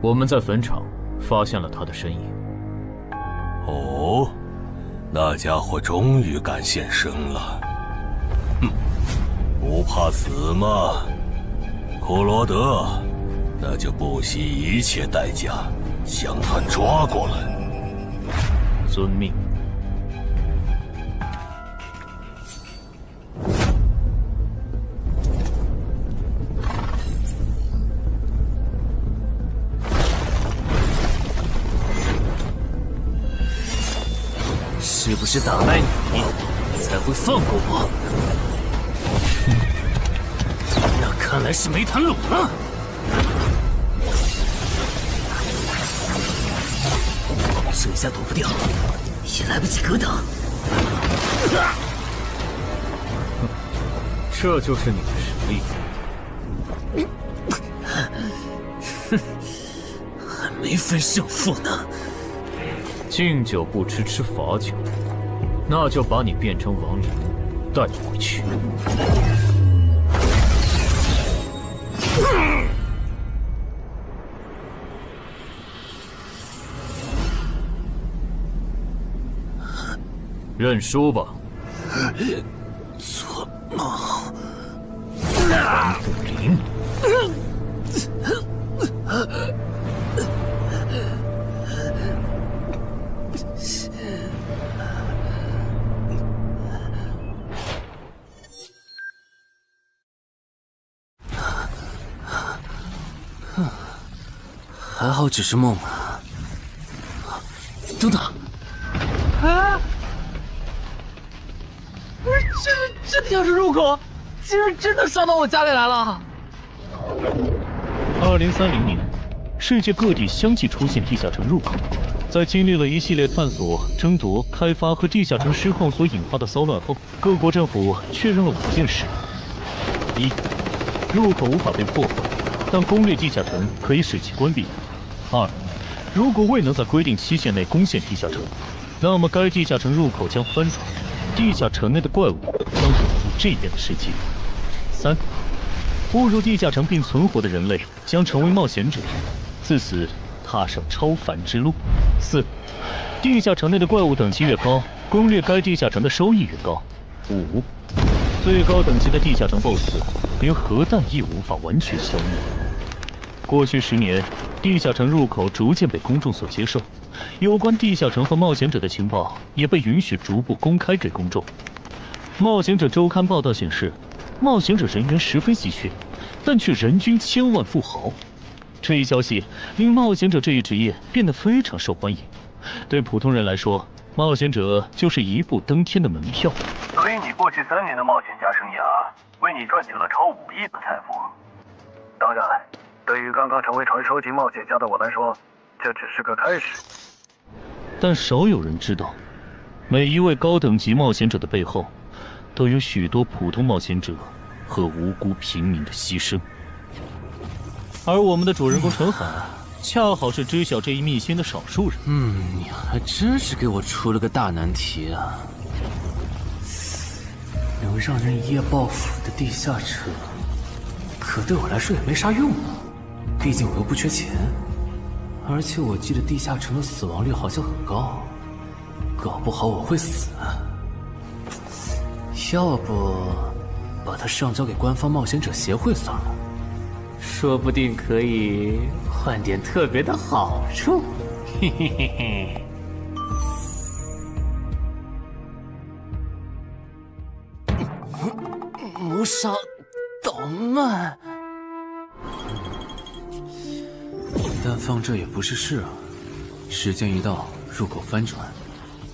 我们在坟场发现了他的身影。哦，那家伙终于敢现身了。哼，不怕死吗？库罗德，那就不惜一切代价将他抓过来。遵命。是不是打败你，才会放过我？那看来是没谈拢了。剩下躲不掉，也来不及格挡。这就是你的实力。还没分胜负呢。敬酒不吃吃罚酒，那就把你变成亡灵，带回去。认输吧。做梦。王不灵。还好只是梦啊！等等，啊！不是，这地下室入口，竟然真的上到我家里来了！2030年，世界各地相继出现地下城入口。在经历了一系列探索、争夺、开发和地下城失控所引发的骚乱后，各国政府确认了5件事：一、入口无法被破坏，但攻略地下城可以使其关闭。2. 如果未能在规定期限内攻陷地下城，那么该地下城入口将翻转，地下城内的怪物将涌入这边的世界。3. 步入地下城并存活的人类将成为冒险者，自此踏上超凡之路。4. 地下城内的怪物等级越高，攻略该地下城的收益越高。5. 最高等级的地下城 BOSS 连核弹亦无法完全消灭。过去10年，地下城入口逐渐被公众所接受，有关地下城和冒险者的情报也被允许逐步公开给公众。冒险者周刊报道显示，冒险者人员十分稀缺，但却人均千万富豪。这一消息令冒险者这一职业变得非常受欢迎。对普通人来说，冒险者就是一步登天的门票。所以你过去3年的冒险家生涯，为你赚取了超5亿的财富。当然，对于刚刚成为传说级冒险家的我来说，这只是个开始。但少有人知道，每一位高等级冒险者的背后，都有许多普通冒险者和无辜平民的牺牲。而我们的主人公陈海，恰好是知晓这一秘辛的少数人。你还真是给我出了个大难题啊！能让人一夜暴富的地下城，可对我来说也没啥用啊。毕竟我又不缺钱，而且我记得地下城的死亡率好像很高，搞不好我会死。要不把它上交给官方冒险者协会算了，说不定可以换点特别的好处。嘿嘿嘿嘿。谋杀岛慢。但放这也不是事啊！时间一到，入口翻转，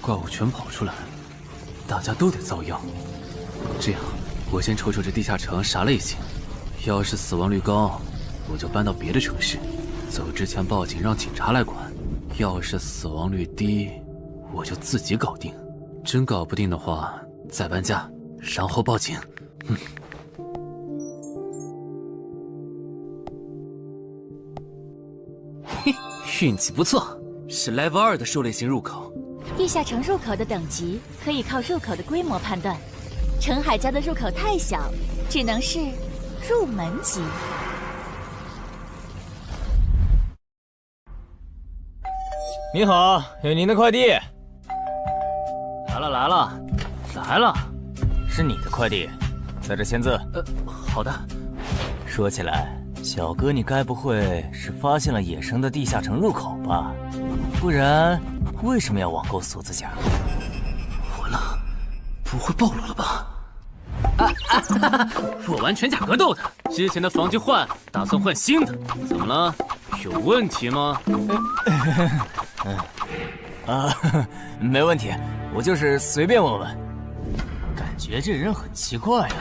怪物全跑出来，大家都得遭殃。这样，我先瞅瞅这地下城啥类型，要是死亡率高，我就搬到别的城市，走之前报警让警察来管；要是死亡率低，我就自己搞定。真搞不定的话，再搬家，然后报警。嘿，运气不错，是 Level 2的狩猎型入口。地下城入口的等级可以靠入口的规模判断，陈海家的入口太小，只能是入门级。你好，有您的快递。来了，是你的快递，在这签字。好的。说起来，小哥你该不会是发现了野生的地下城入口吧？不然为什么要网购锁子甲？完了，不会暴露了吧？我玩全甲格斗的，之前的防具换，打算换新的。怎么了？有问题吗？没问题，我就是随便问问。感觉这人很奇怪啊，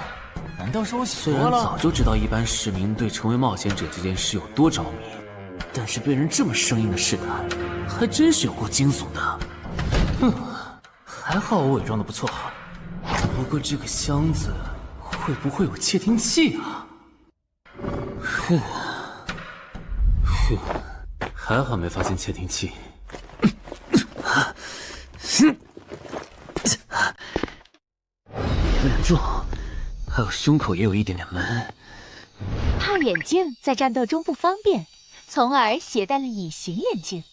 难道是我想虽然多了？早就知道一般市民对成为冒险者这件事有多着迷，但是被人这么生硬的试探，还真是有过惊悚的。还好我伪装的不错。不过这个箱子会不会有窃听器啊？还好没发现窃听器。有点重，还有胸口也有一点点闷。怕眼镜在战斗中不方便，从而携带了隐形眼镜。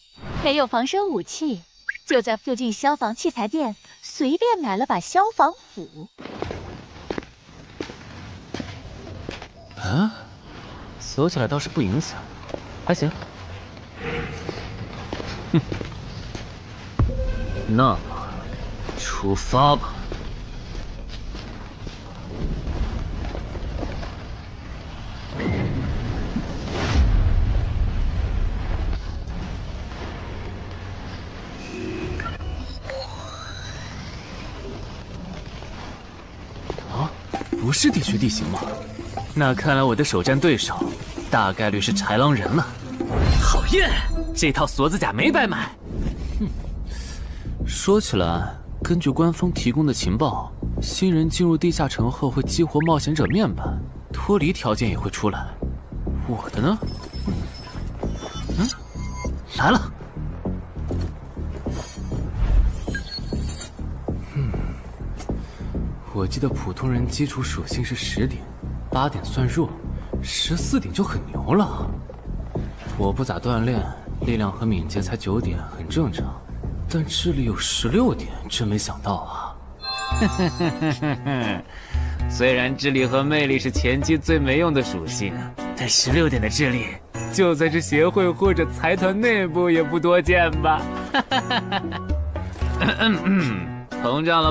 没有防身武器，就在附近消防器材店随便买了把消防斧。啊，锁起来倒是不影响，还行。那么，出发吧。不是地区地形吗？那看来我的首战对手大概率是豺狼人了。讨厌，这套锁子甲没白买。说起来，根据官方提供的情报，新人进入地下城后会激活冒险者面板，脱离条件也会出来。我的呢？来了。我记得普通人基础属性是10点，8点算弱，14点就很牛了。我不咋锻炼，力量和敏捷才9点，很正常。但智力有16点，真没想到啊！虽然智力和魅力是前期最没用的属性，但16点的智力，就算是协会或者财团内部也不多见吧？膨胀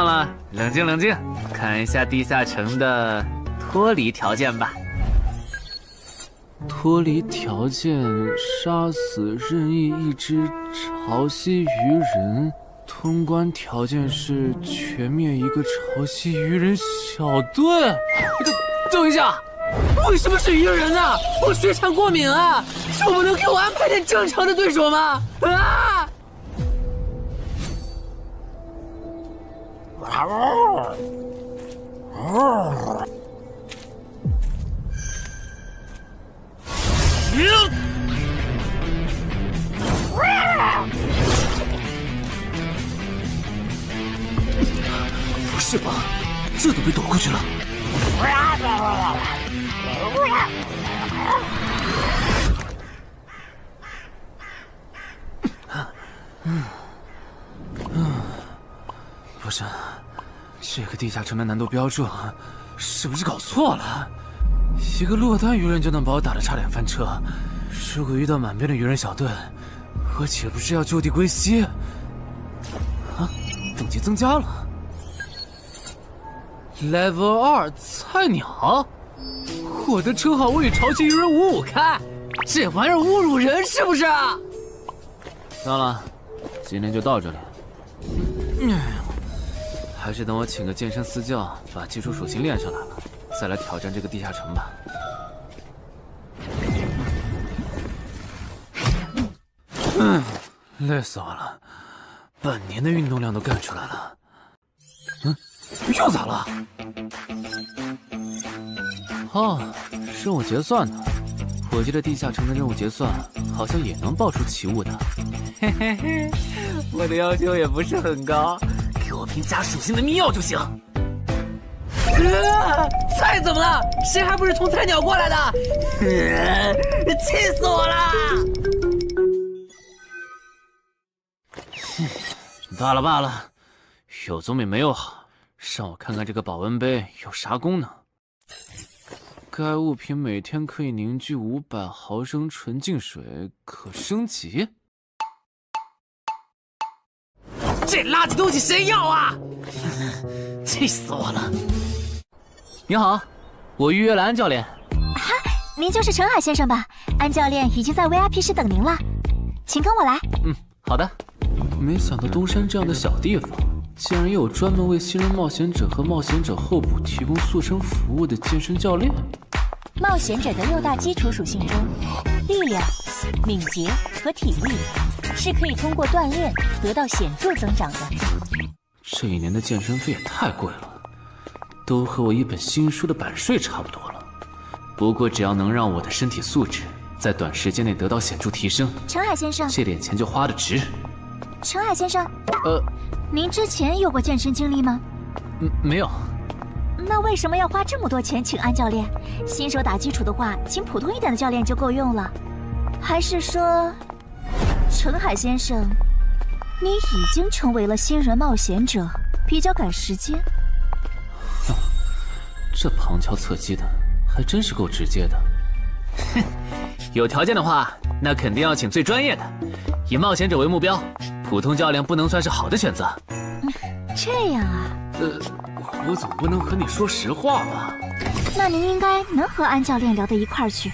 了，冷静，看一下地下城的脱离条件吧。脱离条件：杀死任意一只潮汐鱼人。通关条件是全灭一个潮汐鱼人小队。等一下，为什么是鱼人啊？我血产过敏啊！就不能给我安排点正常的对手吗？啊！不是吧，这都被躲过去了。不是，这个地下城的难度标注是不是搞错了？一个落单鱼人就能把我打得差点翻车，如果遇到满编的鱼人小队，我岂不是要就地归西？啊，等级增加了 ，Level 2菜鸟，我的称号我与潮汐鱼人55开，这玩意儿侮辱人是不是？算了，今天就到这里。还是等我请个健身私教，把基础属性练上来了，再来挑战这个地下城吧。累死我了，半年的运动量都干出来了。又咋了？哦，任务结算呢？我记得地下城的任务结算好像也能爆出奇物的。嘿嘿嘿，我的要求也不是很高，给我瓶加属性的秘药就行。菜怎么了？谁还不是从菜鸟过来的？气死我了！罢了罢了，有总比没有好。让我看看这个保温杯有啥功能。该物品每天可以凝聚500毫升纯净水，可升级。这垃圾东西谁要啊？气死我了！你好，我预约了安教练。哈，您就是陈海先生吧？安教练已经在 VIP 室等您了，请跟我来。好的。没想到东山这样的小地方，竟然也有专门为新人冒险者和冒险者候补提供塑身服务的健身教练。冒险者的6大基础属性中，力量、敏捷和体力是可以通过锻炼得到显著增长的。这一年的健身费也太贵了，都和我一本新书的版税差不多了。不过只要能让我的身体素质在短时间内得到显著提升，陈海先生，这点钱就花得值。陈海先生，您之前有过健身经历吗？没有。那为什么要花这么多钱请安教练？新手打基础的话，请普通一点的教练就够用了。还是说，陈海先生，你已经成为了新人冒险者，比较赶时间？这旁敲侧击的，还真是够直接的。哼，有条件的话，那肯定要请最专业的。以冒险者为目标，普通教练不能算是好的选择。这样啊？我总不能和你说实话吧？那您应该能和安教练聊到一块儿去。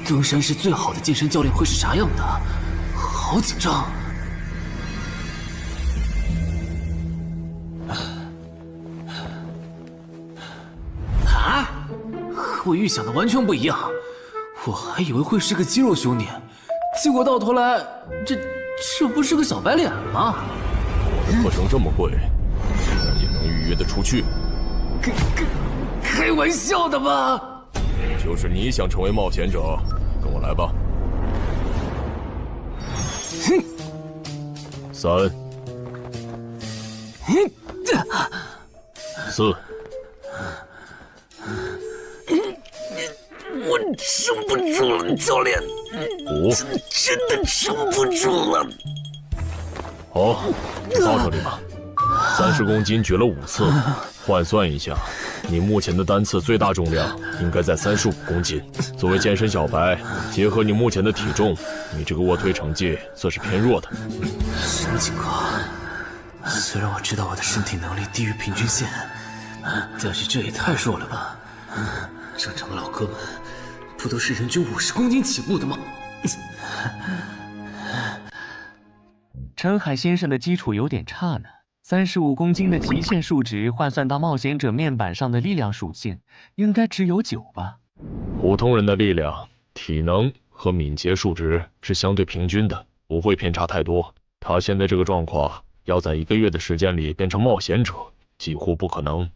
登山是最好的健身教练会是啥样的？好紧张。啊！和我预想的完全不一样，我还以为会是个肌肉兄弟，结果到头来，这不是个小白脸吗？课程这么贵，竟然也能预约得出去？开玩笑的吧？就是你想成为冒险者，跟我来吧。3、4。我撑不住了，教练。 5，真的撑不住了。好，就到这里吧。30公斤举了5次，换算一下，你目前的单次最大重量应该在35公斤。作为健身小白，结合你目前的体重，你这个卧推成绩算是偏弱的。什么情况？虽然我知道我的身体能力低于平均线，但是这也太弱了吧？正常的老哥们不都是人均50公斤起步的吗？陈海先生的基础有点差呢。35公斤的极限数值换算到冒险者面板上的力量属性，应该只有9吧？普通人的力量、体能和敏捷数值是相对平均的，不会偏差太多。他现在这个状况，要在1个月的时间里变成冒险者，几乎不可能。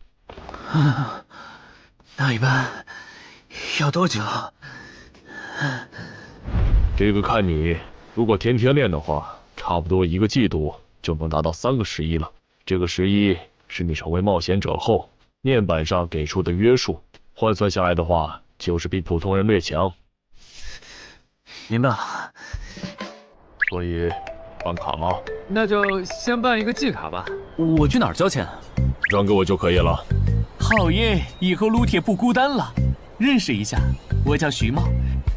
那一般要多久？这个看你，如果天天练的话，差不多1个季度就能达到3个11了。这个11是你成为冒险者后面板上给出的约束，换算下来的话，就是比普通人略强。明白了。所以，办卡吗？那就先办一个季卡吧。我去哪儿交钱？转给我就可以了。好耶，以后撸铁不孤单了。认识一下，我叫徐茂，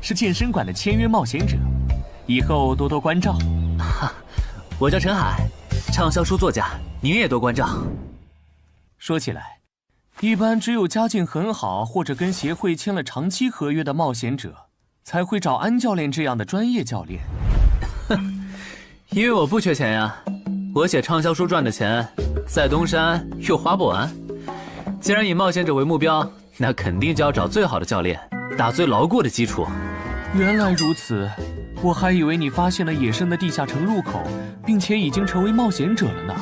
是健身馆的签约冒险者，以后多多关照。我叫陈海，畅销书作家，您也多关照。说起来，一般只有家境很好或者跟协会签了长期合约的冒险者，才会找安教练这样的专业教练。因为我不缺钱呀，我写畅销书赚的钱，在东山又花不完。既然以冒险者为目标，那肯定就要找最好的教练，打最牢固的基础。原来如此，我还以为你发现了野生的地下城入口，并且已经成为冒险者了呢。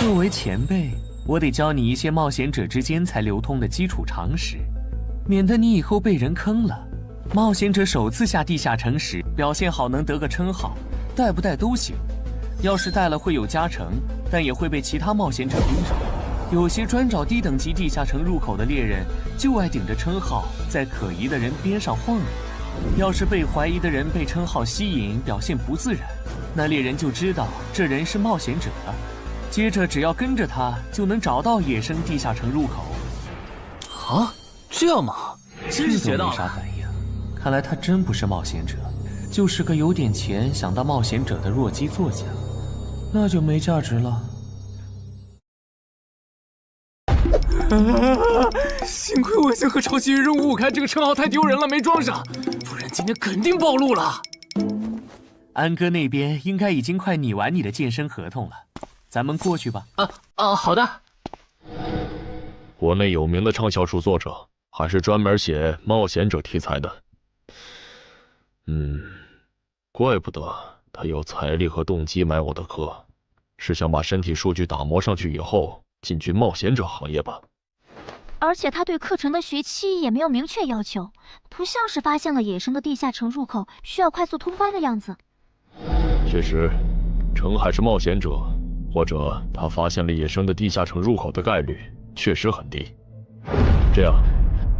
作为前辈，我得教你一些冒险者之间才流通的基础常识，免得你以后被人坑了。冒险者首次下地下城时，表现好能得个称号，带不带都行。要是带了会有加成，但也会被其他冒险者盯上。有些专找低等级地下城入口的猎人，就爱顶着称号在可疑的人边上晃悠。要是被怀疑的人被称号吸引，表现不自然，那猎人就知道这人是冒险者，接着只要跟着他，就能找到野生地下城入口。啊，这样吗？真是学到了。没啥反应，看来他真不是冒险者，就是个有点钱想当冒险者的弱鸡作家，那就没价值了。幸亏我先和超级任务开这个称号太丢人了，没装上，不然今天肯定暴露了。安哥那边应该已经快拟完你的健身合同了，咱们过去吧。好的。国内有名的畅销书作者，还是专门写冒险者题材的。怪不得他有财力和动机买我的课，是想把身体数据打磨上去以后进军冒险者行业吧。而且他对课程的学期也没有明确要求，不像是发现了野生的地下城入口需要快速通关的样子。确实，程海是冒险者，或者他发现了野生的地下城入口的概率确实很低。这样，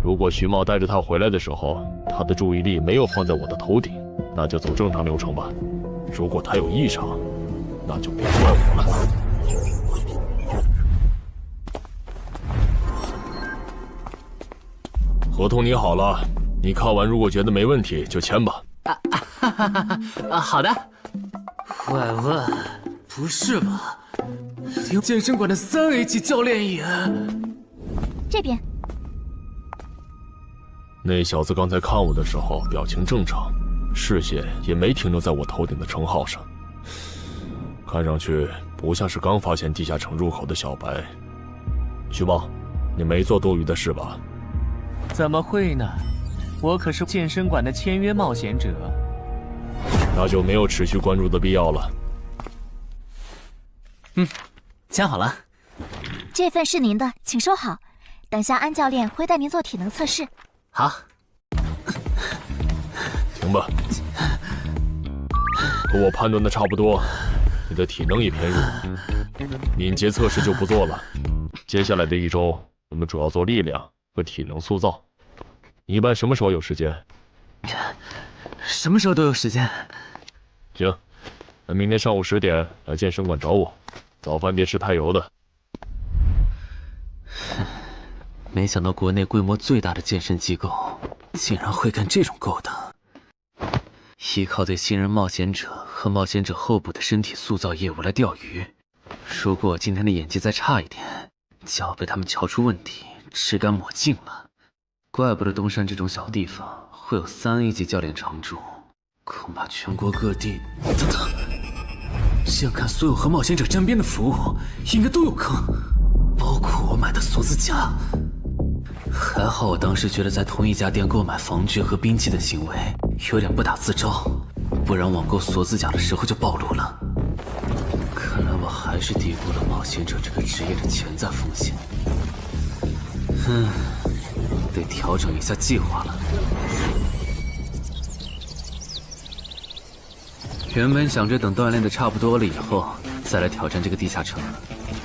如果徐茂带着他回来的时候，他的注意力没有放在我的头顶，那就走正常流程吧。如果他有异常，那就别怪我了。合同拟好了，你看完如果觉得没问题就签吧。好的。喂，不是吧？连健身馆的3A 级教练也……这边。那小子刚才看我的时候表情正常，视线也没停留在我头顶的称号上，看上去不像是刚发现地下城入口的小白。徐茂，你没做多余的事吧？怎么会呢？我可是健身馆的签约冒险者。那就没有持续关注的必要了。签好了。这份是您的，请收好。等下安教练会带您做体能测试。好。停吧。和我判断的差不多，你的体能也偏弱，敏捷测试就不做了。接下来的1周，我们主要做力量和体能塑造。你一般什么时候有时间？什么时候都有时间。行，那明天上午10点来健身馆找我，早饭别吃太油的。没想到国内规模最大的健身机构竟然会干这种勾当。依靠对新人冒险者和冒险者候补的身体塑造业务来钓鱼，如果我今天的演技再差一点，就要被他们瞧出问题，吃干抹净了。怪不得东山这种小地方会有3A 级教练常驻，恐怕全国各地……等等，这样看，所有和冒险者沾边的服务应该都有坑，包括我买的锁子甲。还好我当时觉得在同一家店购买防具和兵器的行为有点不打自招，不然网购锁子甲的时候就暴露了。看来我还是低估了冒险者这个职业的潜在风险。得调整一下计划了。原本想着等锻炼的差不多了以后再来挑战这个地下城，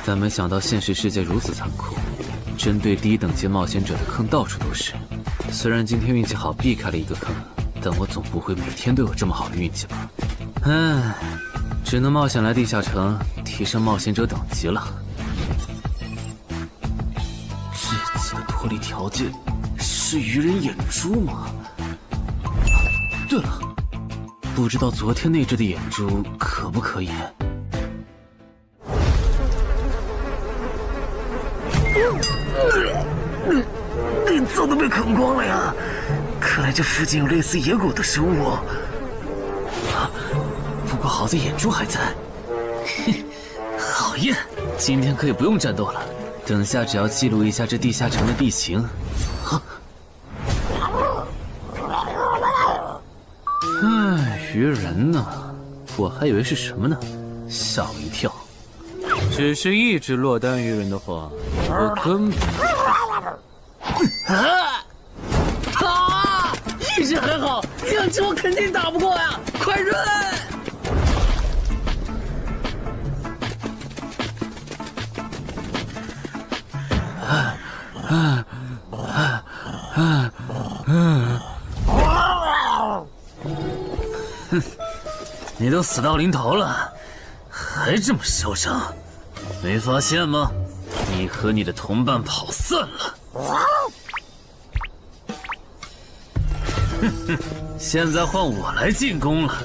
但没想到现实世界如此残酷，针对低等级冒险者的坑到处都是。虽然今天运气好避开了一个坑，但我总不会每天都有这么好的运气吧？只能冒险来地下城提升冒险者等级了。这次的脱离条件是鱼人眼珠吗？对了，不知道昨天那只的眼珠可不可以？早都被啃光了呀！看来这附近有类似野狗的生物。不过好在眼珠还在。好耶！今天可以不用战斗了，等下只要记录一下这地下城的地形。鱼人呢？我还以为是什么呢，吓我一跳。只是一只落单鱼人的话，我根本……一只还好，2只我肯定打不过呀！快润！你都死到临头了，还这么嚣张，没发现吗？你和你的同伴跑散了。哼哼，现在换我来进攻了。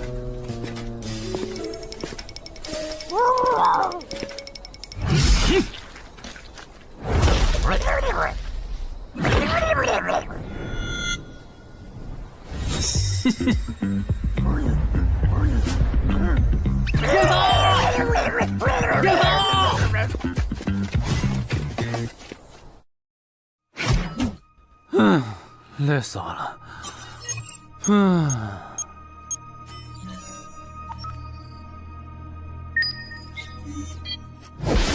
累死我了。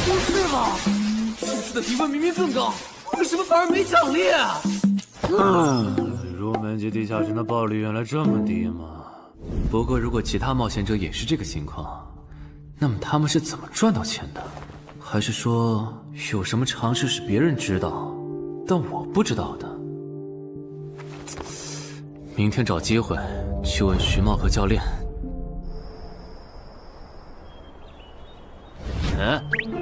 不是吧？这次的评分明明更高，为什么反而没奖励啊？入门级地下城的暴力原来这么低吗？不过如果其他冒险者也是这个情况，那么他们是怎么赚到钱的？还是说有什么常识是别人知道，但我不知道的？明天找机会去问徐茂和教练。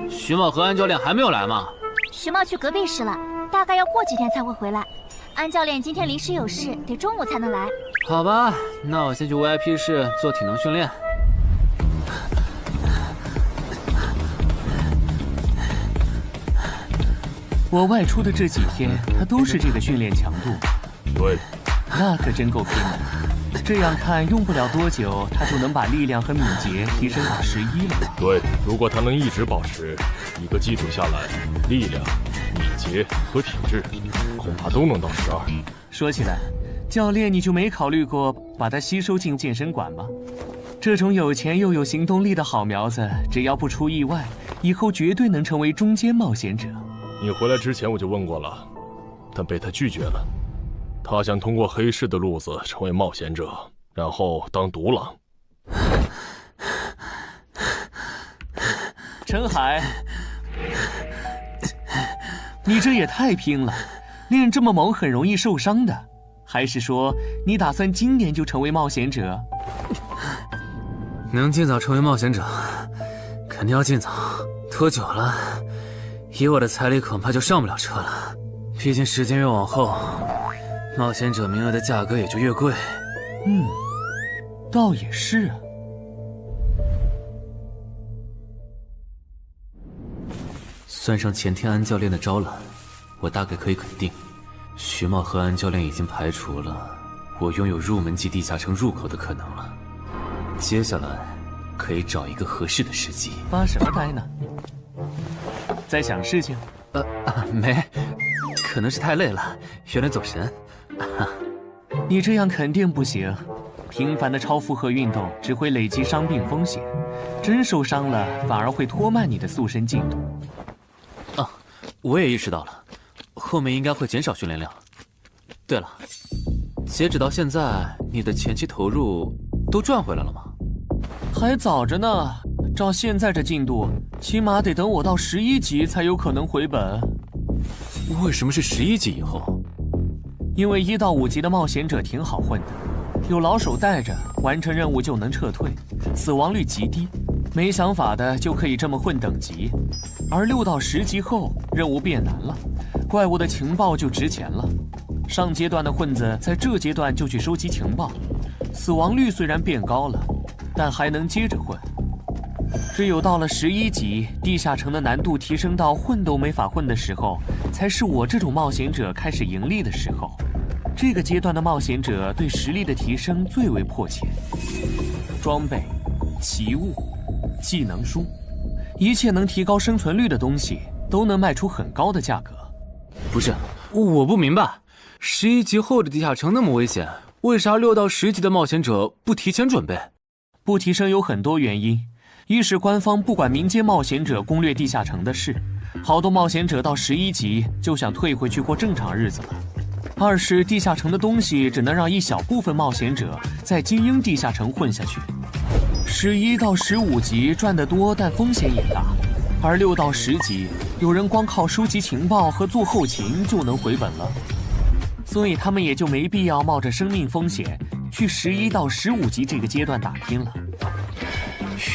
徐茂和安教练还没有来吗？徐茂去隔壁室了，大概要过几天才会回来。安教练今天临时有事，得中午才能来。好吧，那我先去 VIP 室做体能训练。我外出的这几天，他都是这个训练强度。对，那可真够拼的。这样看，用不了多久，他就能把力量和敏捷提升到11了吧？对，如果他能一直保持1个季度下来，力量、敏捷和体质恐怕都能到12。说起来，教练你就没考虑过把他吸收进健身馆吗？这种有钱又有行动力的好苗子，只要不出意外，以后绝对能成为中间冒险者。你回来之前我就问过了，但被他拒绝了。他想通过黑市的路子成为冒险者，然后当独狼。陈海，你这也太拼了，练这么猛很容易受伤的。还是说你打算今年就成为冒险者？能尽早成为冒险者，肯定要尽早。拖久了，以我的财力恐怕就上不了车了。毕竟时间越往后，冒险者名额的价格也就越贵。倒也是啊。算上前天安教练的招揽，我大概可以肯定，徐茂和安教练已经排除了我拥有入门级地下城入口的可能了。接下来可以找一个合适的时机。发什么呆呢？在想事情？没，可能是太累了，有点走神。你这样肯定不行，频繁的超负荷运动只会累积伤病风险，真受伤了反而会拖慢你的塑身进度。我也意识到了，后面应该会减少训练量。对了，截止到现在，你的前期投入都赚回来了吗？还早着呢，照现在这进度，起码得等我到11级才有可能回本。为什么是11级以后？因为1到5级的冒险者挺好混的，有老手带着，完成任务就能撤退，死亡率极低。没想法的就可以这么混等级，而6到10级后，任务变难了，怪物的情报就值钱了。上阶段的混子在这阶段就去收集情报，死亡率虽然变高了，但还能接着混。只有到了11级，地下城的难度提升到混都没法混的时候，才是我这种冒险者开始盈利的时候。这个阶段的冒险者对实力的提升最为迫切，装备、奇物、技能书，一切能提高生存率的东西都能卖出很高的价格。不是，我不明白，11级后的地下城那么危险，为啥6到10级的冒险者不提前准备？不提升有很多原因，一是官方不管民间冒险者攻略地下城的事，好多冒险者到11级就想退回去过正常日子了；二是地下城的东西只能让一小部分冒险者在精英地下城混下去。11到15级赚得多，但风险也大，而6到10级，有人光靠收集情报和做后勤就能回本了，所以他们也就没必要冒着生命风险去11到15级这个阶段打拼了。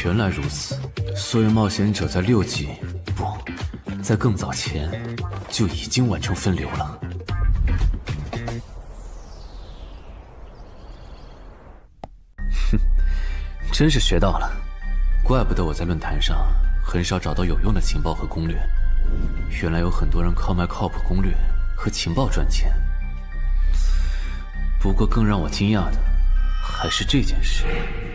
原来如此，所以冒险者在6级不，在更早前就已经完成分流了。哼，真是学到了，怪不得我在论坛上很少找到有用的情报和攻略，原来有很多人靠卖靠谱攻略和情报赚钱。不过更让我惊讶的还是这件事。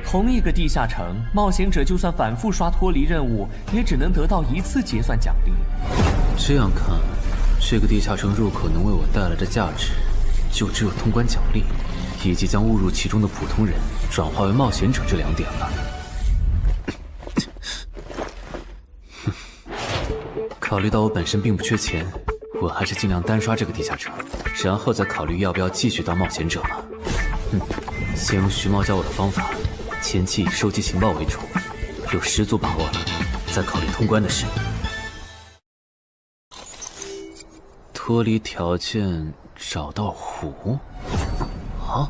同一个地下城，冒险者就算反复刷脱离任务，也只能得到1次结算奖励。这样看，这个地下城入口能为我带来的价值，就只有通关奖励，以及将误入其中的普通人转化为冒险者这2点了。考虑到我本身并不缺钱，我还是尽量单刷这个地下城，然后再考虑要不要继续当冒险者了。先用徐猫教我的方法，前期以收集情报为主，有十足把握了，再考虑通关的事。脱离条件找到湖？啊，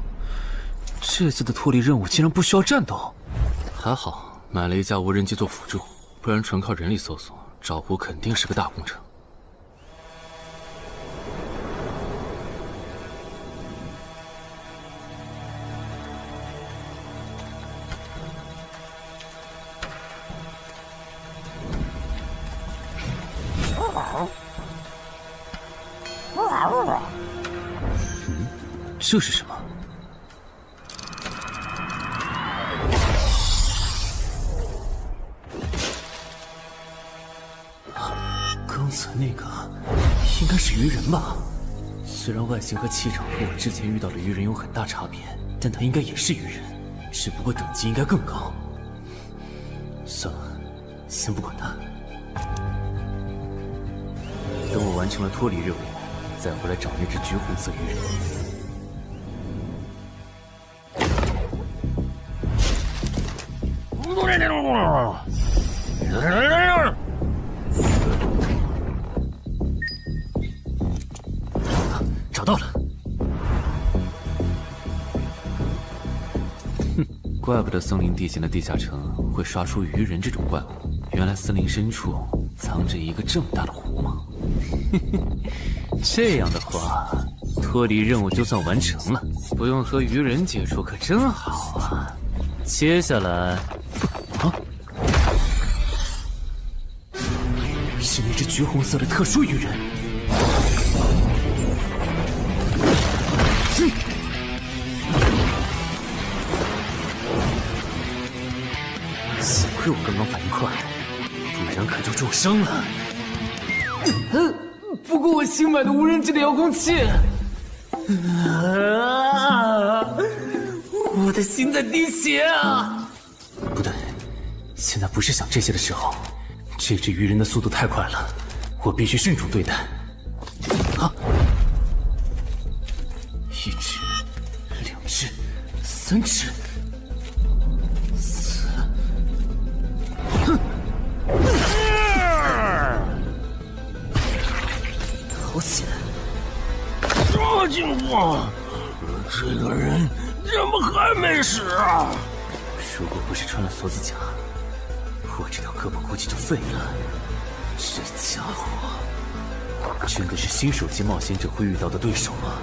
这次的脱离任务竟然不需要战斗，还好买了一架无人机做辅助，不然纯靠人力搜索找湖肯定是个大工程。这是什么？刚才那个应该是鱼人吧？虽然外形和气场和我之前遇到的鱼人有很大差别，但他应该也是鱼人，只不过等级应该更高。算了，先不管他。等我完成了脱离任务，再回来找那只橘红色鱼人。找到了。哼，怪不得森林地形的地下城会刷出鱼人这种怪物，原来森林深处藏着一个这么大的湖吗？这样的话，脱离任务就算完成了，不用和鱼人接触可真好啊。接下来，是那只橘红色的特殊鱼人。幸亏我刚刚反应快，不然可就重伤了。不过我新买的无人机的遥控器，我的心在滴血啊！不对，现在不是想这些的时候。这只鱼人的速度太快了，我必须慎重对待。啊！一只、2只、3只、4……哼！好险！这情况，这个人怎么还没死啊？如果不是穿了锁子甲，我这条胳膊估计就废了。这家伙真的是新手级冒险者会遇到的对手吗？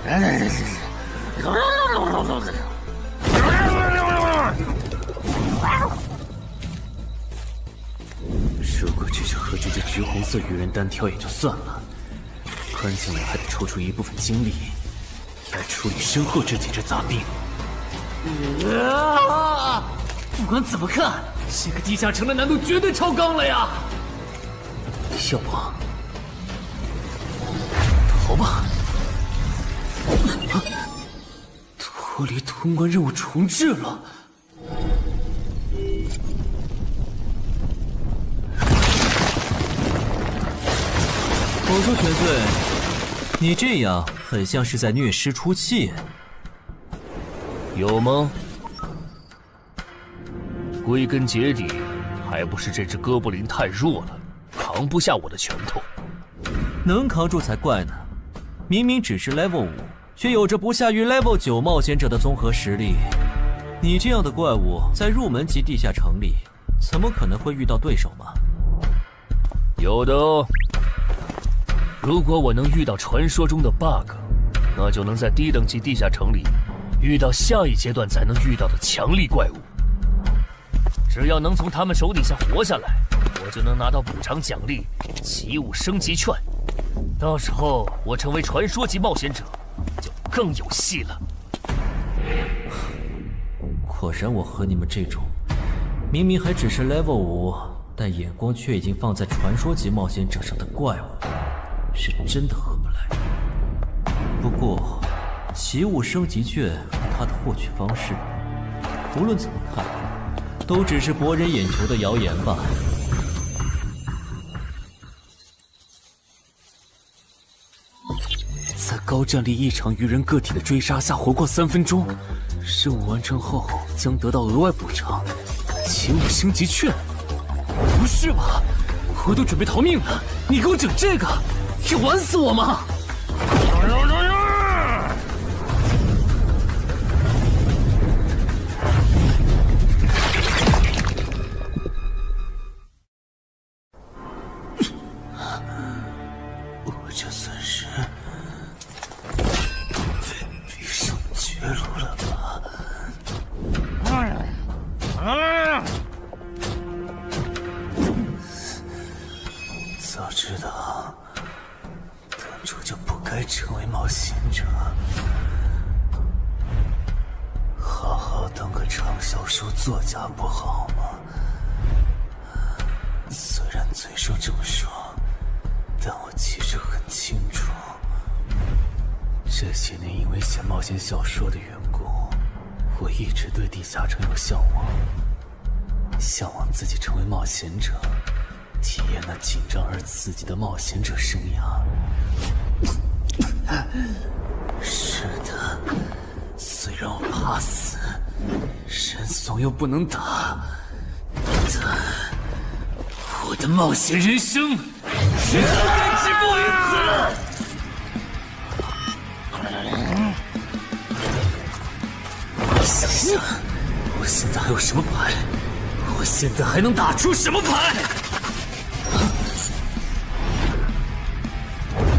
如果只是和这只橘红色鱼人单挑也就算了，关键我还得抽出一部分精力来处理身后这几只杂兵。不管怎么看，这个地下城的难度绝对超纲了呀！要不逃吧？脱离通关任务重置了。我说全岁，你这样很像是在虐尸出气，有吗？归根结底，还不是这只哥布林太弱了，扛不下我的拳头。能扛住才怪呢！明明只是 Level 5，却有着不下于 Level 9冒险者的综合实力。你这样的怪物，在入门级地下城里，怎么可能会遇到对手嘛？有的哦。如果我能遇到传说中的 bug， 那就能在低等级地下城里遇到下一阶段才能遇到的强力怪物。只要能从他们手底下活下来，我就能拿到补偿奖励奇物升级券。到时候我成为传说级冒险者，就更有戏了。果然，我和你们这种明明还只是 level 5，但眼光却已经放在传说级冒险者上的怪物，是真的合不来。不过，奇物升级券和它的获取方式，无论怎么看，都只是博人眼球的谣言吧。在高战力异常鱼人个体的追杀下活过3分钟，任务完成后将得到额外补偿，奇物升级券。不是吧？我都准备逃命了，你给我整这个，要玩死我吗？我这算是逼上绝路了吧？早知道当初就不该成为冒险者，好好当个畅销书作家不好吗？虽然嘴上这么说，但我其实很清楚，这些年因为写冒险小说的缘故，我一直对地下城有向往，向往自己成为冒险者，体验那紧张而刺激的冒险者生涯。是的，虽然我怕死，人怂又不能打，但我的冒险人生绝对止步于此。想想，我现在还有什么牌？我现在还能打出什么牌？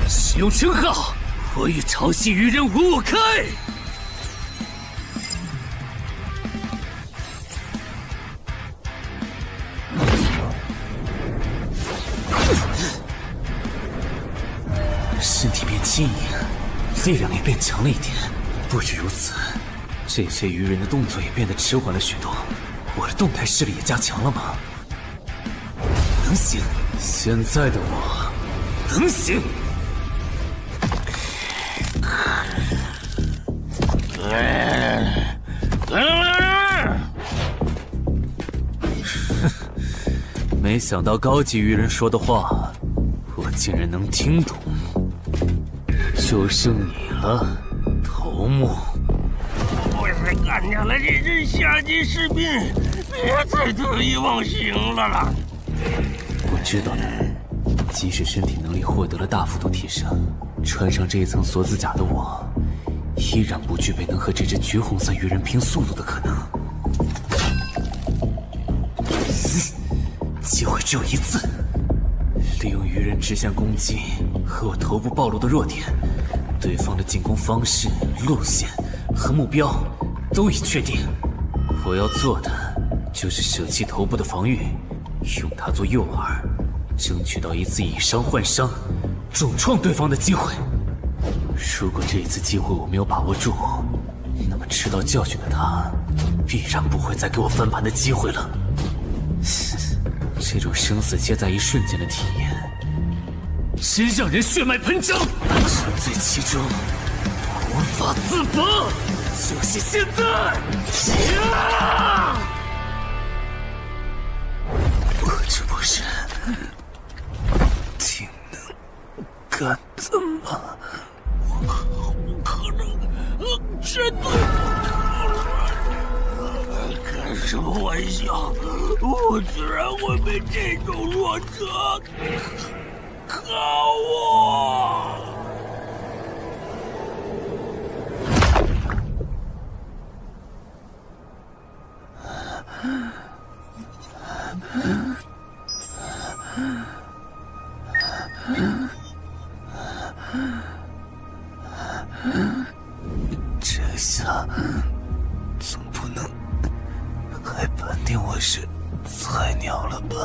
使用称号，我与潮汐鱼人5开。身体变轻盈，力量也变强了一点。不止如此，这些鱼人的动作也变得迟缓了许多。我的动态视力也加强了吗？能行，现在的我能行。没想到高级鱼人说的话，我竟然能听懂。就剩你了，头目。我是干掉了这只下级士兵，别再得意忘形了啦！我知道的，即使身体能力获得了大幅度提升，穿上这一层锁子甲的我，依然不具备能和这只橘红色鱼人拼速度的可能。机会只有一次，利用鱼人直线攻击和我头部暴露的弱点，对方的进攻方式、路线和目标都已确定。我要做的就是舍弃头部的防御，用它做诱饵，争取到一次以伤换伤、重创对方的机会。如果这一次机会我没有把握住，那么吃到教训的他，必然不会再给我翻盘的机会了。这种生死皆在一瞬间的体验，真让人血脉喷张，沉醉其中，无法自拔。就是现在！我这不是挺能干的吗？可能真的。开什么玩笑！我居然会被这种弱者可恶！菜鸟了吧？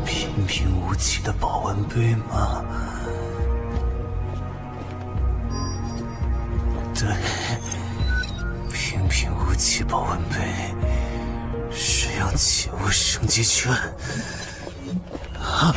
平平无奇的保温杯吗？对，平平无奇保温杯。使用起物升级券。啊！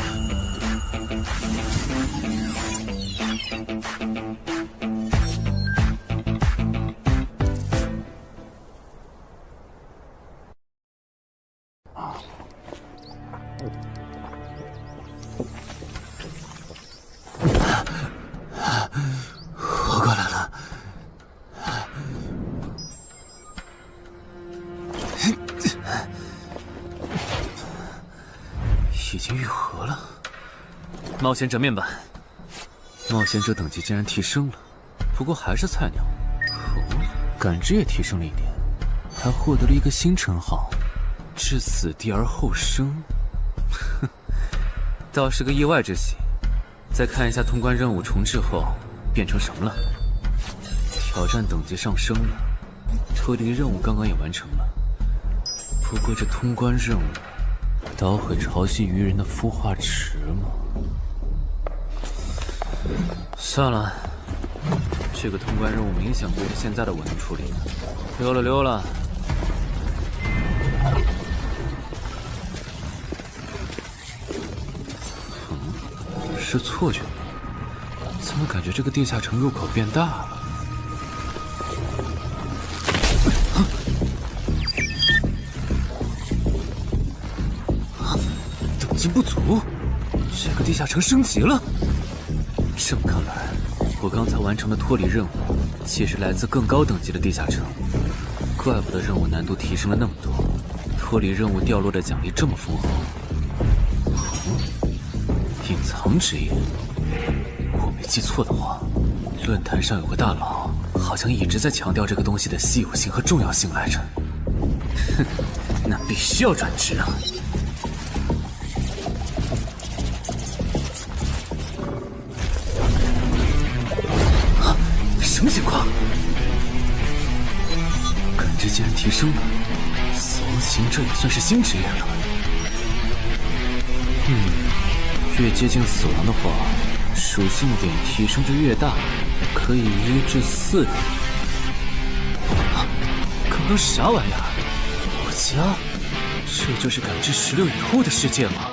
活过来了。已经愈合了。冒险者面板，冒险者等级竟然提升了，不过还是菜鸟。哦，感知也提升了一点，还获得了一个新称号——至死地而后生。哼，倒是个意外之喜。再看一下通关任务重置后变成什么了？挑战等级上升了，脱离任务刚刚也完成了。不过这通关任务捣毁潮汐鱼人的孵化池吗？算了，这个通关任务明显不是现在的我能处理的。溜了溜了。是错觉吗？怎么感觉这个地下城入口变大了？等级不足，这个地下城升级了。这么看来，我刚才完成的脱离任务，其实来自更高等级的地下城。怪不得任务难度提升了那么多，脱离任务掉落的奖励这么丰厚。隐藏之眼，我没记错的话，论坛上有个大佬，好像一直在强调这个东西的稀有性和重要性来着。哼，那必须要转职啊！什么情况？感知竟然提升了，死亡行者也算是新职业了。越接近死亡的话，属性点提升就越大，可以1至4点。啊，刚刚啥玩意儿？我家？这就是感知16以后的世界吗？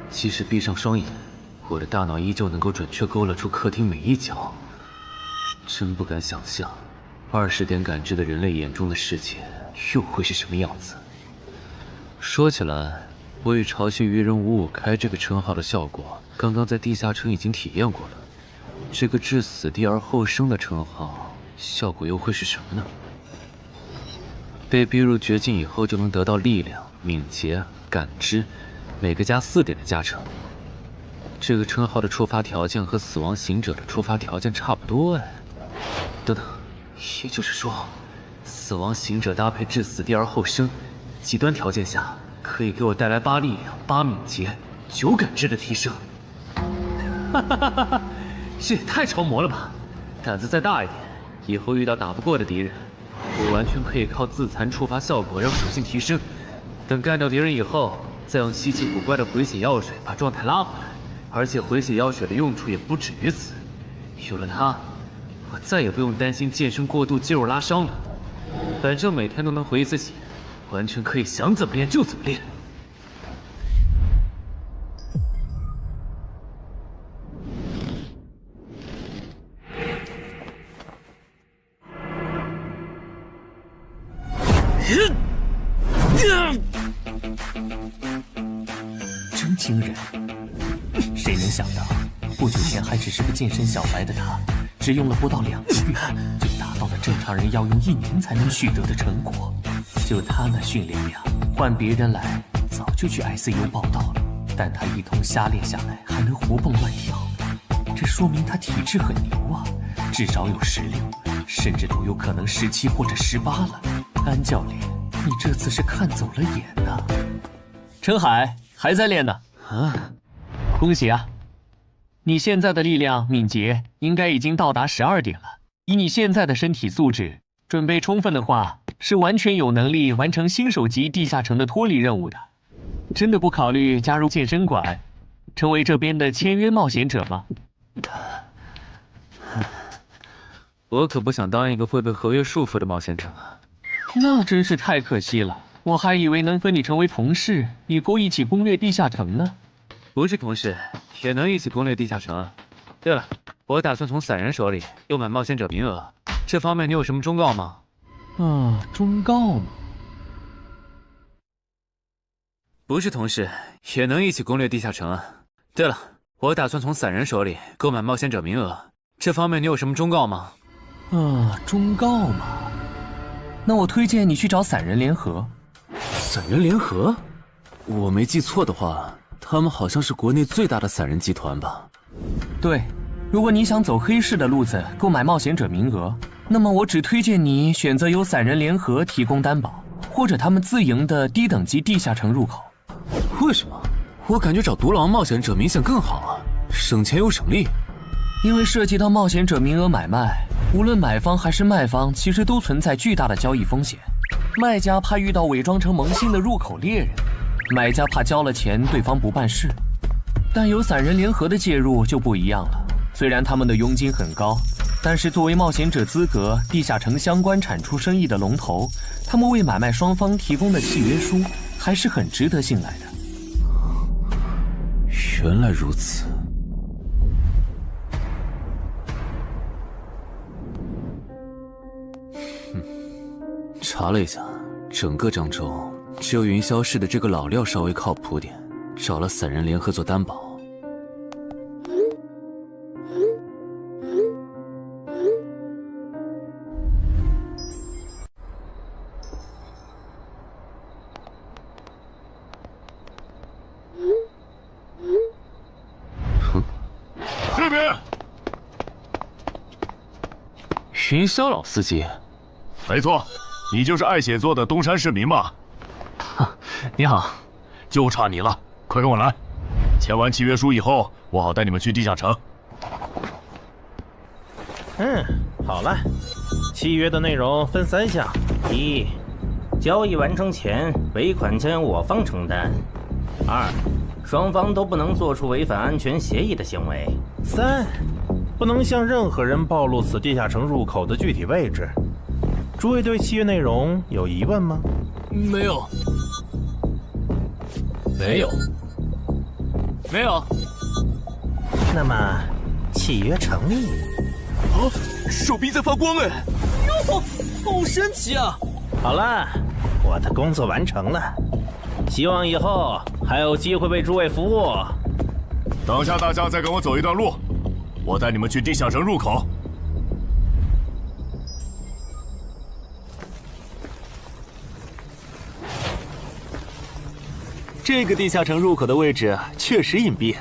即使闭上双眼，我的大脑依旧能够准确勾勒出客厅每一角。真不敢想象，20点感知的人类眼中的世界又会是什么样子。说起来，我与潮汐鱼人555开这个称号的效果，刚刚在地下城已经体验过了。这个至死地而后生的称号，效果又会是什么呢？被逼入绝境以后，就能得到力量、敏捷、感知，每个加4点的加成。这个称号的触发条件和死亡行者的触发条件差不多哎。等等，也就是说，死亡行者搭配至死地而后生，极端条件下可以给我带来8力量、8敏捷、9感知的提升。哈哈哈哈！这也太超模了吧！胆子再大一点，以后遇到打不过的敌人，我完全可以靠自残触发效果让属性提升。等干掉敌人以后，再用稀奇古怪的回血药水把状态拉回来。而且回血药水的用处也不止于此，有了它，我再也不用担心健身过度肌肉拉伤了。反正每天都能回一次血，完全可以想怎么练就怎么练。真惊人！谁能想到，不久前还只是个健身小白的他，只用了不到2个月，就达到了正常人要用1年才能取得的成果。就他那训练量，换别人来早就去 ICU 报道了。但他一通瞎练下来，还能活蹦乱跳，这说明他体质很牛啊，至少有16，甚至都有可能17或者18了。安教练，你这次是看走了眼呐！陈海还在练呢。啊，恭喜啊！你现在的力量、敏捷应该已经到达12点了。以你现在的身体素质，准备充分的话，是完全有能力完成新手级地下城的脱离任务的。真的不考虑加入健身馆，成为这边的签约冒险者吗？我可不想当一个会被合约束缚的冒险者。那真是太可惜了，我还以为能和你成为同事，以后一起攻略地下城呢。不是同事，也能一起攻略地下城啊。对了，我打算从散人手里购买冒险者名额，这方面你有什么忠告吗？忠告吗？不是同事，也能一起攻略地下城啊。对了，我打算从散人手里购买冒险者名额，这方面你有什么忠告吗？忠告嘛，那我推荐你去找散人联合。散人联合？我没记错的话，他们好像是国内最大的散人集团吧？对，如果你想走黑市的路子购买冒险者名额，那么我只推荐你选择由散人联合提供担保，或者他们自营的低等级地下城入口。为什么？我感觉找独狼冒险者明显更好啊，省钱又省力。因为涉及到冒险者名额买卖，无论买方还是卖方，其实都存在巨大的交易风险。卖家怕遇到伪装成萌新的入口猎人，买家怕交了钱对方不办事。但有散人联合的介入就不一样了，虽然他们的佣金很高，但是作为冒险者资格地下城相关产出生意的龙头，他们为买卖双方提供的契约书还是很值得信赖的。原来如此。查了一下，整个漳州只有云霄市的这个老廖稍微靠谱点，找了散人联合做担保。这边，云霄老司机，没错，你就是爱写作的东山市民吧？你好，就差你了，快跟我来！签完契约书以后，我好带你们去地下城。好了，契约的内容分3项：一，交易完成前尾款将由我方承担；二，双方都不能做出违反安全协议的行为；3，不能向任何人暴露此地下城入口的具体位置。诸位对契约内容有疑问吗？没有。没有。没有。那么，契约成立。手臂在发光哎！哟，好神奇啊！好了，我的工作完成了，希望以后还有机会为诸位服务。等下大家再跟我走一段路，我带你们去地下城入口。这个地下城入口的位置确实隐蔽，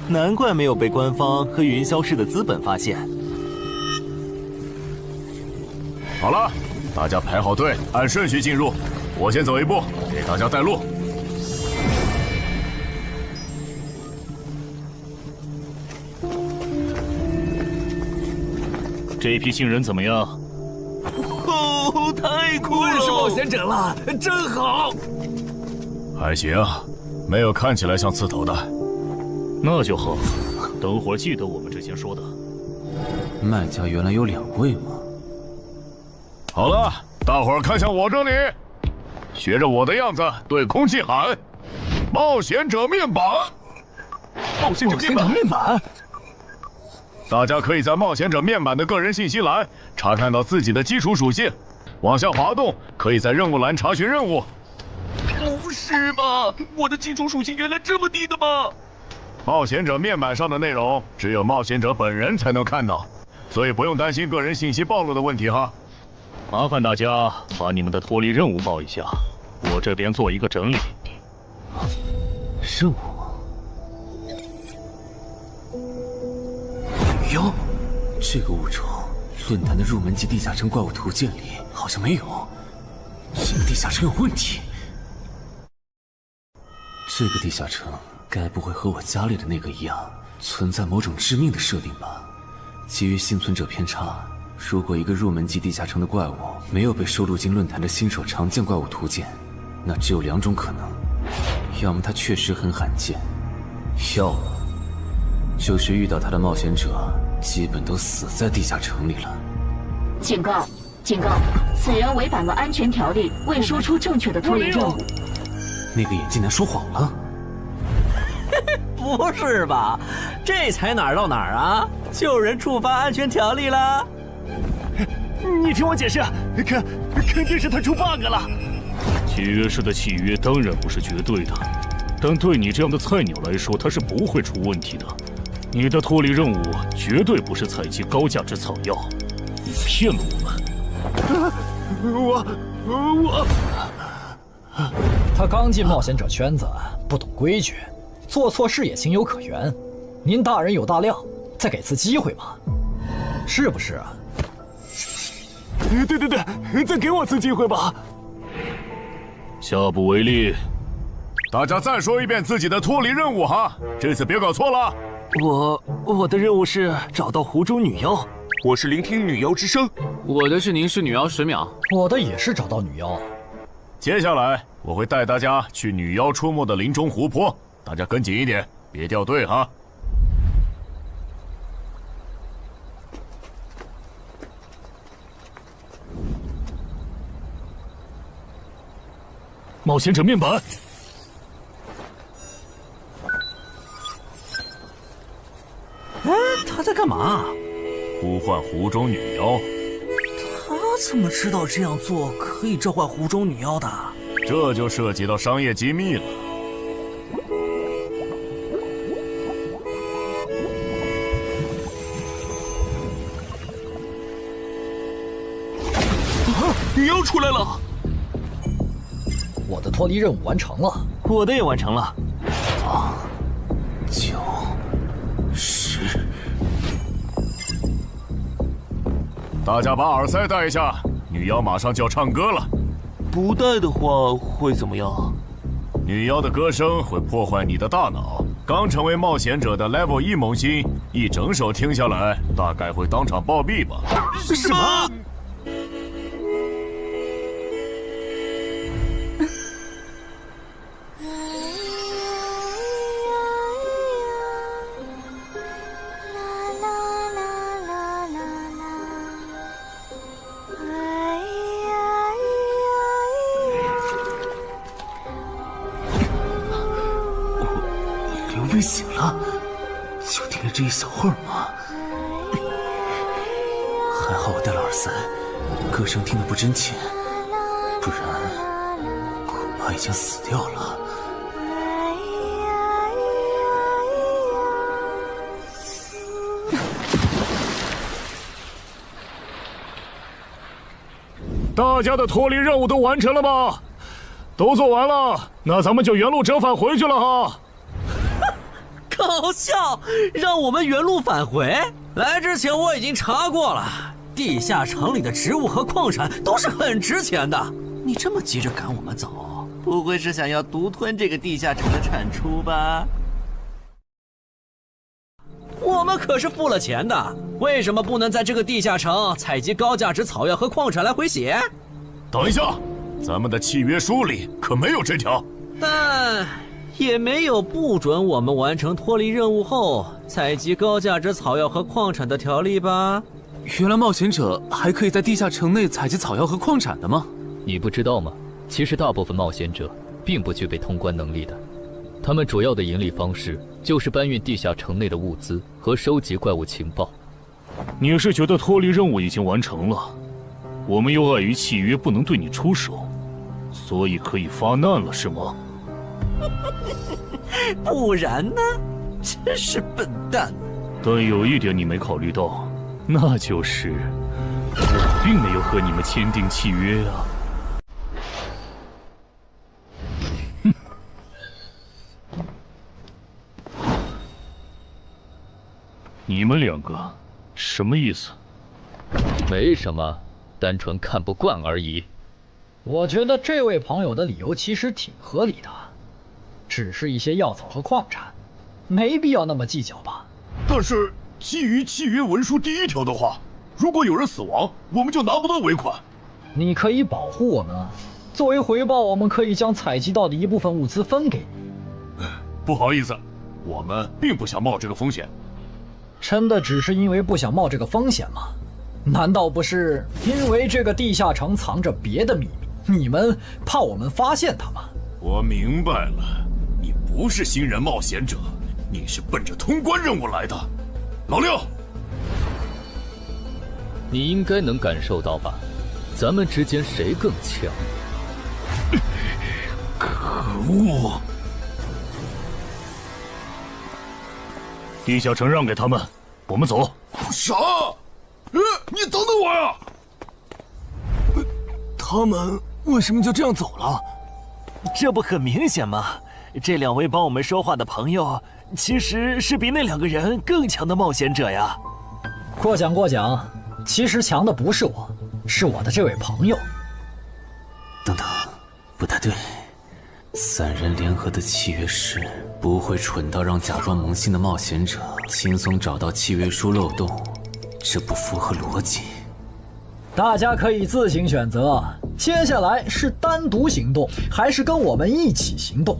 难怪没有被官方和云霄市的资本发现。好了，大家排好队，按顺序进入。我先走一步，给大家带路。这批新人怎么样？哦，太酷了！我也是冒险者了，真好。还行，没有看起来像刺头的。那就好，等会儿记得我们之前说的。卖家原来有2位吗？好了，大伙儿看向我这里，学着我的样子对空气喊：“冒险者面板！”冒险者面板。大家可以在冒险者面板的个人信息栏查看到自己的基础属性，往下滑动，可以在任务栏查询任务。不是吧？我的基础属性原来这么低的吗？冒险者面板上的内容只有冒险者本人才能看到，所以不用担心个人信息暴露的问题哈。麻烦大家把你们的脱离任务报一下，我这边做一个整理。任务？哟，这个物种论坛的入门级地下城怪物图鉴里好像没有，这个地下城有问题。这个地下城该不会和我家里的那个一样，存在某种致命的设定吧。基于幸存者偏差，如果一个入门级地下城的怪物没有被收录进论坛的新手常见怪物图鉴，那只有2种可能：要么它确实很罕见，要么就是遇到它的冒险者基本都死在地下城里了。警告！警告！此人违反了安全条例，未说出正确的脱离任务。那个眼镜男说谎了？不是吧？这才哪儿到哪儿啊？就有人触犯安全条例了？你听我解释，肯定是他出 bug 了。契约式的契约当然不是绝对的，但对你这样的菜鸟来说，它是不会出问题的。你的脱离任务绝对不是采集高价值草药，你骗了我们。他刚进冒险者圈子，不懂规矩，做错事也情有可原。您大人有大量，再给次机会吧，是不是啊？对，再给我次机会吧。下不为例。大家再说一遍自己的脱离任务哈，这次别搞错了。我的任务是找到湖中女妖。我是聆听女妖之声。我的是凝视女妖10秒。我的也是找到女妖。接下来我会带大家去女妖出没的林中湖泊，大家跟紧一点，别掉队哈。冒险者面板。他在干嘛？呼唤湖中女妖。他怎么知道这样做可以召唤湖中女妖的？这就涉及到商业机密了。女妖出来了！我的脱离任务完成了，我的也完成了。8、9、10。大家把耳塞戴一下，女妖马上就要唱歌了。不戴的话会怎么样？女妖的歌声会破坏你的大脑。刚成为冒险者的 Level 1萌新，一整首听下来，大概会当场暴毙吧。什么？被醒了，就听了这一小会儿吗？还好我戴了耳塞，歌声听得不真切，不然恐怕已经死掉了。大家的脱离任务都完成了吗？都做完了，那咱们就原路折返回去了哈。搞笑，让我们原路返回？来之前我已经查过了，地下城里的植物和矿产都是很值钱的。你这么急着赶我们走，不会是想要独吞这个地下城的产出吧？我们可是付了钱的，为什么不能在这个地下城采集高价值草药和矿产来回血？等一下，咱们的契约书里可没有这条。但也没有不准我们完成脱离任务后采集高价值草药和矿产的条例吧？原来冒险者还可以在地下城内采集草药和矿产的吗？你不知道吗？其实大部分冒险者并不具备通关能力的，他们主要的盈利方式就是搬运地下城内的物资和收集怪物情报。你是觉得脱离任务已经完成了，我们又碍于契约不能对你出手，所以可以发难了是吗？不然呢？真是笨蛋。但有一点你没考虑到，那就是我并没有和你们签订契约啊。你们两个什么意思？没什么，单纯看不惯而已。我觉得这位朋友的理由其实挺合理的，只是一些药草和矿产，没必要那么计较吧。但是基于契约文书第1条的话，如果有人死亡，我们就拿不到尾款。你可以保护我们，作为回报，我们可以将采集到的一部分物资分给你。不好意思，我们并不想冒这个风险。真的只是因为不想冒这个风险吗？难道不是因为这个地下城藏着别的秘密，你们怕我们发现它吗？我明白了，你不是新人冒险者，你是奔着通关任务来的。老六，你应该能感受到吧？咱们之间谁更强？可恶！地下城让给他们，我们走。啥？你等等我呀！他们为什么就这样走了？这不很明显吗？这2位帮我们说话的朋友，其实是比那2个人更强的冒险者呀。过奖，其实强的不是我，是我的这位朋友。等等，不太对。3人联合的契约师不会蠢到让假装萌新的冒险者轻松找到契约书漏洞，这不符合逻辑。大家可以自行选择，接下来是单独行动，还是跟我们一起行动？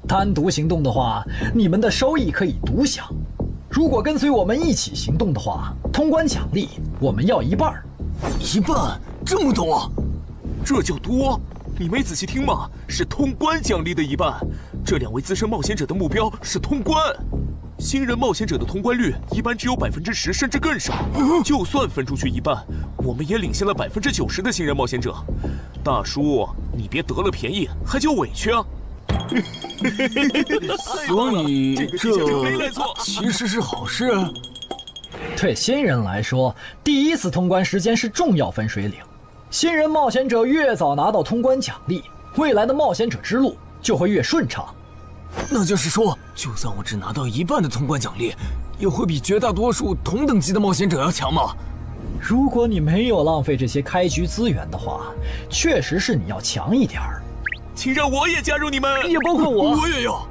单独行动的话，你们的收益可以独享；如果跟随我们一起行动的话，通关奖励我们要1半。1半？这么多？这叫多？你没仔细听吗？是通关奖励的1半。这2位资深冒险者的目标是通关。新人冒险者的通关率一般只有10%，甚至更少。就算分出去1半，我们也领先了90%的新人冒险者。大叔，你别得了便宜还叫委屈啊！所以这其实是好事。对新人来说，第1次通关时间是重要分水岭。新人冒险者越早拿到通关奖励，未来的冒险者之路就会越顺畅。那就是说，就算我只拿到1半的通关奖励，也会比绝大多数同等级的冒险者要强吗？如果你没有浪费这些开局资源的话，确实是你要强一点儿。请让我也加入你们，也包括我。我也要。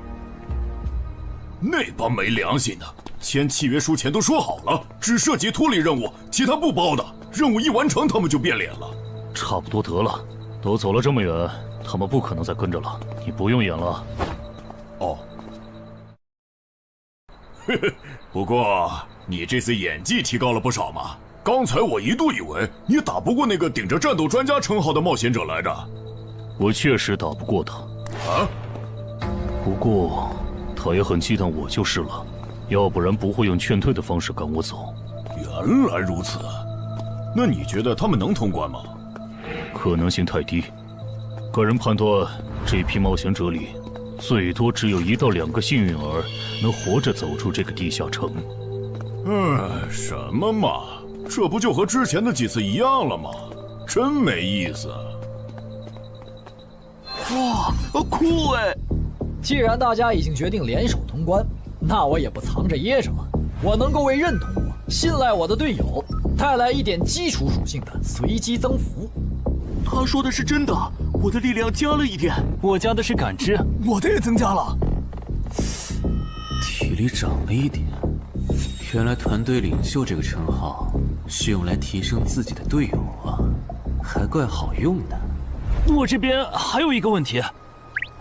那帮没良心的，签契约书前都说好了，只涉及脱离任务，其他不包的。任务一完成，他们就变脸了。差不多得了，都走了这么远，他们不可能再跟着了。你不用演了。哦。嘿嘿，不过你这次演技提高了不少嘛。刚才我一度以为你打不过那个顶着战斗专家称号的冒险者来着。我确实打不过他。啊？不过他也很忌惮我就是了，要不然不会用劝退的方式赶我走。原来如此。那你觉得他们能通关吗？可能性太低。个人判断，这批冒险者里，最多只有1到2个幸运儿能活着走出这个地下城。什么嘛，这不就和之前的几次一样了吗？真没意思。哇，酷哎！既然大家已经决定联手通关，那我也不藏着掖着了。我能够为认同我、信赖我的队友带来一点基础属性的随机增幅。他说的是真的，我的力量加了1点，我加的是感知，我的也增加了。体力涨了1点。原来团队领袖这个称号是用来提升自己的队友啊，还怪好用的。我这边还有一个问题，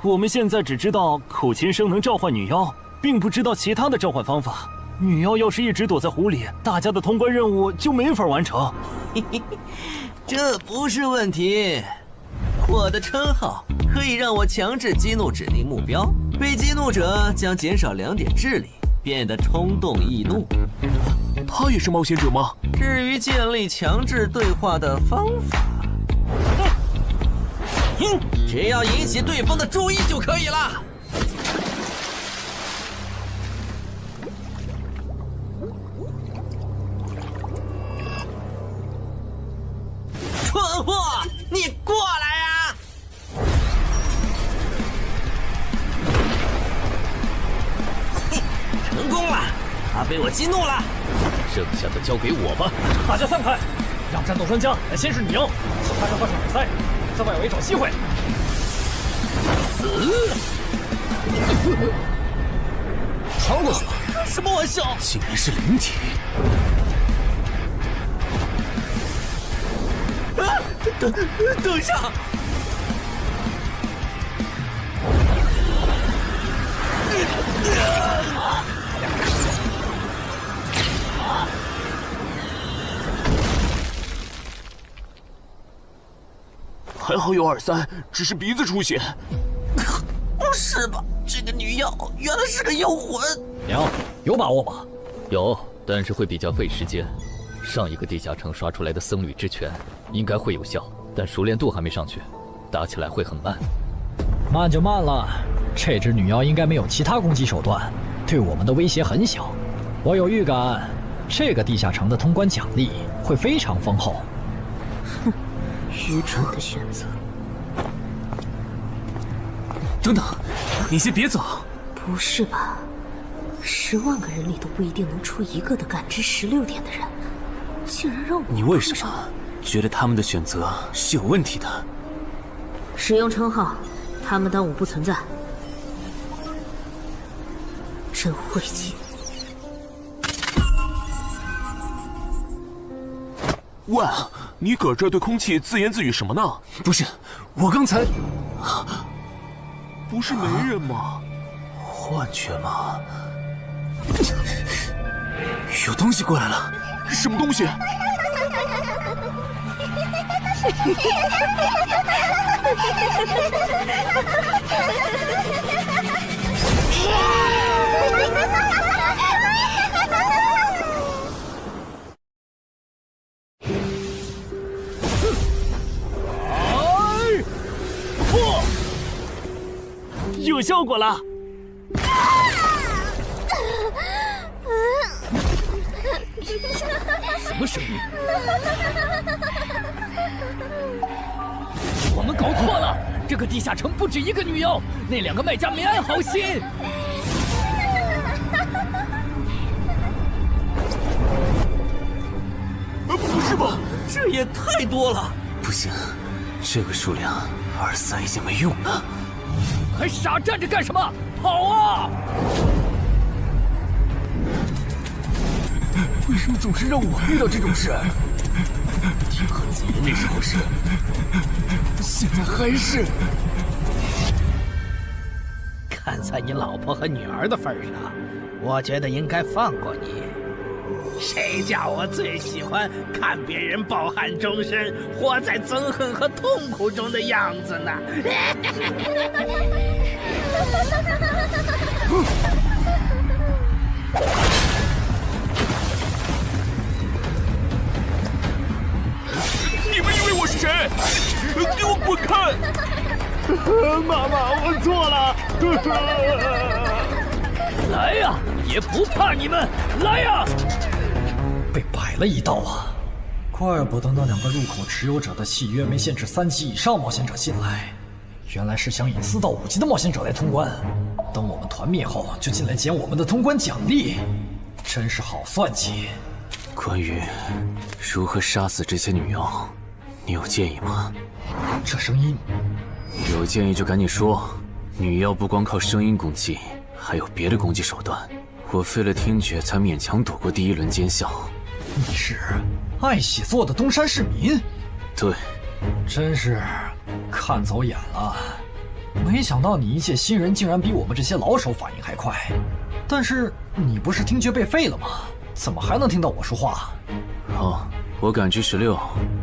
我们现在只知道口琴声能召唤女妖，并不知道其他的召唤方法。女妖要是一直躲在湖里，大家的通关任务就没法完成。这不是问题，我的称号可以让我强制激怒指定目标，被激怒者将减少2点智力，变得冲动易怒。他也是冒险者吗？至于建立强制对话的方法，只要引起对方的注意就可以了。蠢货，你过来呀！成功了，他被我激怒了。剩下的交给我吧。大家散开，让战斗专家来先是女妖，其他人换上耳塞，在外围找机会。穿过去了。开什么玩笑？竟然是灵体！等一下！还好有2-3，只是鼻子出血。不是吧？这个女妖原来是个妖魂！娘，有把握吗？有，但是会比较费时间。上一个地下城刷出来的僧侣之拳应该会有效，但熟练度还没上去，打起来会很慢。慢就慢了，这只女妖应该没有其他攻击手段，对我们的威胁很小。我有预感，这个地下城的通关奖励会非常丰厚。哼，愚蠢的选择。等等，你先别走。不是吧？10万个人里都不一定能出一个的感知16点的人，竟然让我……你为什么觉得他们的选择是有问题的？使用称号，他们当我不存在，真晦气。喂，你搁这对空气自言自语什么呢？不是，我刚才……不是没人吗？幻觉吗？有东西过来了！什么东西？有效果了！什么声音？我们搞错了，这个地下城不止一个女妖，那2个卖家没安好心。不是吧？这也太多了！不行，这个数量2-3已经没用了。还傻站着干什么？跑啊！为什么总是让我遇到这种事？天和子爷那时候是，现在还是。看在你老婆和女儿的份上，我觉得应该放过你。谁叫我最喜欢看别人抱憾终身、活在憎恨和痛苦中的样子呢？你们以为我是谁？给我滚开！妈妈，我错了。来呀，也不怕你们！来呀！被摆了一道啊！怪不得那2个入口持有者的契约没限制3级以上冒险者进来，原来是想引4到5级的冒险者来通关。等我们团灭后，就进来捡我们的通关奖励，真是好算计。关于如何杀死这些女妖，你有建议吗？这声音，有建议就赶紧说。女妖不光靠声音攻击，还有别的攻击手段。我费了听觉才勉强躲过第1轮奸笑。你是爱喜做的东山市民？对，真是看走眼了。没想到你一介新人竟然比我们这些老手反应还快。但是你不是听觉被废了吗？怎么还能听到我说话？好，我感知16，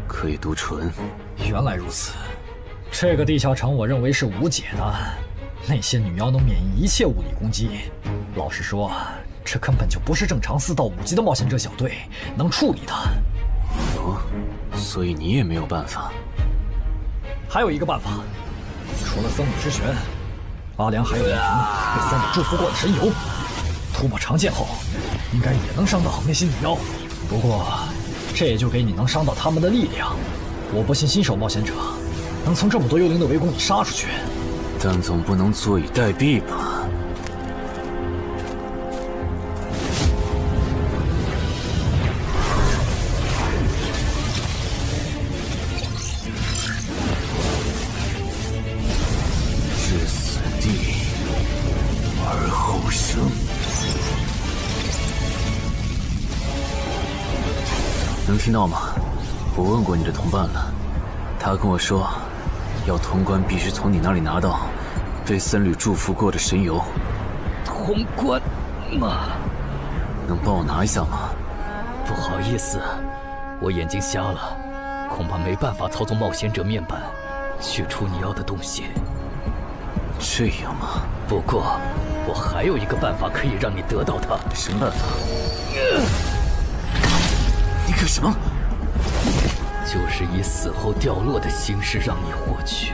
可以读唇。原来如此，这个地下城我认为是无解的。那些女妖能免疫一切物理攻击，老实说，这根本就不是正常4到5级的冒险者小队能处理的。哦，所以你也没有办法。还有一个办法，除了僧侣之拳，阿良还有一瓶被僧侣祝福过的神油，涂抹长剑后，应该也能伤到那些女妖。不过，这也就给你能伤到他们的力量。我不信新手冒险者能从这么多幽灵的围攻里杀出去。但总不能坐以待毙吧？至死地而后生。能听到吗？我问过你的同伴了，他跟我说，要通关必须从你那里拿到被僧侣祝福过的神油。通关吗？能帮我拿一下吗？不好意思，我眼睛瞎了，恐怕没办法操纵冒险者面板取出你要的东西。这样吗？不过，我还有一个办法可以让你得到它。什么办法？你干什么？就是以死后掉落的形式让你获取。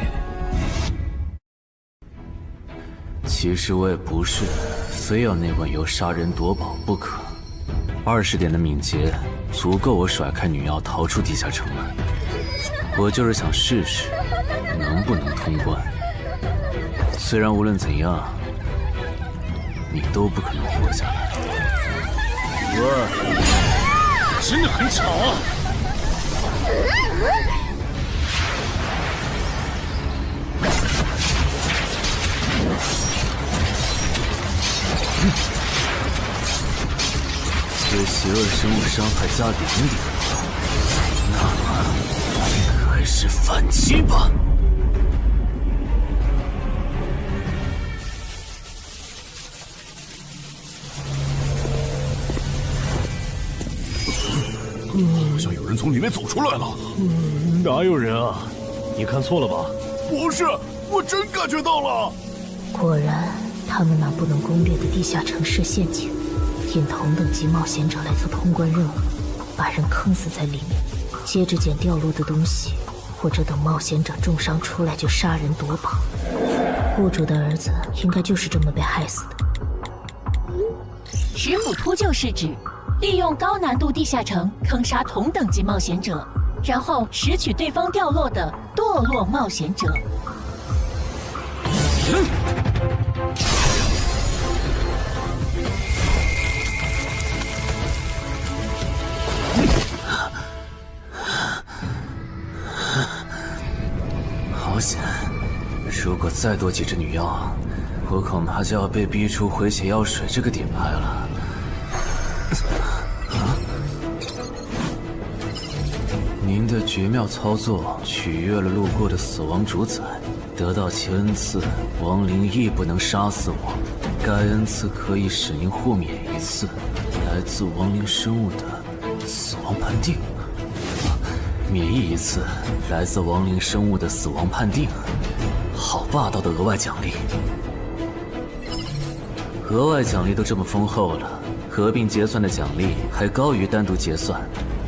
其实我也不是非要那碗油杀人夺宝不可。20点的敏捷足够我甩开女妖逃出地下城了。我就是想试试能不能通关。虽然无论怎样，你都不可能活下来。哇，真的很吵啊！对邪恶生物伤害加0点，那么开始反击吧。好像有人从里面走出来了。哪有人啊？你看错了吧？不是，我真感觉到了。果然，他们那不能攻略的地下城市陷阱，引同等级冒险者来做通关任务，把人坑死在里面，接着捡掉落的东西，或者等冒险者重伤出来就杀人夺宝。户主的儿子应该就是这么被害死的。石斧秃鹫是指利用高难度地下城坑杀同等级冒险者，然后拾取对方掉落的堕落冒险者。好险！如果再多几只女妖，我恐怕就要被逼出回血药水这个点牌了。您的绝妙操作取悦了路过的死亡主宰，得到其恩赐，亡灵亦不能杀死我。该恩赐可以使您豁免一次来自亡灵生物的死亡判定，免疫一次来自亡灵生物的死亡判定。好霸道的额外奖励！额外奖励都这么丰厚了，合并结算的奖励还高于单独结算，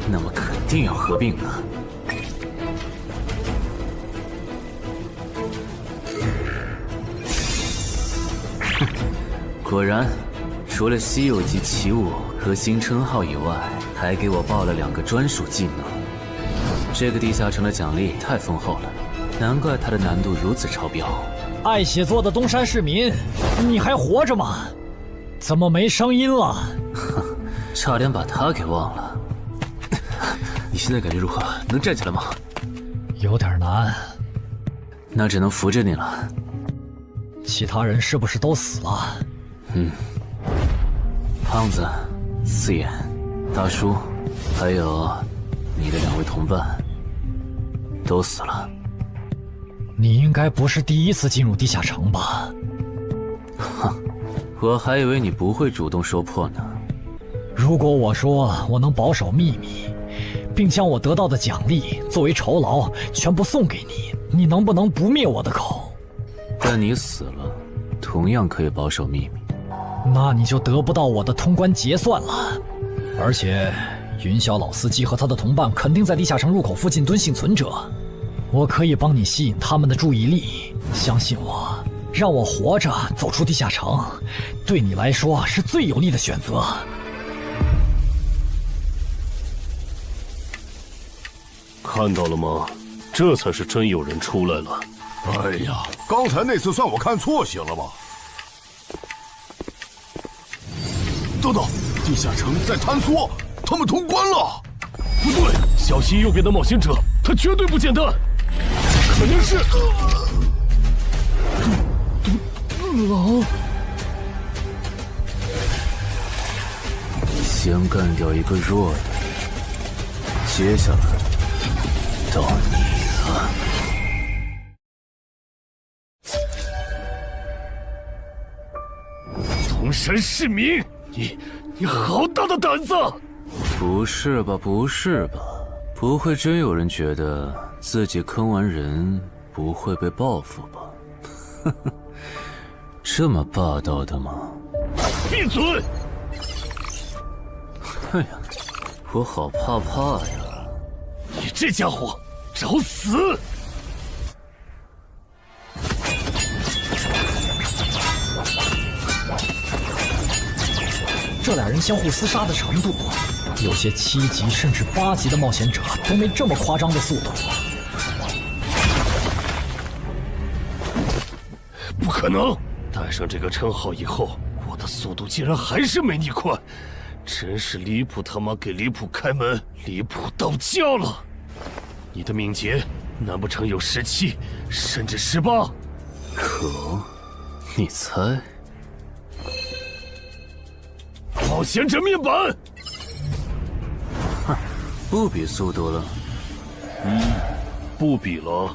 那么肯定要合并啊！哼，果然，除了稀有级奇物和新称号以外，还给我报了2个专属技能。这个地下城的奖励太丰厚了，难怪它的难度如此超标。爱写作的东山市民，你还活着吗？怎么没声音了？哼，差点把他给忘了。你现在感觉如何？能站起来吗？有点难，那只能扶着你了。其他人是不是都死了？胖子、四眼、大叔，还有你的2位同伴，都死了。你应该不是第一次进入地下城吧？哼，我还以为你不会主动说破呢。如果我说我能保守秘密，并将我得到的奖励作为酬劳全部送给你，你能不能不灭我的口？但你死了，同样可以保守秘密。那你就得不到我的通关结算了。而且，云霄老司机和他的同伴肯定在地下城入口附近蹲幸存者。我可以帮你吸引他们的注意力，相信我，让我活着走出地下城，对你来说是最有利的选择。看到了吗？这才是真有人出来了。哎呀，刚才那次算我看错行了吧？等等，地下城在坍缩，他们通关了。不对，小心右边的冒险者，他绝对不简单。可能是狼。先干掉一个弱的，接下来到你了。东山市民，你好大的胆子！不是吧，不是吧？不会真有人觉得自己坑完人不会被报复吧？呵呵，这么霸道的吗？闭嘴！哎呀，我好怕呀！你这家伙，找死！这俩人相互厮杀的程度，有些7级甚至8级的冒险者都没这么夸张的速度。不可能！带上这个称号以后，我的速度竟然还是没你快，真是离谱他妈给离谱开门，离谱到家了！你的敏捷难不成有17，甚至18？可，你猜？冒险者面板，哼，不比速度了。不比了。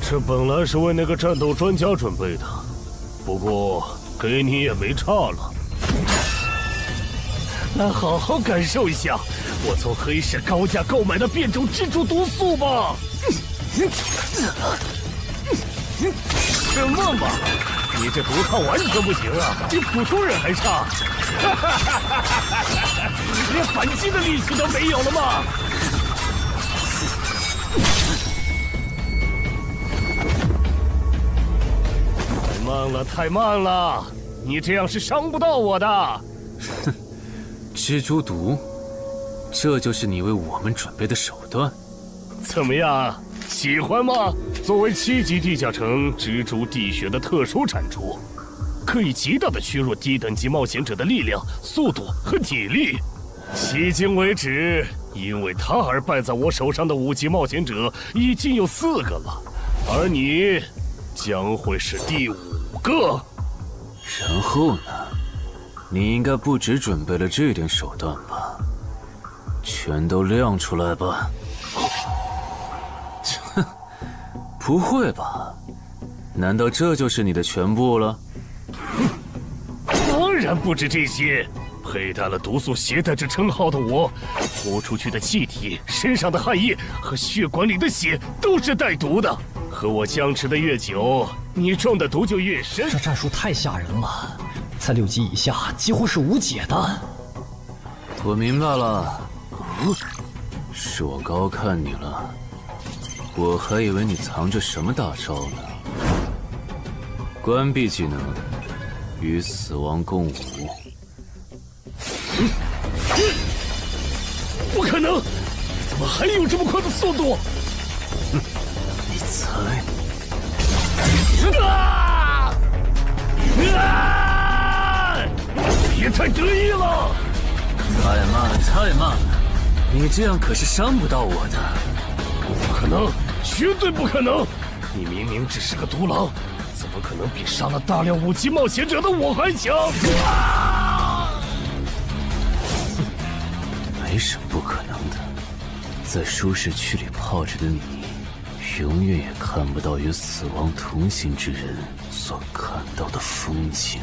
这本来是为那个战斗专家准备的，不过给你也没差了。来好好感受一下我从黑市高价购买的变种蜘蛛毒素吧。什么嘛！你这毒套完全不行啊，比普通人还差，连反击的力气都没有了吗？太慢了，太慢了！你这样是伤不到我的。哼，蜘蛛毒，这就是你为我们准备的手段？怎么样？喜欢吗？作为7级地下城蜘蛛地穴的特殊产出，可以极大的削弱低等级冒险者的力量、速度和体力。迄今为止，因为他而败在我手上的5级冒险者已经有4个了，而你将会是第5个。然后呢？你应该不只准备了这点手段吧？全都亮出来吧！不会吧？难道这就是你的全部了？当然不止这些。佩戴了毒素携带者称号的我，呼出去的气体、身上的汗液和血管里的血都是带毒的。和我僵持的越久，你中的毒就越深。这战术太吓人了，在6级以下几乎是无解的。我明白了，是我高看你了。我还以为你藏着什么大招呢。关闭技能，与死亡共舞。不可能！怎么还有这么快的速度？你猜？别太得意了！太慢了，太慢了！你这样可是伤不到我的。不可能，绝对不可能！你明明只是个独狼，怎么可能比杀了大量5级冒险者的我还强？没什么不可能的。在舒适区里泡着的你，永远也看不到与死亡同行之人所看到的风景。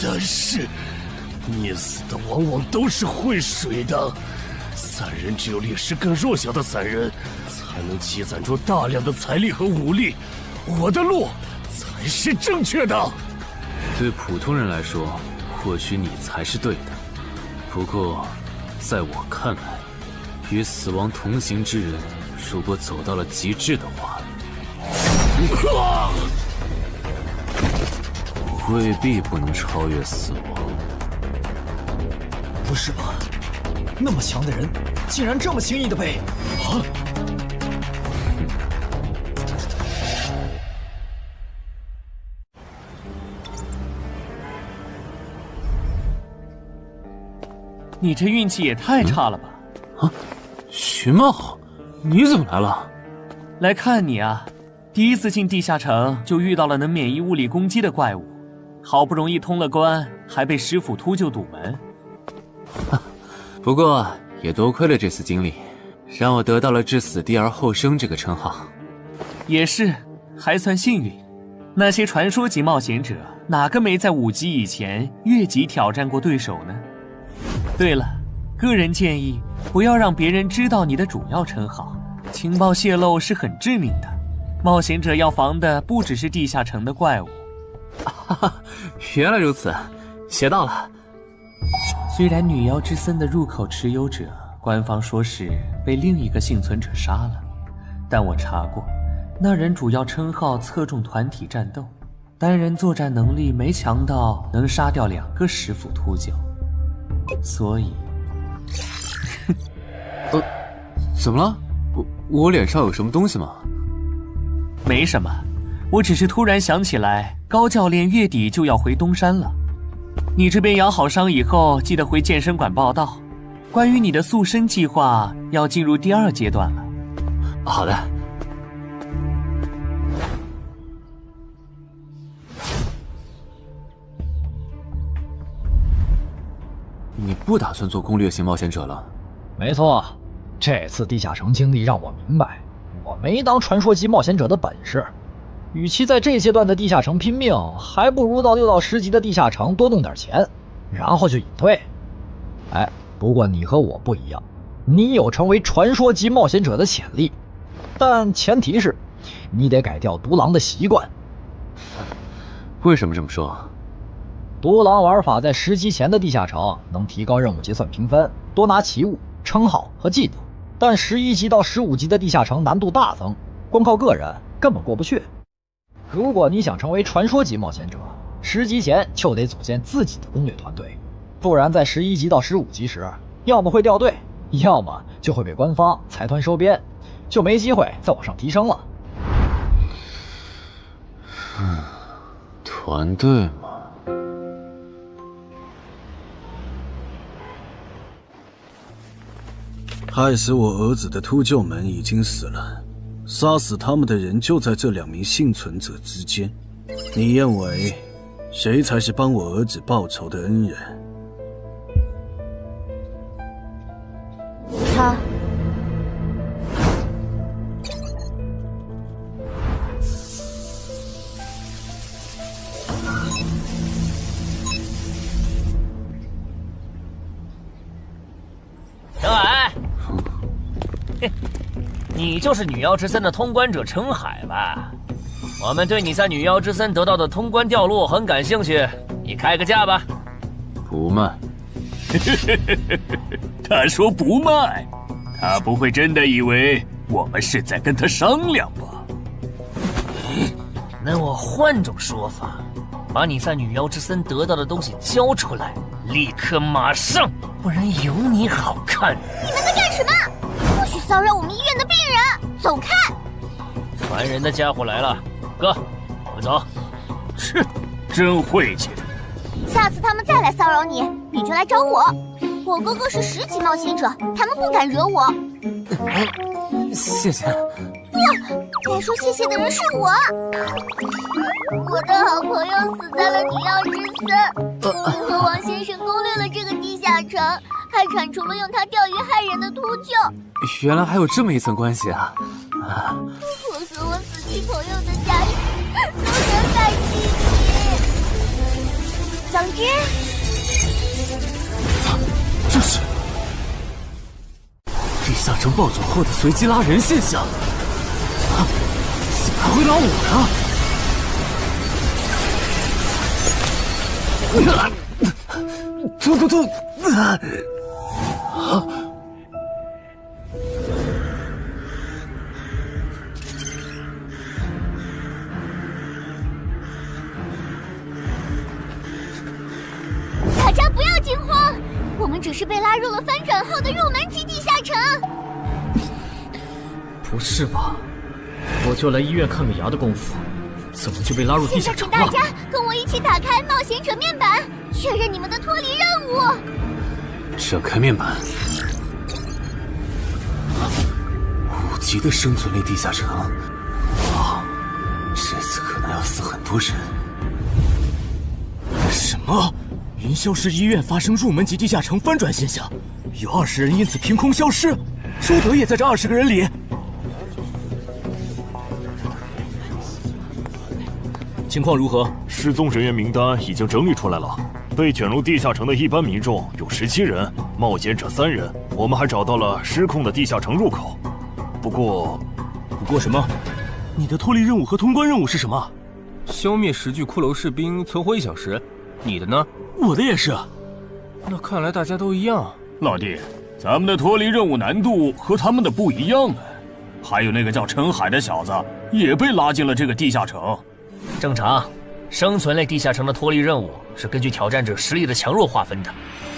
但是，溺死的往往都是会水的。散人只有劣势更弱小的散人，才能积攒出大量的财力和武力。我的路才是正确的。对普通人来说，或许你才是对的。不过，在我看来，与死亡同行之人，如果走到了极致的话，未必不能超越死亡。不是吧？那么强的人，竟然这么轻易的被……啊！你这运气也太差了吧！啊，徐茂，你怎么来了？来看你啊！第一次进地下城就遇到了能免疫物理攻击的怪物，好不容易通了关，还被师傅秃鹫堵门。不过也多亏了这次经历，让我得到了置死地而后生这个称号。也是，还算幸运。那些传说级冒险者，哪个没在5级以前越级挑战过对手呢？对了，个人建议不要让别人知道你的主要称号，情报泄露是很致命的。冒险者要防的不只是地下城的怪物。原来如此，学到了。虽然女妖之森的入口持有者，官方说是被另一个幸存者杀了，但我查过，那人主要称号侧重团体战斗，单人作战能力没强到能杀掉2个师傅秃鹫，所以怎么了？我脸上有什么东西吗？没什么，我只是突然想起来，高教练月底就要回东山了。你这边养好伤以后，记得回健身馆报道。关于你的塑身计划，要进入第2阶段了。好的。你不打算做攻略型冒险者了？没错，这次地下城经历让我明白，我没当传说级冒险者的本事。与其在这阶段的地下城拼命，还不如到6到10级的地下城多弄点钱，然后就隐退。哎，不过你和我不一样，你有成为传说级冒险者的潜力，但前提是你得改掉独狼的习惯。为什么这么说？独狼玩法在10级前的地下城能提高任务结算评分，多拿奇物、称号和技能，但11级到15级的地下城难度大增，光靠个人根本过不去。如果你想成为传说级冒险者，10级前就得组建自己的攻略团队，不然在11级到15级时，要么会掉队，要么就会被官方财团收编，就没机会再往上提升了。团队嘛。害死我儿子的秃鹫们已经死了，杀死他们的人就在这2名幸存者之间。你认为谁才是帮我儿子报仇的恩人？他。陈海，你就是女妖之森的通关者陈海吧？我们对你在女妖之森得到的通关掉落很感兴趣，你开个价吧。不卖。他说不卖，他不会真的以为我们是在跟他商量吧？那我换种说法，把你在女妖之森得到的东西交出来，立刻马上，不然有你好看。你们在干什么？不许骚扰我们医院的病人，走开！烦人的家伙来了，哥，我们走。切，真晦气。下次他们再来骚扰你，你就来找我。我哥哥是10级冒险者，他们不敢惹我。谢谢。不，该说谢谢的人是我。我的好朋友死在了女妖之森，你和王先生攻略了这个地下城，还铲除了用它钓鱼害人的秃鹫。原来还有这么一层关系啊！我和我死去朋友的家人都能感激你。总之，这是地下城暴走后的随机拉人现象。怎么还会拉我呢？突！大家不要惊慌，我们只是被拉入了翻转后的入门级地下城。不是吧？我就来医院看个牙的功夫，怎么就被拉入地下城了？现在请大家跟我一起打开冒险者面板，确认你们的脱离任务。展开面板。5级的生存类地下城，哇，这次可能要死很多人。啊！云霄市医院发生入门级地下城翻转现象，有20人因此凭空消失，周德也在这20个人里。情况如何？失踪人员名单已经整理出来了。被卷入地下城的一般民众有17人，冒险者3人。我们还找到了失控的地下城入口。不过什么？你的脱离任务和通关任务是什么？消灭10具骷髅士兵，存活1小时。你的呢？我的也是。那看来大家都一样。老弟，咱们的脱离任务难度和他们的不一样啊。还有那个叫陈海的小子也被拉进了这个地下城。正常，生存类地下城的脱离任务是根据挑战者实力的强弱划分的。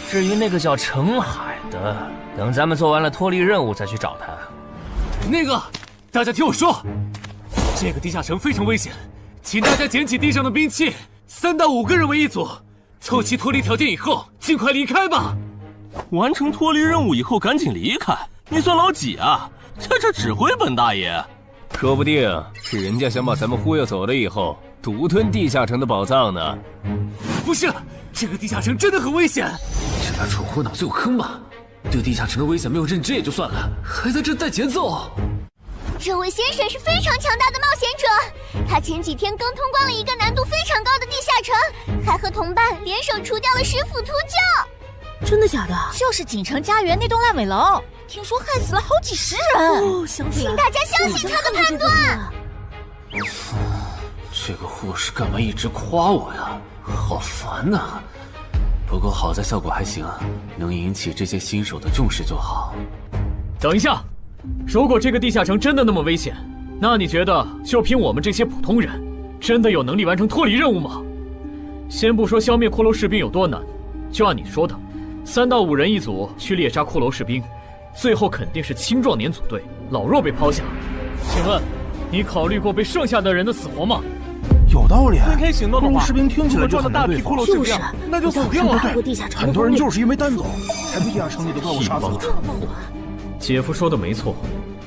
至于那个叫陈海的，等咱们做完了脱离任务再去找他。那个，大家听我说，这个地下城非常危险，请大家捡起地上的兵器，3到5个人为一组，凑齐脱离条件以后，尽快离开吧。完成脱离任务以后赶紧离开？你算老几啊？在这指挥本大爷？说不定是人家想把咱们忽悠走了以后，独吞地下城的宝藏呢。不是，这个地下城真的很危险。这俩蠢货脑子有坑吧？对地下城的危险没有认知也就算了，还在这带节奏。这位先生是非常强大的冒险者，他前几天刚通关了一个难度非常高的地下城，还和同伴联手除掉了10府秃鹫。真的假的？就是锦城家园那栋烂尾楼，听说害死了好几10人。哦，想起来，请大家相信他的判断。这个护士干嘛一直夸我呀？好烦呐！不过好在效果还行，能引起这些新手的重视就好。等一下，如果这个地下城真的那么危险，那你觉得就凭我们这些普通人，真的有能力完成脱离任务吗？先不说消灭骷髅士兵有多难，就按你说的，3到5人一组去猎杀骷髅士兵，最后肯定是青壮年组队，老弱被抛下。请问，你考虑过被剩下的人的死活吗？有道理。分开行动的话，骷髅士兵听起来就很难对付。骷髅士兵，那就死掉了。很多人就是因为单走，才被地下城里的怪物杀死了。姐夫说的没错，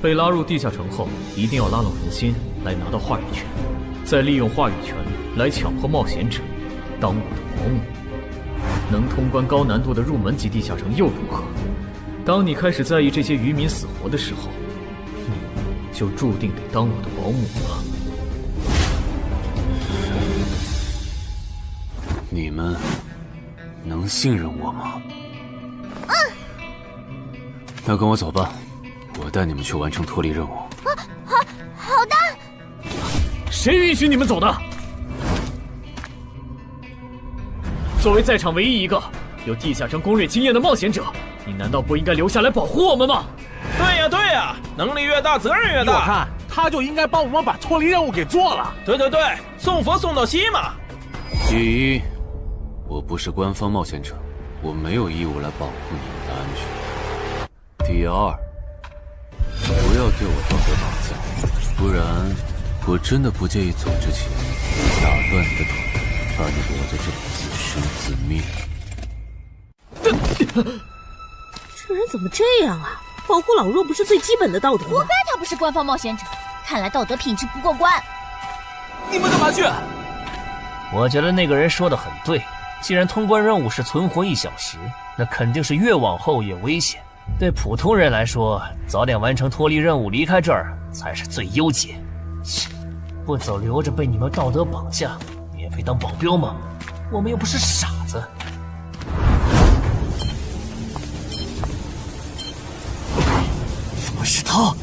被拉入地下城后，一定要拉拢人心，来拿到话语权，再利用话语权来强迫冒险者当我的保姆。能通关高难度的入门级地下城又如何？当你开始在意这些渔民死活的时候，你就注定得当我的保姆了。你们能信任我吗？那跟我走吧，我带你们去完成脱离任务。好的。谁允许你们走的？作为在场唯一一个有地下城攻略经验的冒险者，你难道不应该留下来保护我们吗？对呀，能力越大责任越大。我看他就应该帮我们把脱离任务给做了。对，送佛送到西嘛。第一，我不是官方冒险者，我没有义务来保护你们的安全。第二，不要对我道德绑架，不然我真的不介意走之前打断你的腿，把你留在这里自生自灭。这人怎么这样啊？保护老弱不是最基本的道德吗？活该他不是官方冒险者，看来道德品质不过关。你们干嘛去？我觉得那个人说的很对，既然通关任务是存活1小时，那肯定是越往后越危险。对普通人来说，早点完成脱离任务离开这儿才是最优解。切，不走留着被你们道德绑架，免费当保镖吗？我们又不是傻子。怎么是他？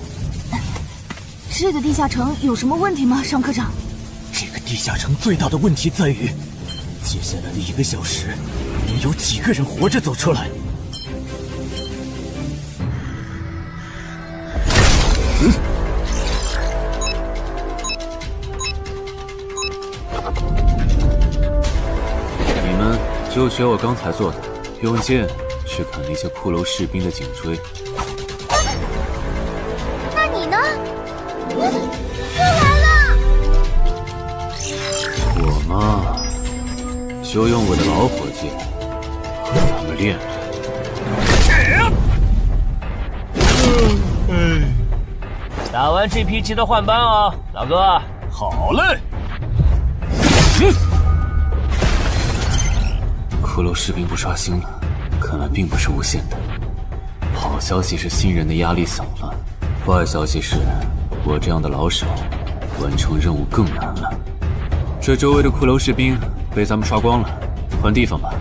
这个地下城有什么问题吗，尚科长？这个地下城最大的问题在于，接下来的1个小时，能有几个人活着走出来？你们就学我刚才做的，用剑去砍那些骷髅士兵的颈椎。那你呢？又来了！我嘛，就用我的老伙计和他们练练。打完这批记得换班啊，老哥。好嘞。骷髅士兵不刷新了，看来并不是无限的。好消息是新人的压力小了，坏消息是我这样的老手完成任务更难了。这周围的骷髅士兵被咱们刷光了，换地方吧。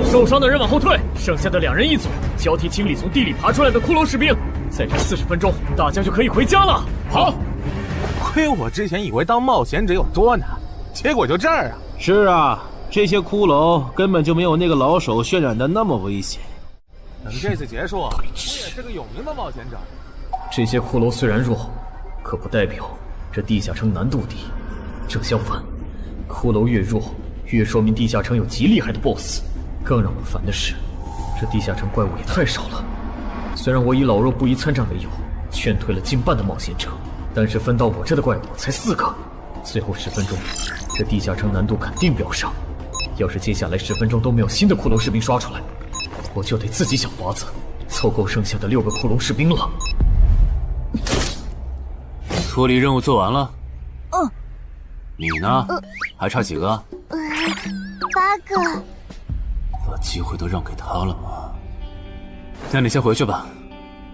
受伤的人往后退，剩下的2人一组，交替清理从地里爬出来的骷髅士兵。再战40分钟，大家就可以回家了。好，亏我之前以为当冒险者有多难，结果就这儿啊！是啊，这些骷髅根本就没有那个老手渲染的那么危险。等这次结束，我也是个有名的冒险者。这些骷髅虽然弱，可不代表这地下城难度低。正相反，骷髅越弱，越说明地下城有极厉害的 BOSS。更让我烦的是，这地下城怪物也太少了。虽然我以老弱不宜参战为由，劝退了近半的冒险者，但是分到我这的怪物才4个。最后10分钟，这地下城难度肯定飙上。要是接下来10分钟都没有新的骷髅士兵刷出来，我就得自己想法子凑够剩下的6个骷髅士兵了。脱离任务做完了？嗯。你呢？还差几个？8个。把机会都让给他了吗？那你先回去吧，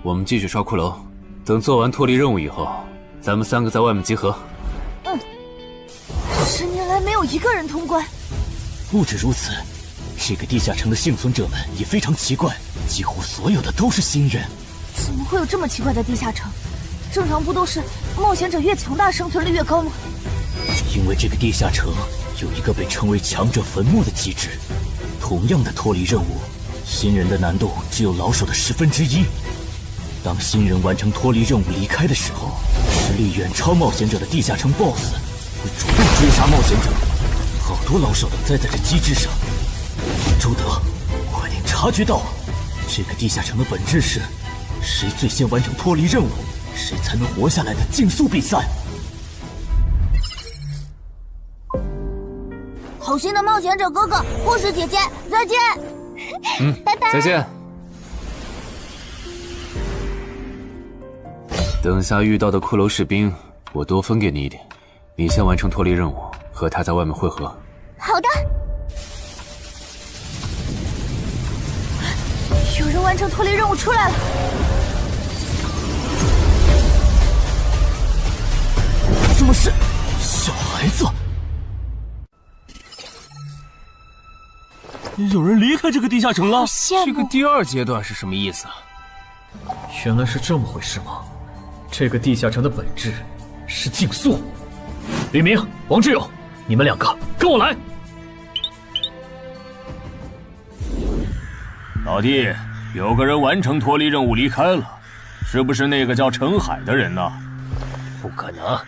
我们继续刷骷髅。等做完脱离任务以后，咱们3个在外面集合。10年来没有一个人通关。不止如此，这个地下城的幸存者们也非常奇怪，几乎所有的都是新人。怎么会有这么奇怪的地下城？正常不都是冒险者越强大生存率越高吗？因为这个地下城有一个被称为强者坟墓的机制。同样的脱离任务，新人的难度只有老手的1/10。当新人完成脱离任务离开的时候，实力远超冒险者的地下城 BOSS 会主动追杀冒险者。好多老手都栽在这机制上。周德，快点察觉到，这个地下城的本质是谁最先完成脱离任务，谁才能活下来的竞速比赛。好心的冒险者哥哥，护士姐姐，再见。拜拜。再见。等下遇到的骷髅士兵，我多分给你一点。你先完成脱离任务，和他在外面会合。好的。有人完成脱离任务出来了。怎么是小孩子？有人离开这个地下城了。这个第2阶段是什么意思啊？原来是这么回事吗？这个地下城的本质是竞速。吕明、王志勇，你们2个跟我来。老弟，有个人完成脱离任务离开了，是不是那个叫陈海的人呢？不可能，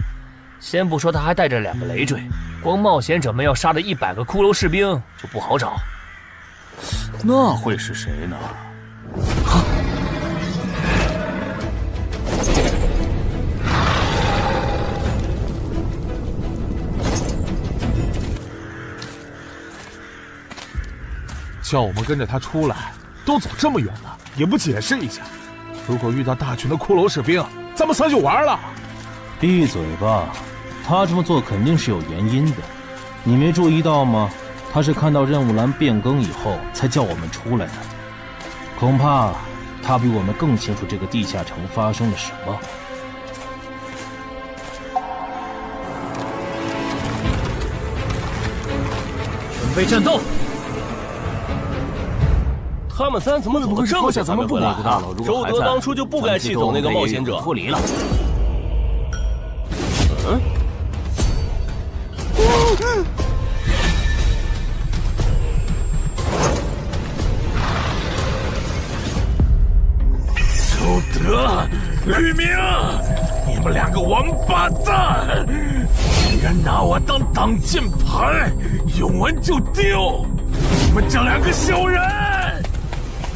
先不说他还带着2个累赘，光冒险者们要杀的100个骷髅士兵就不好找。那会是谁呢？叫我们跟着他出来，都走这么远了，也不解释一下。如果遇到大群的骷髅士兵，咱们算就完了。闭嘴吧，他这么做肯定是有原因的，你没注意到吗？他是看到任务栏变更以后才叫我们出来的，恐怕他比我们更清楚这个地下城发生了什么。准备战斗！他们3怎么走得这么久才回来？周德当初就不该气走那个冒险者。脱离了。周德、吕明，你们2个王八蛋，竟然拿我当挡箭牌，用完就丢！你们这2个小人！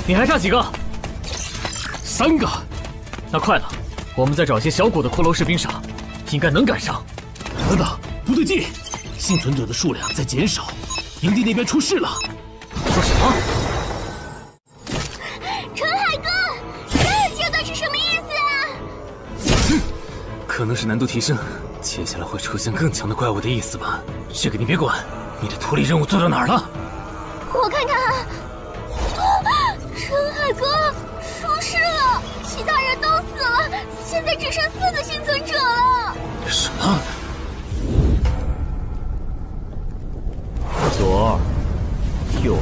你还差几个？3个。那快了，我们再找些小股的骷髅士兵杀，应该能赶上。等等，不对劲，幸存者的数量在减少，营地那边出事了。说什么？陈海哥，这阶段是什么意思啊？可能是难度提升，前接下来会出现更强的怪物的意思吧？这个你别管。你的脱离任务做到哪儿了？我看看啊，陈海哥出事了，其他人都死了，现在只剩4个幸存者了。什么？左2，右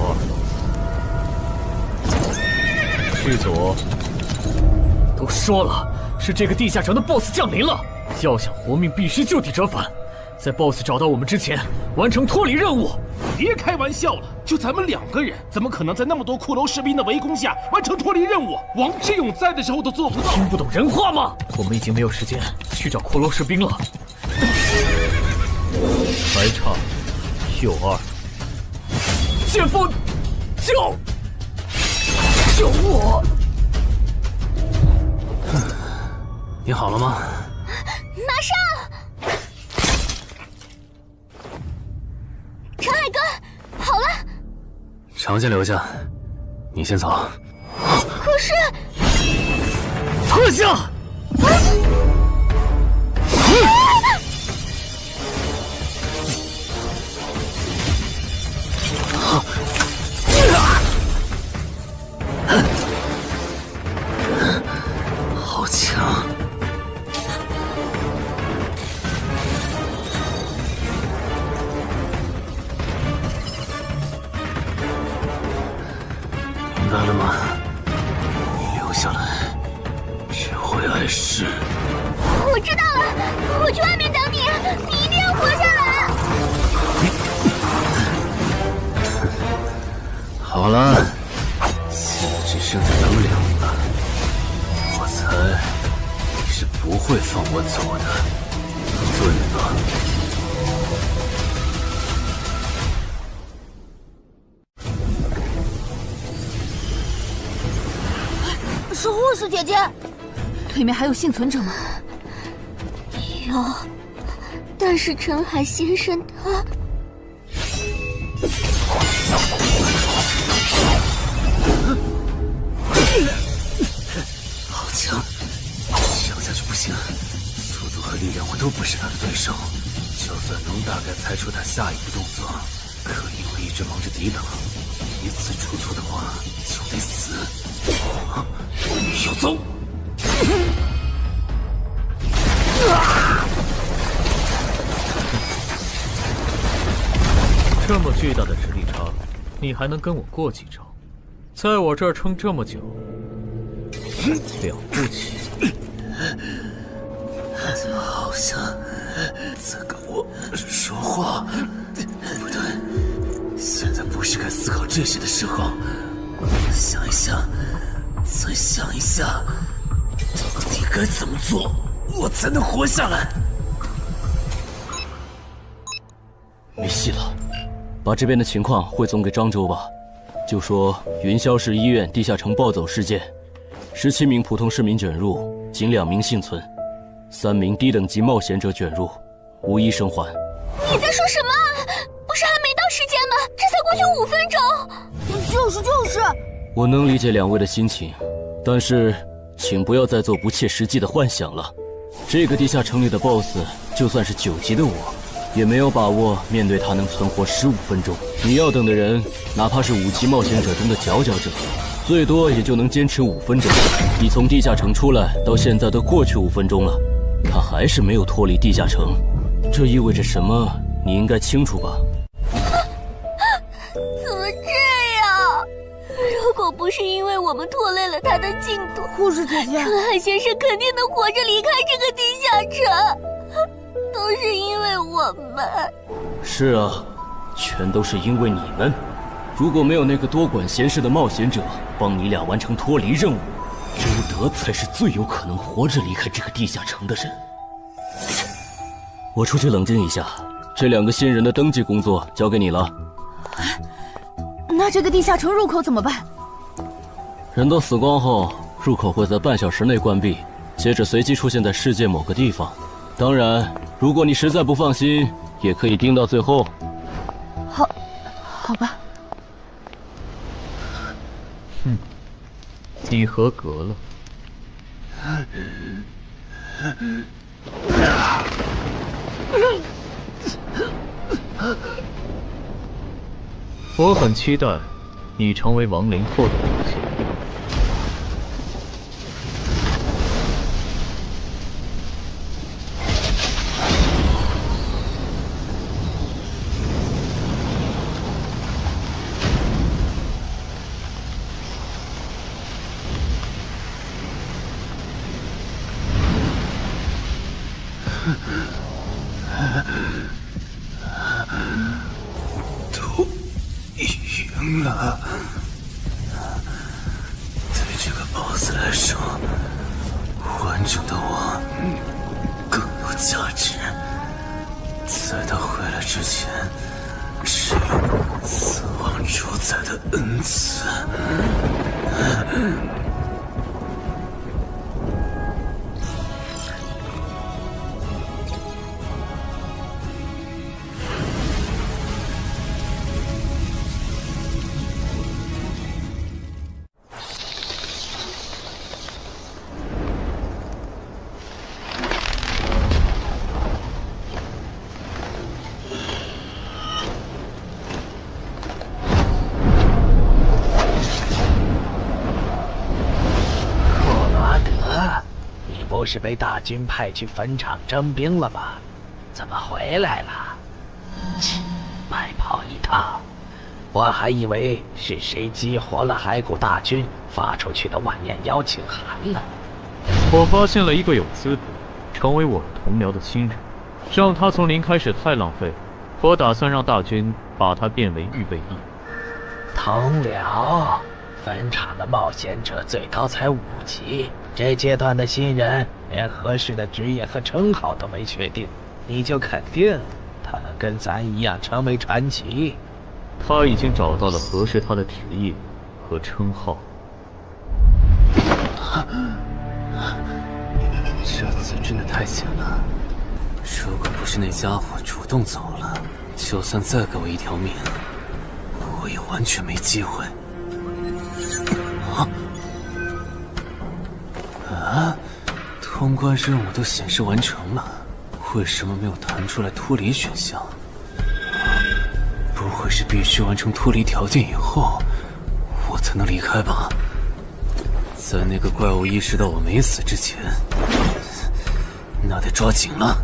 2，去左。都说了，是这个地下城的 BOSS 降临了，要想活命，必须就地折返。在 BOSS 找到我们之前，完成脱离任务。别开玩笑了，就咱们2个人，怎么可能在那么多骷髅士兵的围攻下完成脱离任务？王志勇在的时候都做不到。听不懂人话吗？我们已经没有时间去找骷髅士兵了。还差右2。剑锋，救我！你好了吗？马上！陈海哥，好了。常先留下，你先走。可是，撤下！好强！明白了吗？你留下来，只会碍事。我知道了，我去外面等你，你一定要活下来。好了，现在只剩下咱们2个，我猜你是不会放我走的，对吧？是护士姐姐，里面还有幸存者吗？有，但是陈海先生他……好强，想下去不行，速度和力量我都不是他的对手，就算能大概猜出他下一步动作，可因为一直忙着抵挡，一次出错的话就得死。要走！这么巨大的实力差，你还能跟我过几招？在我这儿撑这么久，了不起。好像在跟我说话。不对，现在不是该思考这些的时候。想一想，再想一下，到底该怎么做，我才能活下来？没戏了，把这边的情况汇总给漳州吧。就说云霄市医院地下城暴走事件，17名普通市民卷入，仅2名幸存，3名低等级冒险者卷入，无一生还。你在说什么？不是还没到时间吗？这才过去5分钟。就是。我能理解2位的心情，但是请不要再做不切实际的幻想了。这个地下城里的 BOSS， 就算是9级的我，也没有把握面对他能存活15分钟。你要等的人，哪怕是5级冒险者中的佼佼者，最多也就能坚持5分钟。你从地下城出来到现在都过去5分钟了，他还是没有脱离地下城，这意味着什么？你应该清楚吧？怎么这样？如果不是因为我们拖累了他的进度，护士姐姐，陈海先生肯定能活着离开这个地下城。都是因为我们。是啊，全都是因为你们。如果没有那个多管闲事的冒险者帮你俩完成脱离任务，周德才是最有可能活着离开这个地下城的人。我出去冷静一下，这2个新人的登记工作交给你了。那这个地下城入口怎么办？人都死光后，入口会在半小时内关闭，接着随机出现在世界某个地方。当然，如果你实在不放心，也可以盯到最后。好吧。你合格了。我很期待你成为亡灵后的表现。都赢了。对这个 BOSS 来说，完整的我更有价值。在他回来之前，只有死亡主宰的恩赐。不是被大军派去坟场征兵了吗？怎么回来了？白跑一趟，我还以为是谁激活了骸骨大军发出去的万念邀请函呢。我发现了一个有资格成为我同僚的新人，让他从零开始太浪费，我打算让大军把他变为预备役。同僚，坟场的冒险者最高才5级，这阶段的新人连合适的职业和称号都没确定，你就肯定他能跟咱一样成为传奇？他已经找到了合适他的职业和称号。这次真的太险了，如果不是那家伙主动走了，就算再给我一条命，我也完全没机会。通关任务都显示完成了，为什么没有弹出来脱离选项？不会是必须完成脱离条件以后，我才能离开吧？在那个怪物意识到我没死之前，那得抓紧了。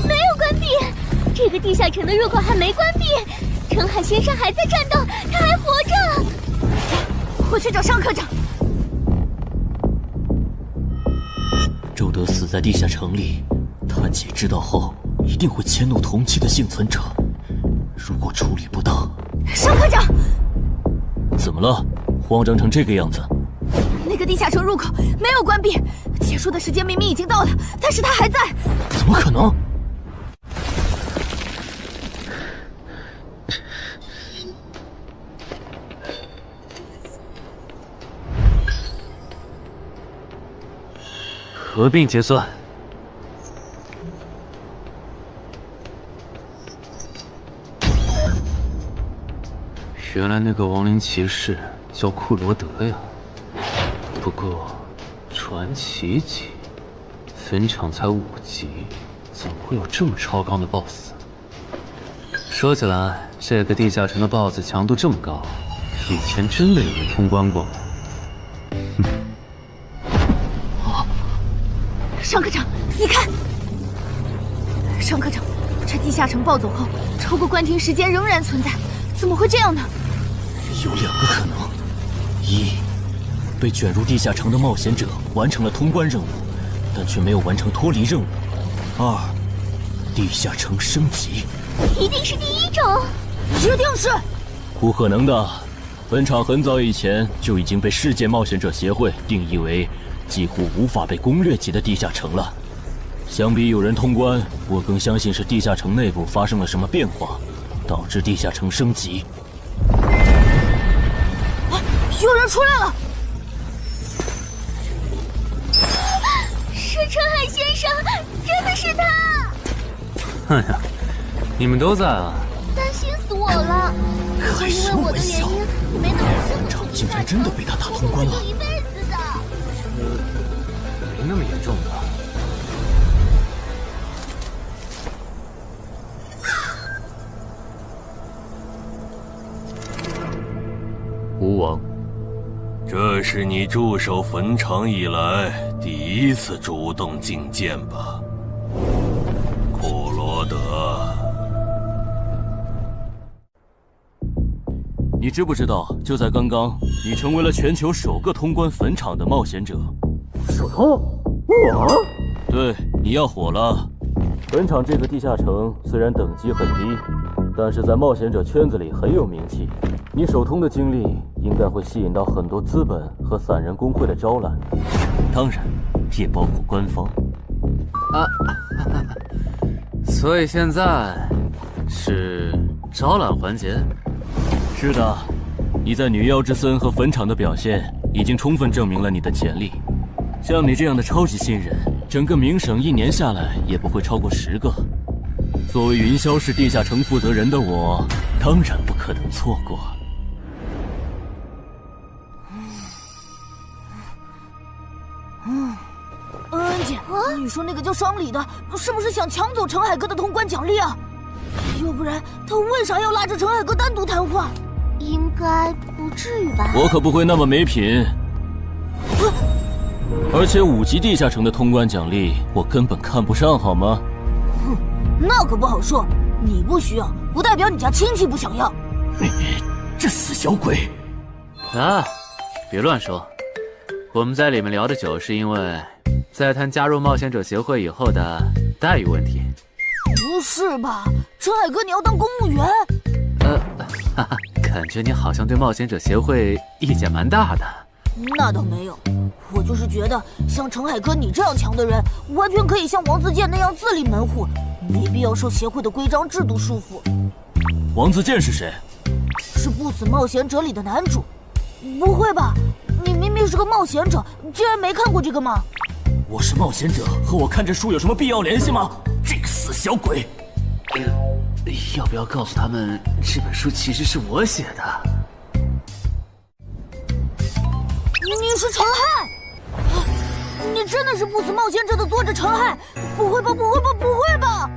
没有关闭，这个地下城的入口还没关闭，澄海先生还在战斗，他还活着。我去找尚科长。周德死在地下城里，他姐知道后一定会迁怒同期的幸存者。如果处理不当，尚科长，怎么了？慌张成这个样子？那个地下城入口没有关闭，结束的时间明明已经到了，但是他还在。怎么可能？合并结算。原来那个亡灵骑士叫库罗德呀。不过，传奇级，坟场才5级，怎么会有这么超纲的 BOSS？ 说起来，这个地下城的 BOSS 强度这么高，以前真的有人通关过吗？尚科长，你看，尚科长，这地下城暴走后，超过关停时间仍然存在，怎么会这样呢？有2个可能：一，被卷入地下城的冒险者完成了通关任务，但却没有完成脱离任务；二，地下城升级。一定是第一种，一定是。不可能的，坟场很早以前就已经被世界冒险者协会定义为几乎无法被攻略级的地下城了。相比有人通关，我更相信是地下城内部发生了什么变化，导致地下城升级。有人出来了！是澄海先生，真的是他！哎呀，你们都在啊！担心死我了！开什么玩笑！坟场竟然真的被他打通关了！一辈子的。那么严重呢？吴王，这是你驻守坟场以来第一次主动觐见吧，库罗德？你知不知道，就在刚刚，你成为了全球首个通关坟场的冒险者。首通？我？对，你要火了。坟场这个地下城虽然等级很低，但是在冒险者圈子里很有名气。你首通的经历应该会吸引到很多资本和散人工会的招揽，当然也包括官方。啊，所以现在是招揽环节？是的，你在女妖之森和坟场的表现已经充分证明了你的潜力。像你这样的超级新人，整个冥省1年下来也不会超过10个。作为云霄市地下城负责人的我，当然不可能错过。恩姐，你说那个叫双李的，是不是想抢走陈海哥的通关奖励啊？要不然他为啥要拉着陈海哥单独谈话？应该不至于吧？我可不会那么没品。而且5级地下城的通关奖励，我根本看不上，好吗？哼，那可不好说。你不需要，不代表你家亲戚不想要。这死小鬼！啊，别乱说。我们在里面聊的久，是因为在谈加入冒险者协会以后的待遇问题。不是吧，陈海哥，你要当公务员？哈哈，感觉你好像对冒险者协会意见蛮大的。那倒没有，我就是觉得像陈海哥你这样强的人，完全可以像王自健那样自立门户，没必要受协会的规章制度束缚。王自健是谁？是不死冒险者里的男主。不会吧？你明明是个冒险者，竟然没看过这个吗？我是冒险者，和我看这书有什么必要联系吗？这个死小鬼！要不要告诉他们，这本书其实是我写的？你是陈亥？你真的是不死冒险者的作者陈亥？不会吧，不会吧，不会吧！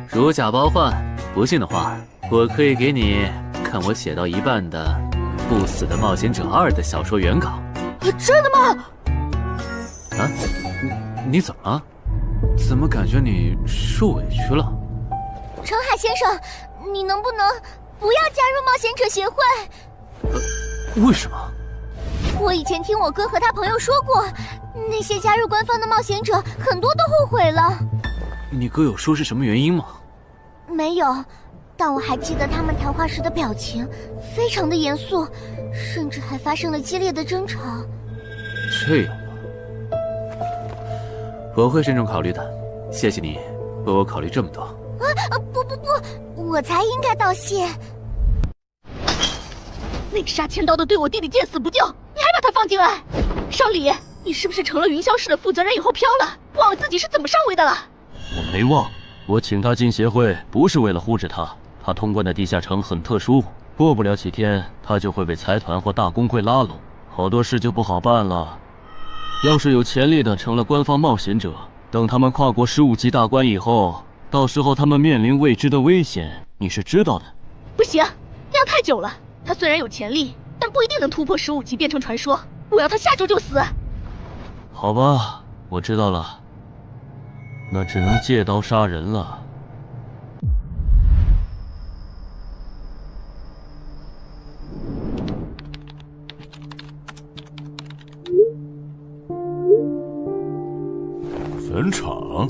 如假包换，不信的话，我可以给你看我写到一半的《不死的冒险者2》的小说原稿。真的吗？啊，你怎么了？怎么感觉你受委屈了？陈海先生，你能不能不要加入冒险者协会？为什么？我以前听我哥和他朋友说过，那些加入官方的冒险者很多都后悔了。你哥有说是什么原因吗？没有，但我还记得他们谈话时的表情非常的严肃，甚至还发生了激烈的争吵。这样吗？我会慎重考虑的，谢谢你为我考虑这么多。不，我才应该道谢。那个杀千刀的对我弟弟见死不救，你还把他放进来？双李，你是不是成了云霄市的负责人以后飘了，忘了自己是怎么上位的了？我没忘，我请他进协会不是为了护着他，他通关的地下城很特殊，过不了几天他就会被财团或大工会拉拢，好多事就不好办了。要是有潜力的成了官方冒险者，等他们跨过15级大关以后，到时候他们面临未知的危险，你是知道的。不行，那样太久了。他虽然有潜力，但不一定能突破15级变成传说。我要他下周就死。好吧，我知道了，那只能借刀杀人了。坟场？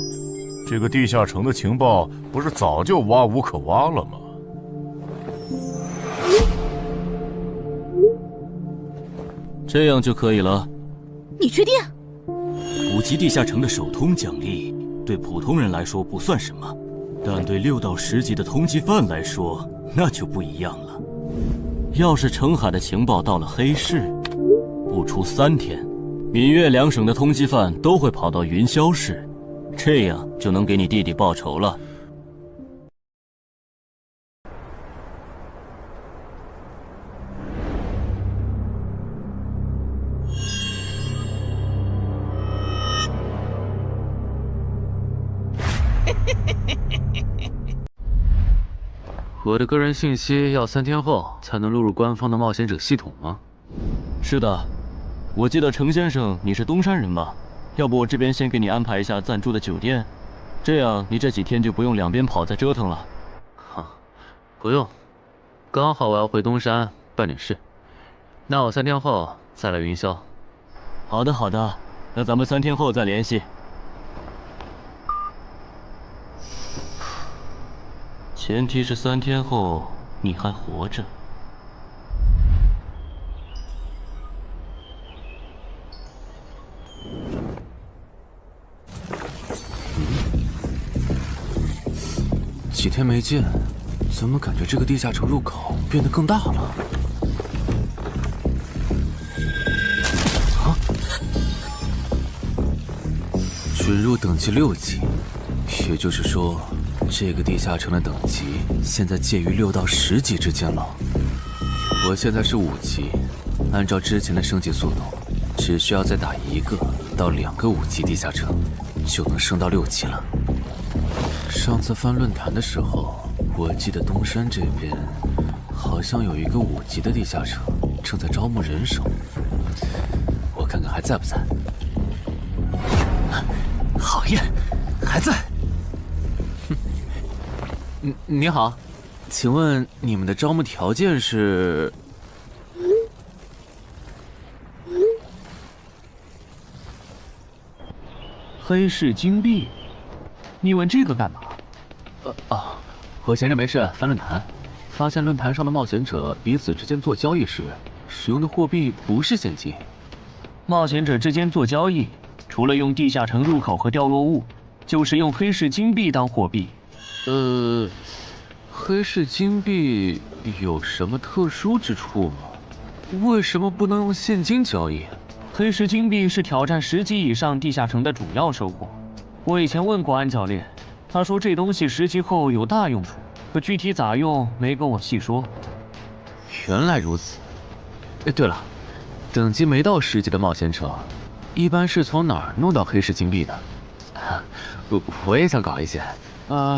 这个地下城的情报不是早就挖无可挖了吗？这样就可以了。你确定？5级地下城的首通奖励对普通人来说不算什么，但对6到10级的通缉犯来说那就不一样了。要是澄海的情报到了黑市，不出3天，闽粤2省的通缉犯都会跑到云霄市，这样就能给你弟弟报仇了。我的个人信息要3天后才能录入官方的冒险者系统吗？是的，我记得程先生你是东山人吧？要不我这边先给你安排一下暂住的酒店，这样你这几天就不用两边跑再折腾了。不用，刚好我要回东山办点事，那我3天后再来云霄。好的好的，那咱们3天后再联系。前提是3天后你还活着。几天没见，怎么感觉这个地下城入口变得更大了？准入等级6级，也就是说，这个地下城的等级现在介于6到10级之间了。我现在是5级，按照之前的升级速度，只需要再打1个到2个5级地下城，就能升到6级了。上次翻论坛的时候，我记得东山这边好像有一个5级的地下城正在招募人手，我看看还在不在。好耶，还在。你好，请问你们的招募条件是？黑市金币？你问这个干嘛？我闲着没事翻论坛，发现论坛上的冒险者彼此之间做交易时，使用的货币不是现金。冒险者之间做交易，除了用地下城入口和掉落物，就是用黑市金币当货币。黑市金币有什么特殊之处吗？为什么不能用现金交易？黑市金币是挑战10级以上地下城的主要收获。我以前问过安教练，他说这东西10级后有大用处，可具体咋用没跟我细说。原来如此。对了，等级没到10级的冒险者，一般是从哪儿弄到黑市金币的？我也想搞一些。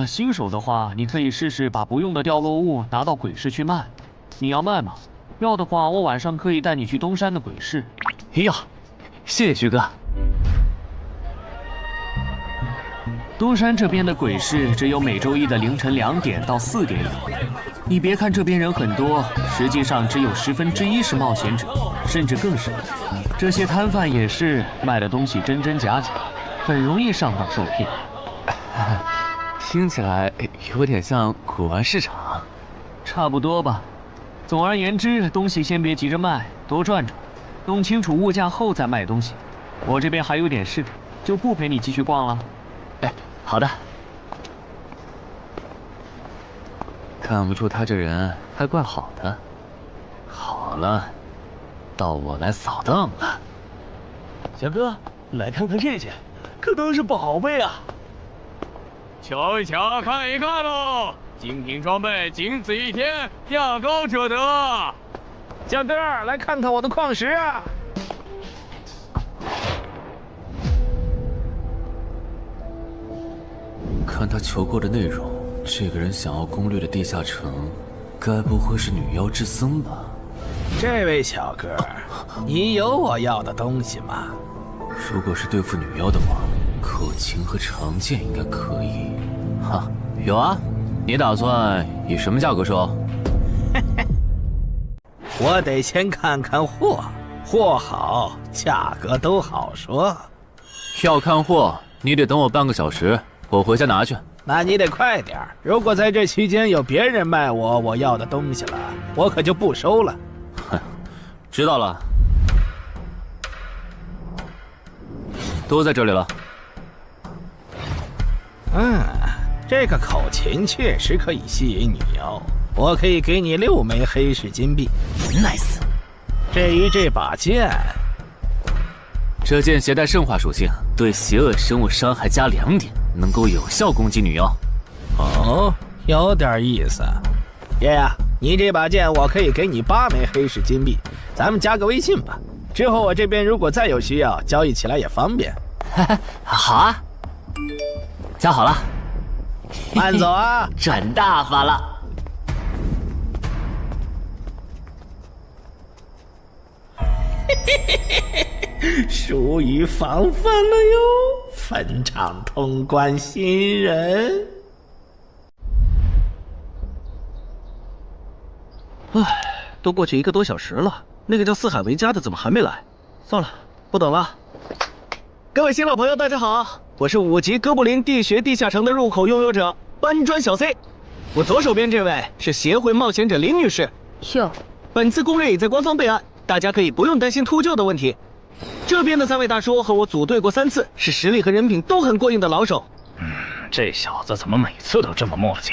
新手的话，你可以试试把不用的掉落物拿到鬼市去卖。你要卖吗？要的话，我晚上可以带你去东山的鬼市。要，谢谢徐哥。东山这边的鬼市只有每周一的凌晨2点到4点有。你别看这边人很多，实际上只有1/10是冒险者，甚至更少。这些摊贩也是卖的东西真真假假，很容易上当受骗。听起来有点像古玩市场。差不多吧。总而言之，东西先别急着卖，多转转，弄清楚物价后再卖东西。我这边还有点事，就不陪你继续逛了。好的。看不出他这人还怪好的。好了，到我来扫荡了。小哥，来看看这些，可都是宝贝啊！瞧一瞧，看一看喽！精品装备，仅此一天，价高者得。小哥，来看看我的矿石啊！看他求购的内容，这个人想要攻略的地下城，该不会是女妖之僧吧？这位小哥，你有我要的东西吗？如果是对付女妖的话，口琴和长剑应该可以。哈，有啊。你打算以什么价格收？我得先看看货，货好，价格都好说。要看货，你得等我半个小时，我回家拿去。那你得快点，如果在这期间有别人卖我要的东西了，我可就不收了。哼，知道了，都在这里了。这个口琴确实可以吸引女妖，我可以给你6枚黑市金币。Nice。至于这把剑，这剑携带圣化属性，对邪恶生物伤害加2点，能够有效攻击女妖。哦，有点意思。爷爷，你这把剑我可以给你8枚黑市金币，咱们加个微信吧。之后我这边如果再有需要，交易起来也方便。好啊，加好了。慢走啊！赚大发了！疏于防范了哟，坟场通关新人。唉，都过去1个多小时了，那个叫四海为家的怎么还没来？算了，不等了。各位新老朋友，大家好，我是5级哥布林地穴地下城的入口拥有者搬砖小 C。我左手边这位是协会冒险者林女士。哟，本次攻略已在官方备案，大家可以不用担心秃鹫的问题。这边的3位大叔和我组队过3次，是实力和人品都很过硬的老手。这小子怎么每次都这么磨叽？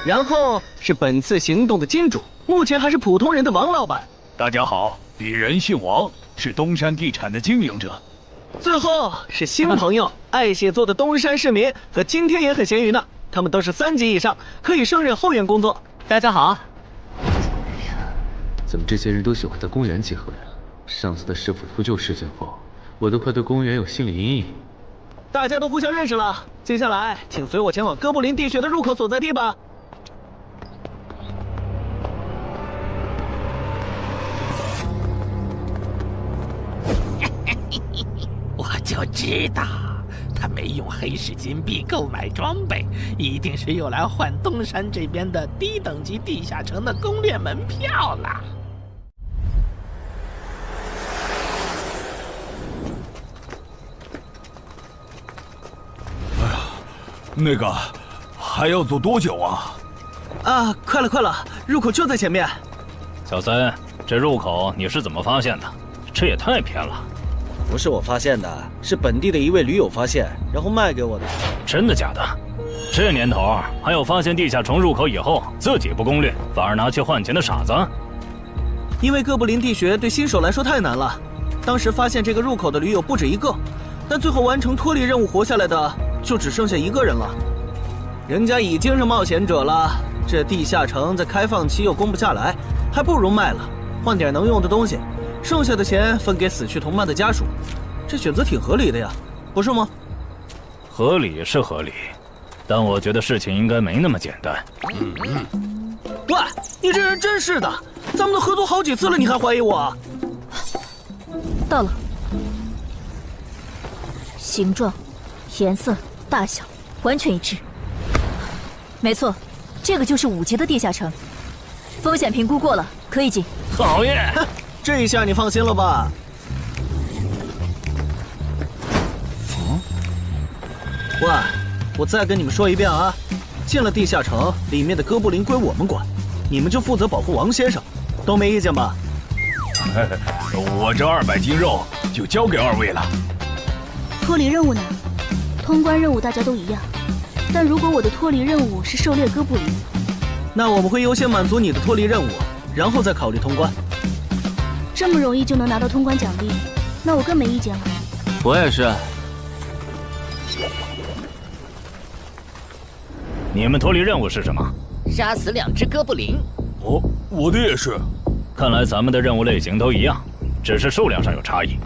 然后是本次行动的金主，目前还是普通人的王老板。大家好，鄙人姓王，是东山地产的经营者。最后是新朋友，爱写作的东山市民和今天也很闲鱼呢，他们都是3级以上，可以胜任后援工作。大家好。怎么这些人都喜欢在公园集合呀？上次的师傅秃鹫事件后，我都快对公园有心理阴影。大家都互相认识了，接下来请随我前往哥布林地穴的入口所在地吧。我就知道，他没用黑市金币购买装备，一定是又来换东山这边的低等级地下城的攻略门票了。那个还要走多久啊？啊，快了，入口就在前面。小三，这入口你是怎么发现的？这也太偏了。不是我发现的，是本地的一位驴友发现，然后卖给我的。真的假的？这年头还有发现地下城入口以后自己不攻略，反而拿去换钱的傻子？因为哥布林地穴对新手来说太难了，当时发现这个入口的驴友不止1个，但最后完成脱离任务活下来的就只剩下1个人了。人家已经是冒险者了，这地下城在开放期又攻不下来，还不如卖了，换点能用的东西，剩下的钱分给死去同伴的家属。这选择挺合理的呀，不是吗？合理是合理，但我觉得事情应该没那么简单。喂，你这人真是的，咱们都合作好几次了，你还怀疑我？到了，形状、颜色、大小完全一致。没错，这个就是5级的地下城，风险评估过了，可以进。讨厌，这一下你放心了吧？喂，我再跟你们说一遍啊，进了地下城，里面的哥布林归我们管，你们就负责保护王先生，都没意见吧？我这200斤肉就交给2位了。脱离任务呢？通关任务大家都一样，但如果我的脱离任务是狩猎哥布林，那我们会优先满足你的脱离任务，然后再考虑通关。这么容易就能拿到通关奖励，那我更没意见了。我也是。你们脱离任务是什么？杀死2只哥布林。哦，我的也是。看来咱们的任务类型都一样，只是数量上有差异。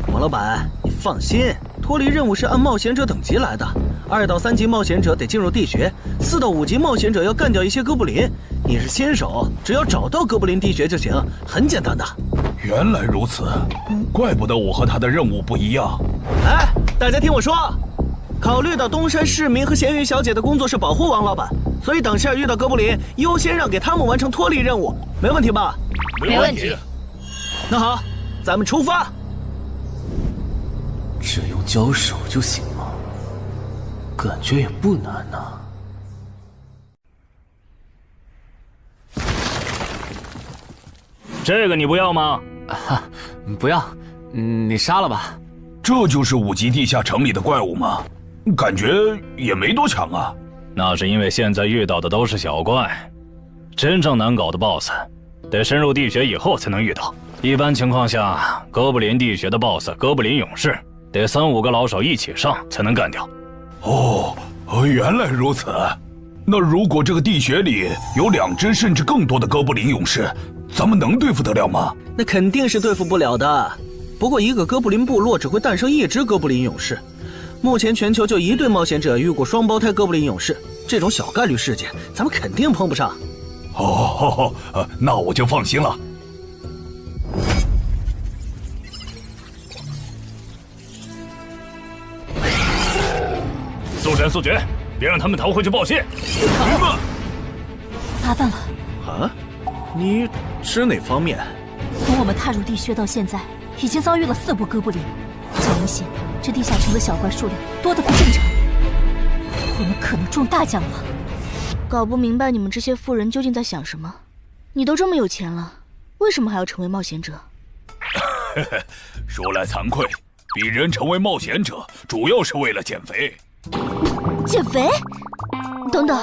王老板，你放心，脱离任务是按冒险者等级来的。2到3级冒险者得进入地穴，4到5级冒险者要干掉一些哥布林。你是新手，只要找到哥布林地穴就行，很简单的。原来如此，怪不得我和他的任务不一样。哎，大家听我说，考虑到东山市民和咸鱼小姐的工作是保护王老板，所以等下遇到哥布林，优先让给他们完成脱离任务，没问题吧？没问题。那好，咱们出发。只用交手就行吗？感觉也不难呐。这个你不要吗？不要，你杀了吧。这就是5级地下城里的怪物吗？感觉也没多强啊。那是因为现在遇到的都是小怪，真正难搞的 BOSS， 得深入地穴以后才能遇到。一般情况下，哥布林地穴的 BOSS 哥布林勇士，得3、5个老手一起上才能干掉。哦，原来如此。那如果这个地穴里有2只甚至更多的哥布林勇士，咱们能对付得了吗？那肯定是对付不了的。不过一个哥布林部落只会诞生1只哥布林勇士，目前全球就1对冒险者遇过双胞胎哥布林勇士，这种小概率事件，咱们肯定碰不上。那我就放心了。速战速决，别让他们逃回去报信。明白。麻烦了。啊？你指哪方面？从我们踏入地穴到现在，已经遭遇了4波哥布林，很明显，这地下城的小怪数量多得不正常。我们可能中大奖了。搞不明白你们这些富人究竟在想什么。你都这么有钱了，为什么还要成为冒险者？说来惭愧，鄙人成为冒险者主要是为了减肥。减肥？等等，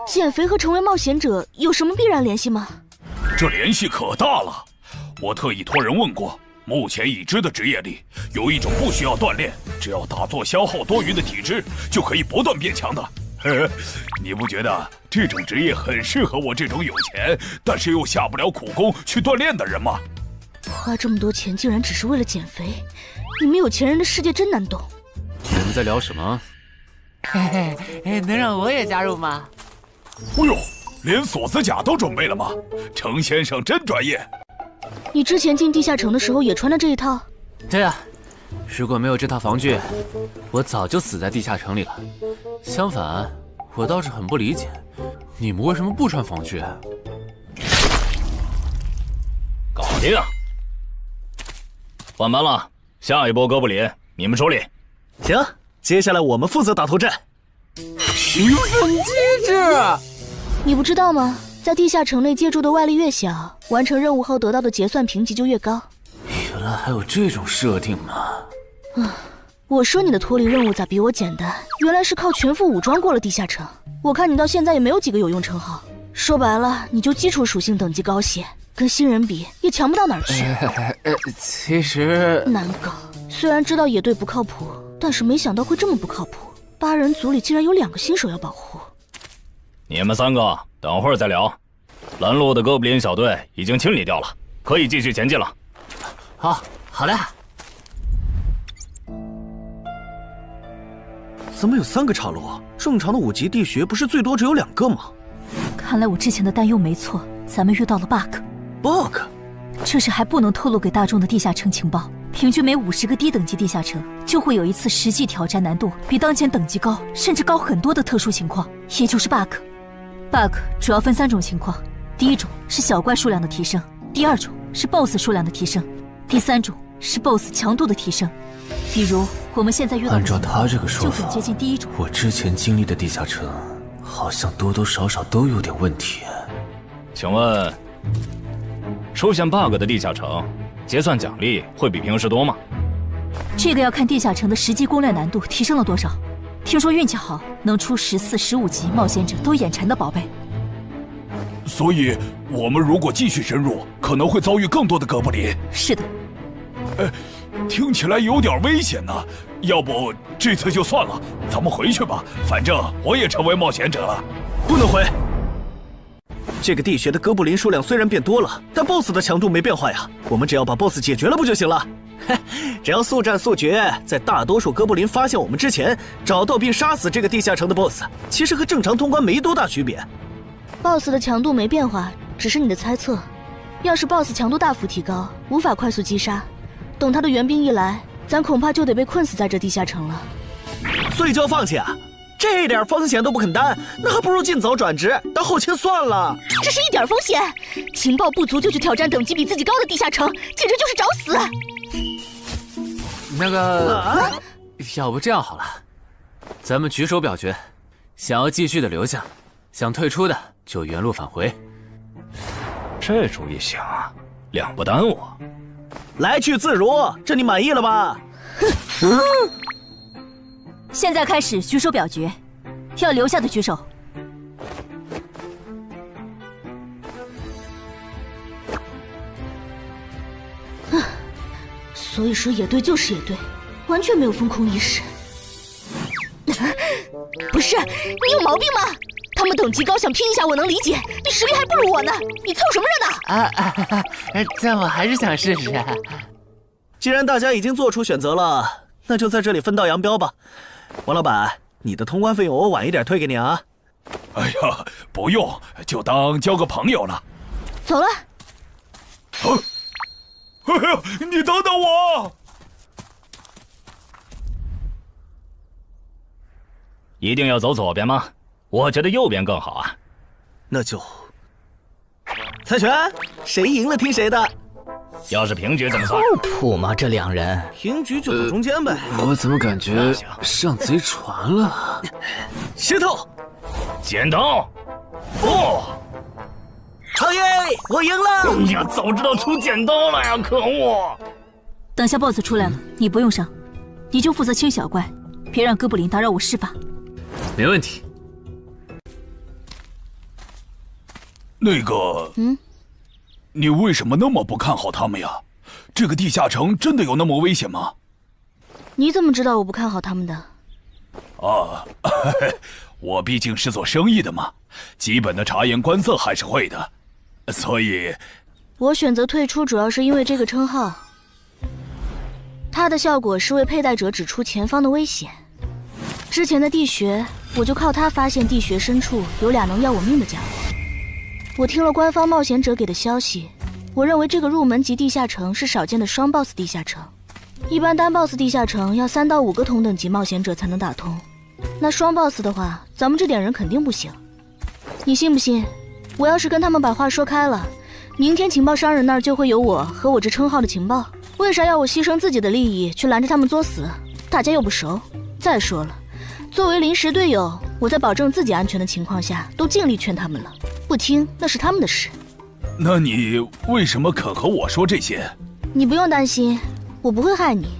减肥和成为冒险者有什么必然联系吗？这联系可大了。我特意托人问过，目前已知的职业里，有一种不需要锻炼，只要打坐消耗多余的体质，就可以不断变强的。你不觉得这种职业很适合我这种有钱但是又下不了苦功去锻炼的人吗？花这么多钱竟然只是为了减肥，你们有钱人的世界真难懂。你们在聊什么？嘿嘿，能让我也加入吗？哎呦，连锁子甲都准备了吗？程先生真专业。你之前进地下城的时候也穿的这一套？对啊，如果没有这套防具，我早就死在地下城里了。相反，我倒是很不理解，你们为什么不穿防具？搞定！换班了，下一波哥布林你们处理。行，接下来我们负责打头阵。兴奋机制，你不知道吗？在地下城内借助的外力越小，完成任务后得到的结算评级就越高。原来还有这种设定吗？我说你的脱离任务咋比我简单？原来是靠全副武装过了地下城。我看你到现在也没有几个有用称号，说白了，你就基础属性等级高些，跟新人比也强不到哪儿去。其实难搞，虽然知道野队不靠谱，但是没想到会这么不靠谱。8人组里竟然有2个新手要保护。你们3个等会儿再聊。拦路的哥布林小队已经清理掉了，可以继续前进了。好的。怎么有3个岔路？正常的5级地穴不是最多只有2个吗？看来我之前的担忧没错，咱们遇到了 bug。这是还不能透露给大众的地下城情报。平均每50个低等级地下城就会有一次实际挑战难度比当前等级高，甚至高很多的特殊情况，也就是 bug。bug 主要分3种情况，第一种是小怪数量的提升，第2种是 BOSS 数量的提升，第3种是 BOSS 强度的提升。比如我们现在遇到的按照他这个说法，就很接近第1种。我之前经历的地下城好像多多少少都有点问题。请问，出现 bug 的地下城，结算奖励会比平时多吗？这个要看地下城的实际攻略难度提升了多少。听说运气好，能出14、15级冒险者都眼馋的宝贝。所以，我们如果继续深入，可能会遭遇更多的哥布林。是的。听起来有点危险呢。要不这次就算了，咱们回去吧。反正我也成为冒险者了。不能回。这个地穴的哥布林数量虽然变多了，但 BOSS 的强度没变化呀。我们只要把 BOSS 解决了不就行了？只要速战速决，在大多数哥布林发现我们之前，找到并杀死这个地下城的 BOSS， 其实和正常通关没多大区别。BOSS 的强度没变化，只是你的猜测。要是 BOSS 强度大幅提高，无法快速击杀，等他的援兵一来，咱恐怕就得被困死在这地下城了。所以就要放弃啊？这点风险都不肯担，那还不如尽早转职当后勤算了。这是一点风险，情报不足就去挑战等级比自己高的地下城，简直就是找死。那个，要不这样好了，咱们举手表决，想要继续的留下，想退出的就原路返回。这主意行，两不耽误。来去自如，这你满意了吧？现在开始举手表决，要留下的举手。所以说野队就是野队，完全没有风控意识。不是，你有毛病吗？他们等级高，想拼一下我能理解，你实力还不如我呢，你凑什么热闹？但我还是想试试。既然大家已经做出选择了，那就在这里分道扬镳吧。王老板，你的通关费用我晚一点退给你啊。哎呀，不用，就当交个朋友了。走了。哎呀，你等等我！一定要走左边吗？我觉得右边更好啊。那就猜拳，谁赢了听谁的。要是平局怎么算？谱吗？这两人平局就走中间呗。我怎么感觉上贼船了？石头，剪刀，不，超耶，我赢了！哎呀，早知道出剪刀了呀！可恶！等下 BOSS 出来了，你不用上，你就负责清小怪，别让哥布林打扰我施法。没问题。那个，你为什么那么不看好他们呀？这个地下城真的有那么危险吗？你怎么知道我不看好他们的？啊，我毕竟是做生意的嘛，基本的察言观色还是会的，所以，我选择退出主要是因为这个称号，它的效果是为佩戴者指出前方的危险。之前的地穴，我就靠它发现地穴深处有俩能要我命的家伙。我听了官方冒险者给的消息，我认为这个入门级地下城是少见的双 BOSS 地下城。一般单 BOSS 地下城要3到5个同等级冒险者才能打通，那双 BOSS 的话，咱们这点人肯定不行。你信不信？我要是跟他们把话说开了，明天情报商人那儿就会有我和我这称号的情报。为啥要我牺牲自己的利益去拦着他们作死？大家又不熟。再说了，作为临时队友，我在保证自己安全的情况下，都尽力劝他们了，不听那是他们的事。那你为什么肯和我说这些？你不用担心，我不会害你。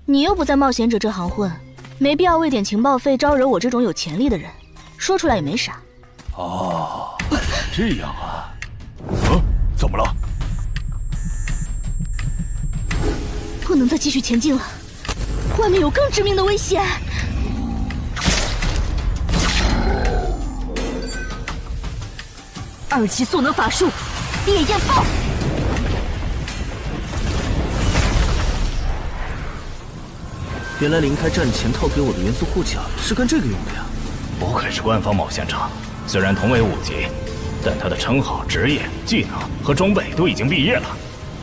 你又不在冒险者这行混，没必要为点情报费招惹我这种有潜力的人。说出来也没啥。哦，这样啊。怎么了？不能再继续前进了，外面有更致命的危险。2级速能法术，烈焰爆！原来林开战前套给我的元素护甲是干这个用的呀！不愧是官方冒险者，虽然同为5级，但他的称号、职业、技能和装备都已经毕业了，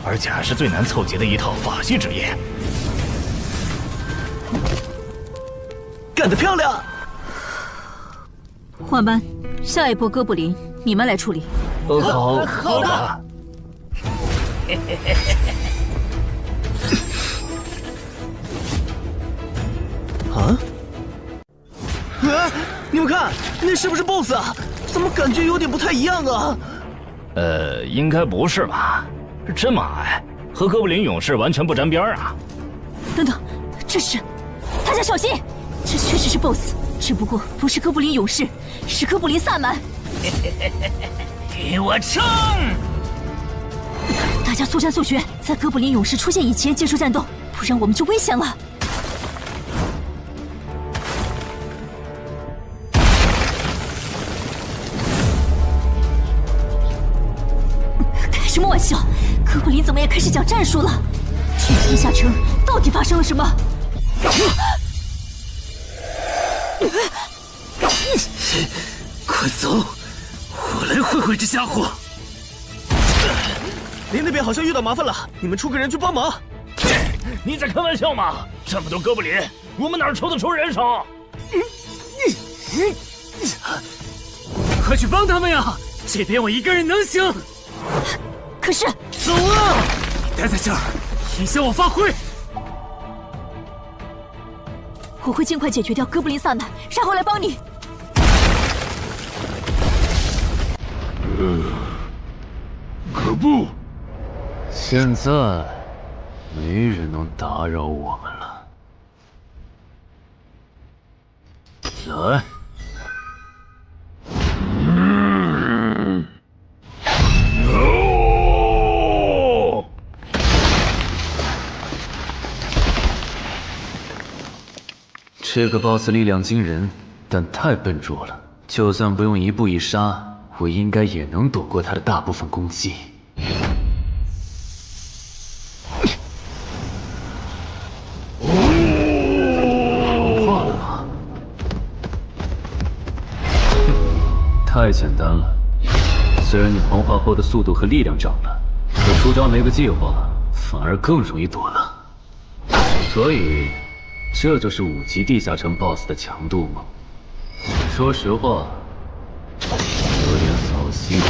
而且还是最难凑齐的一套法系职业。干得漂亮！换班，下一波哥布林你们来处理。好的。啊！你们看，那是不是 BOSS 啊？怎么感觉有点不太一样啊？应该不是吧？这么矮，和哥布林勇士完全不沾边啊！等等，这是……大家小心，这确实是 BOSS， 只不过不是哥布林勇士，是哥布林萨满。给我冲！大家速战速决，在哥布林勇士出现以前结束战斗，不然我们就危险了。开什么玩笑？哥布林怎么也开始讲战术了？这地下城到底发生了什么？快走！我来会会这家伙。林那边好像遇到麻烦了，你们出个人去帮忙。你在开玩笑吗？这么多哥布林，我们哪抽得出人手？快去帮他们呀！这边我一个人能行。可是，走啊！待在这儿，影响我发挥。我会尽快解决掉哥布林萨满，然后来帮你。可不，现在没人能打扰我们了。来。这个 BOSS 力量惊人，但太笨拙了。就算不用一步一杀，我应该也能躲过他的大部分攻击。怕了吗？太简单了。虽然你黄化后的速度和力量涨了，可出招没个计划，反而更容易躲了。所以，这就是5级地下城 BOSS 的强度吗？说实话，有点扫兴。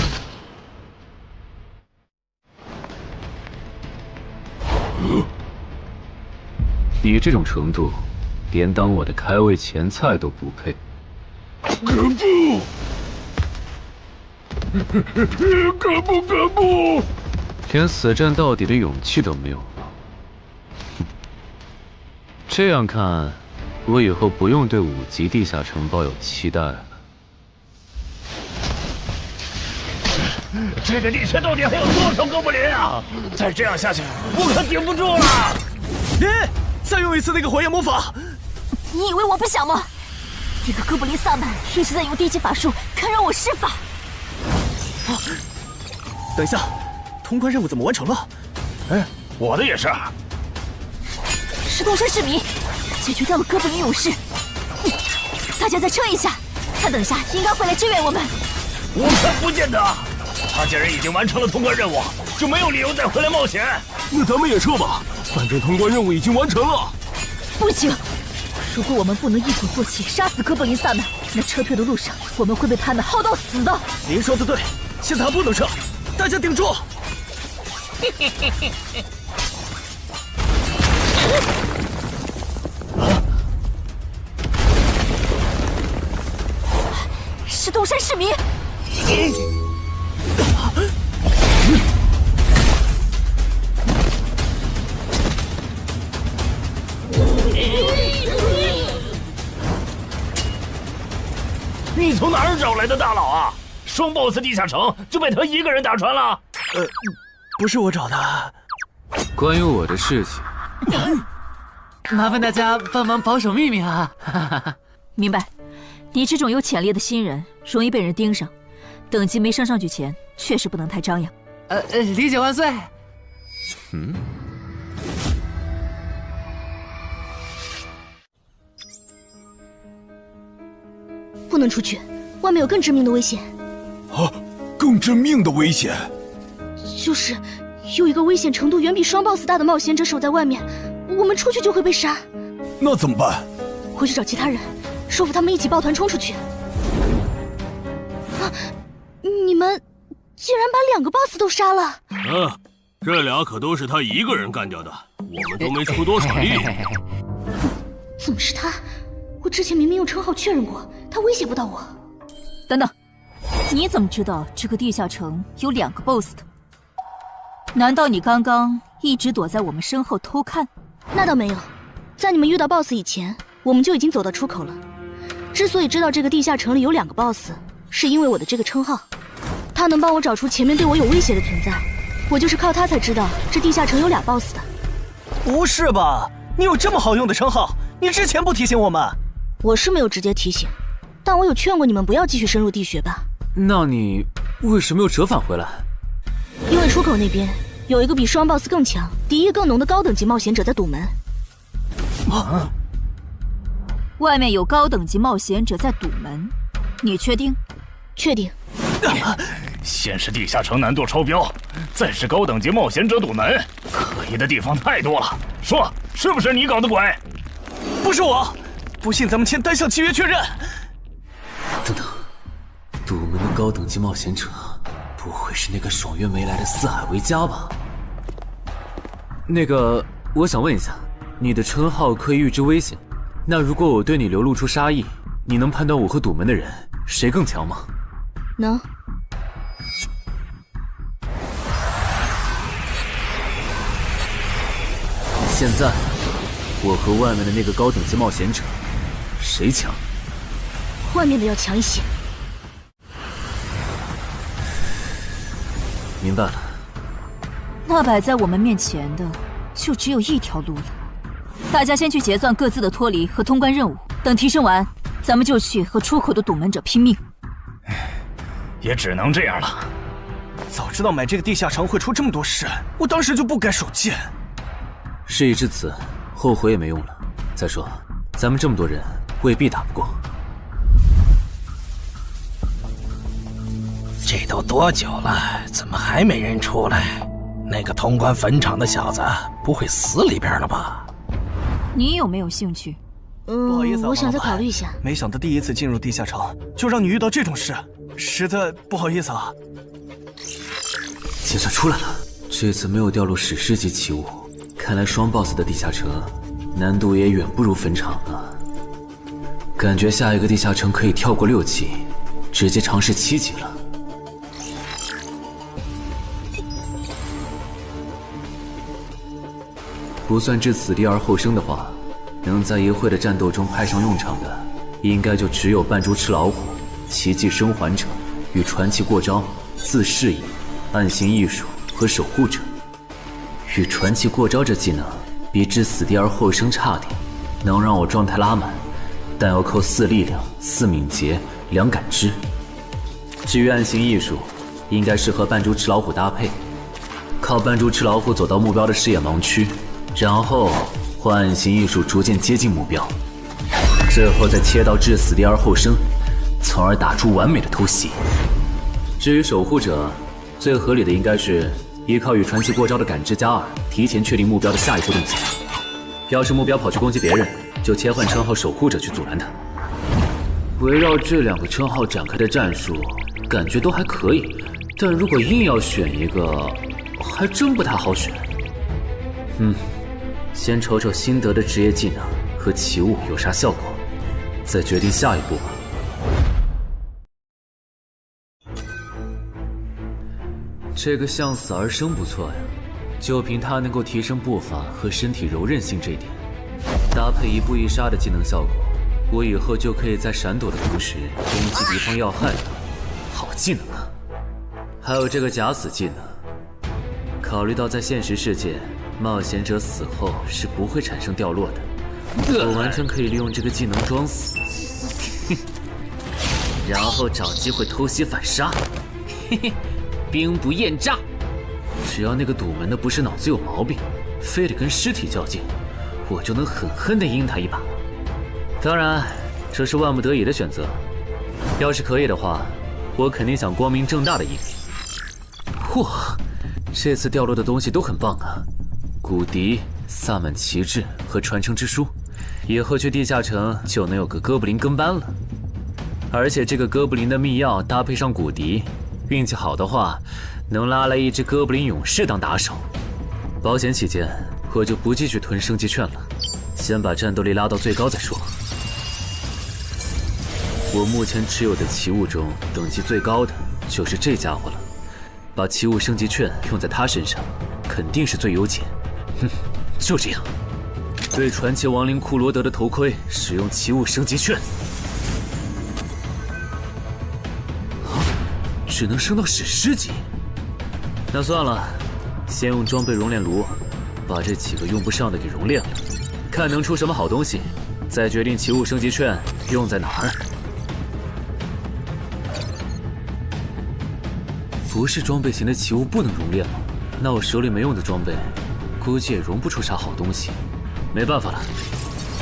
你这种程度，连当我的开胃前菜都不配。可不！连死战到底的勇气都没有吗？这样看，我以后不用对5级地下城抱有期待了。这个地区到底还有多少哥布林啊？再这样下去，我可顶不住了！再用一次那个火焰魔法！你以为我不想吗？这个哥布林萨满一直在用低级法术干扰我施法。等一下，通关任务怎么完成了？我的也是。石洞山市民解决掉了哥布林勇士，大家再撑一下，他等下应该会来支援我们。我看不见得，他既然已经完成了通关任务，就没有理由再回来冒险。那咱们也撤吧，反正通关任务已经完成了。不行，如果我们不能一鼓作气杀死哥布林萨满，那撤退的路上我们会被他们耗到死的。您说的对，现在还不能撤，大家顶住！石洞山市民。你从哪儿找来的大佬啊？双 BOSS 地下城就被他一个人打穿了？不是我找的。关于我的事情，麻烦大家帮忙保守秘密啊！明白。你这种有潜力的新人，容易被人盯上，等级没升上去前，确实不能太张扬。理解万岁。不能出去，外面有更致命的危险。啊，更致命的危险？就是有一个危险程度远比双 BOSS 大的冒险者守在外面，我们出去就会被杀。那怎么办？回去找其他人，说服他们一起抱团冲出去。啊！你们竟然把2个 BOSS 都杀了！这俩可都是他一个人干掉的，我们都没出多少力。怎么是他？我之前明明用称号确认过，他威胁不到我。等等，你怎么知道这个地下城有2个 BOSS 的？难道你刚刚一直躲在我们身后偷看？那倒没有，在你们遇到 BOSS 以前，我们就已经走到出口了。之所以知道这个地下城里有2个 BOSS， 是因为我的这个称号，他能帮我找出前面对我有威胁的存在。我就是靠他才知道这地下城有2 BOSS 的。不是吧？你有这么好用的称号，你之前不提醒我们？我是没有直接提醒，但我有劝过你们不要继续深入地穴吧。那你为什么又折返回来？因为出口那边有一个比双 BOSS 更强、敌意更浓的高等级冒险者在堵门。外面有高等级冒险者在堵门，你确定？确定。先是地下城难度超标，再是高等级冒险者堵门，可疑的地方太多了。说，是不是你搞的鬼？不是我，不信咱们签单项契约确认。等等，堵门的高等级冒险者，不会是那个爽约没来的四海为家吧？那个，我想问一下，你的称号可以预知危险，那如果我对你流露出杀意，你能判断我和堵门的人谁更强吗？能。现在，我和外面的那个高等级冒险者，谁强？外面的要强一些。明白了。那摆在我们面前的，就只有一条路了。大家先去结算各自的脱离和通关任务，等提升完，咱们就去和出口的堵门者拼命。也只能这样了。早知道买这个地下城会出这么多事，我当时就不该手贱。事已至此，后悔也没用了。再说，咱们这么多人，未必打不过。这都多久了，怎么还没人出来？那个通关坟场的小子不会死里边了吧？你有没有兴趣？不好意思啊，我想再考虑一下。没想到第一次进入地下城就让你遇到这种事，实在不好意思啊。结算出来了，这次没有掉入史诗级奇物，看来双 BOSS 的地下城难度也远不如坟场了。感觉下一个地下城可以跳过6级，直接尝试7级了。不算置死地而后生的话，能在一会的战斗中派上用场的，应该就只有扮猪吃老虎、奇迹生还者与传奇过招、自适应、暗行艺术和守护者。与传奇过招这技能比置死地而后生差点，能让我状态拉满，但要扣4力量、4敏捷、2感知。至于暗行艺术，应该是和扮猪吃老虎搭配，靠扮猪吃老虎走到目标的视野盲区，然后换暗行艺术逐渐接近目标，最后再切到置死地而后生，从而打出完美的偷袭。至于守护者，最合理的应该是依靠与传奇过招的感知加2，提前确定目标的下一步动向。要是目标跑去攻击别人，就切换称号守护者去阻拦他。围绕这2个称号展开的战术，感觉都还可以，但如果硬要选一个，还真不太好选。先瞅瞅新得的职业技能和奇物有啥效果，再决定下一步吧。这个向死而生不错呀，就凭它能够提升步伐和身体柔韧性这点，搭配一步一杀的技能效果，我以后就可以在闪躲的同时攻击敌方要害的，好技能啊！还有这个假死技能，考虑到在现实世界，冒险者死后是不会产生掉落的，我完全可以利用这个技能装死，然后找机会偷袭反杀，兵不厌诈。只要那个堵门的不是脑子有毛病，非得跟尸体较劲，我就能狠狠地阴他一把。当然，这是万不得已的选择。要是可以的话，我肯定想光明正大的阴你。嚯，这次掉落的东西都很棒啊！骨笛、萨满旗帜和传承之书，以后去地下城就能有个哥布林跟班了。而且这个哥布林的秘药搭配上骨笛，运气好的话，能拉来一只哥布林勇士当打手。保险起见，我就不继续囤升级券了，先把战斗力拉到最高再说。我目前持有的奇物中，等级最高的就是这家伙了。把奇物升级券用在他身上，肯定是最优解。就这样，对传奇亡灵库罗德的头盔使用奇物升级券。只能升到史诗级。那算了，先用装备熔炼炉把这几个用不上的给熔炼了，看能出什么好东西，再决定奇物升级券用在哪儿。不是装备型的奇物不能熔炼吗？那我手里没用的装备，估计也熔不出啥好东西。没办法了，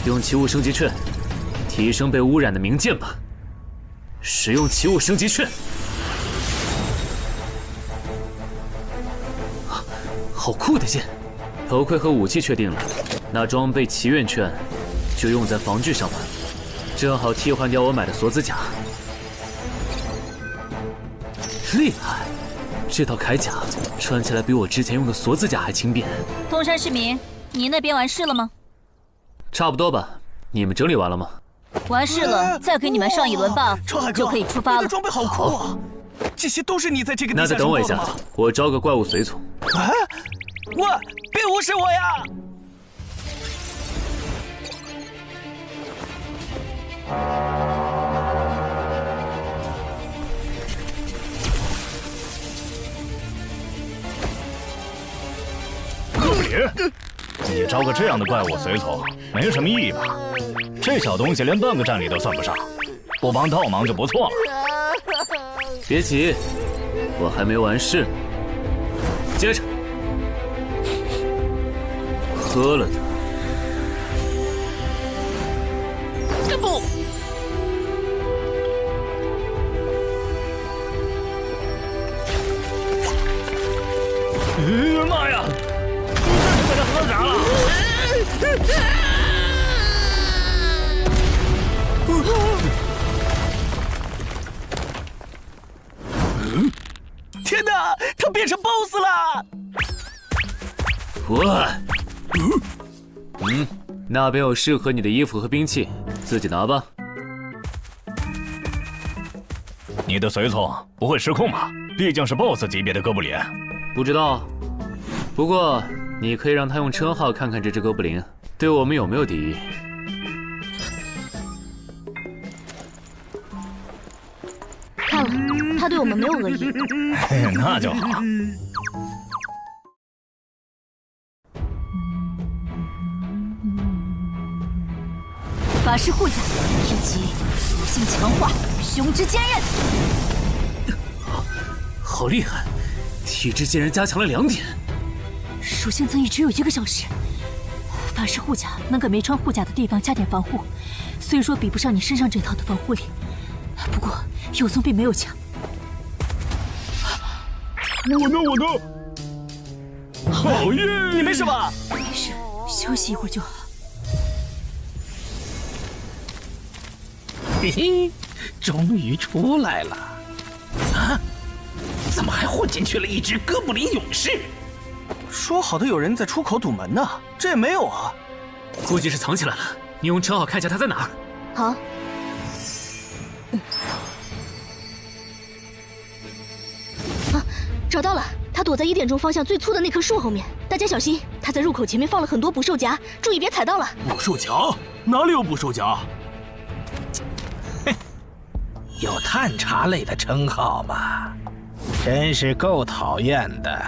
用奇物升级券提升被污染的名剑吧。使用奇物升级券。好酷的剑！头盔和武器确定了，那装备祈愿券就用在防具上吧，正好替换掉我买的锁子甲。厉害！这套铠甲穿起来比我之前用的锁子甲还轻便。东山市民，你那边完事了吗？差不多吧。你们整理完了吗？完事了，再给你们上一轮 buff，就可以出发了。你的装备好酷啊！这些都是你在这个地下那再等我一下，我招个怪物随从。啊！喂，别无视我呀！别！你招个这样的怪物随从，没什么意义吧？这小东西连半个战力都算不上，不帮倒忙就不错了。别急，我还没完事。接着，喝了它。不！天哪，他变成 BOSS 了！那边有适合你的衣服和兵器，自己拿吧。你的随从不会失控吧？毕竟是 BOSS 级别的哥布林。不知道，不过你可以让他用称号看看这只哥布林对我们有没有敌意。看了，他对我们没有恶意。那就好。法师护甲以及属性强化，雄之坚韧。好厉害，体质竟然加强了2点。属性增益只有1个小时。法师护甲能给没穿护甲的地方加点防护，虽说比不上你身上这套的防护力，不过有总比没有强。我呢？好耶！你没事吧？没事，休息一会儿就好。嘿嘿，终于出来了！啊，怎么还混进去了一只哥布林勇士？说好的有人在出口堵门呢，这也没有啊。估计是藏起来了，你用称号看一下他在哪儿。好。啊，找到了，他躲在1点钟方向最粗的那棵树后面。大家小心，他在入口前面放了很多捕兽夹，注意别踩到了。捕兽夹？哪里有捕兽夹？有探查类的称号吗？真是够讨厌的。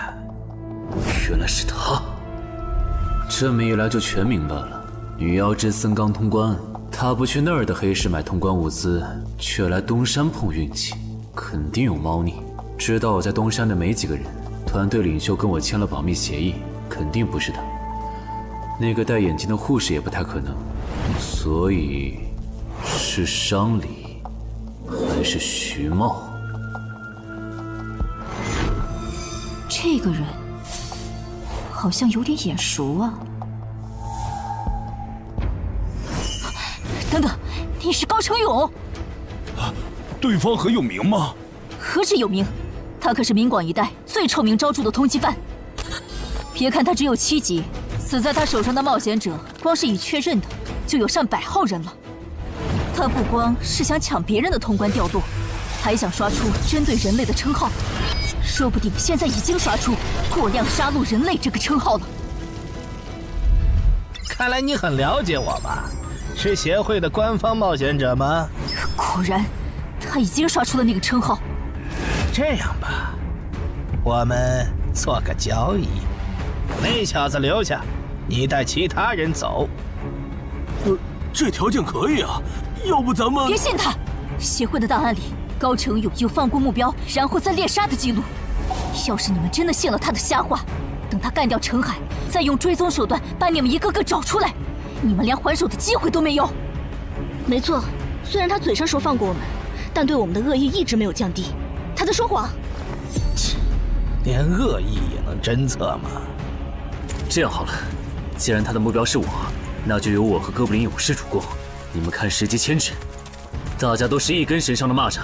原来是他，这么一来就全明白了。女妖之森刚通关，他不去那儿的黑市买通关物资，却来东山碰运气，肯定有猫腻。知道我在东山的没几个人，团队领袖跟我签了保密协议，肯定不是他。那个戴眼镜的护士也不太可能，所以是商礼。还是徐茂？这个人好像有点眼熟啊！等等，你是高成勇？对方很有名吗？何止有名，他可是明广一带最臭名昭著的通缉犯。别看他只有7级，死在他手上的冒险者，光是已确认的就有上百号人了。他不光是想抢别人的通关调度，还想刷出针对人类的称号，说不定现在已经刷出过量杀戮人类这个称号了。看来你很了解我吧？是协会的官方冒险者吗？果然，他已经刷出了那个称号。这样吧，我们做个交易，那小子留下，你带其他人走。这条件可以啊。要不咱们别信他！协会的档案里，高成勇有放过目标然后再猎杀的记录。要是你们真的信了他的瞎话，等他干掉陈海，再用追踪手段把你们一个个找出来，你们连还手的机会都没有。没错，虽然他嘴上说放过我们，但对我们的恶意一直没有降低。他在说谎。连恶意也能侦测吗？这样好了，既然他的目标是我，那就由我和哥布林勇士主攻。你们看时机牵制，大家都是一根绳上的蚂蚱，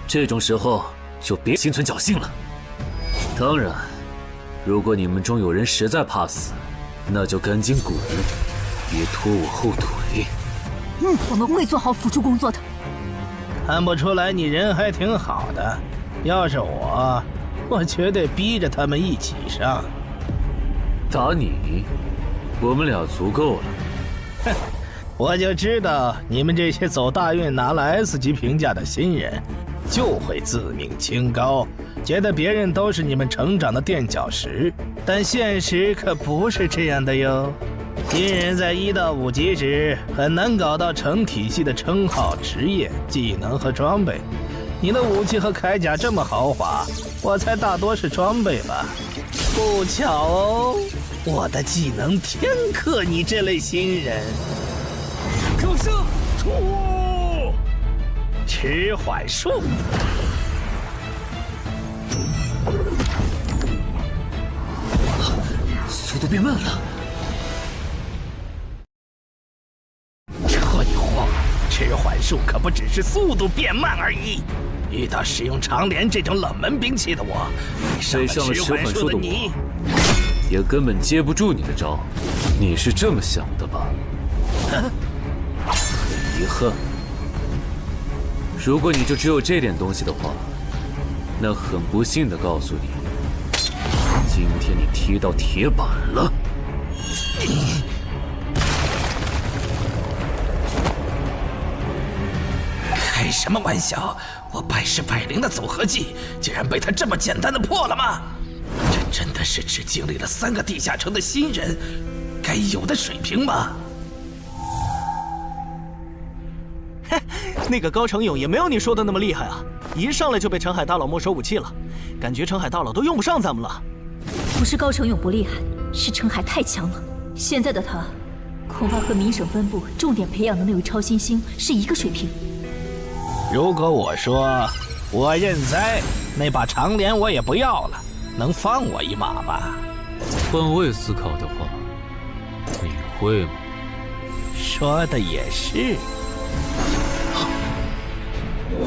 这种时候就别心存侥幸了。当然，如果你们中有人实在怕死，那就赶紧滚，别拖我后腿。我们会做好辅助工作的。看不出来你人还挺好的，要是我绝对逼着他们一起上。打你，我们俩足够了。哼。我就知道你们这些走大运拿了 S 级评价的新人，就会自命清高，觉得别人都是你们成长的垫脚石。但现实可不是这样的哟。新人在1到5级时很难搞到成体系的称号、职业、技能和装备。你的武器和铠甲这么豪华，我猜大多是装备吧。不巧哦，我的技能天克你这类新人。可是，迟缓术，速度变慢了。术可不只是速度变慢而已。遇到使用长镰这种冷门兵器的我，被上了十环术的我，也根本接不住你的招。你是这么想的吧？很遗憾，如果你就只有这点东西的话，那很不幸的告诉你，今天你踢到铁板了。开什么玩笑！我百试百灵的组合技，竟然被他这么简单的破了吗？这真的是只经历了3个地下城的新人该有的水平吗？嘿，那个高成勇也没有你说的那么厉害啊！一上来就被陈海大佬没收武器了，感觉陈海大佬都用不上咱们了。不是高成勇不厉害，是陈海太强了。现在的他，恐怕和明省分部重点培养的那位超新星是一个水平。如果我说我认栽，那把长镰我也不要了，能放我一马吗？换位思考的话，你会吗？说的也是。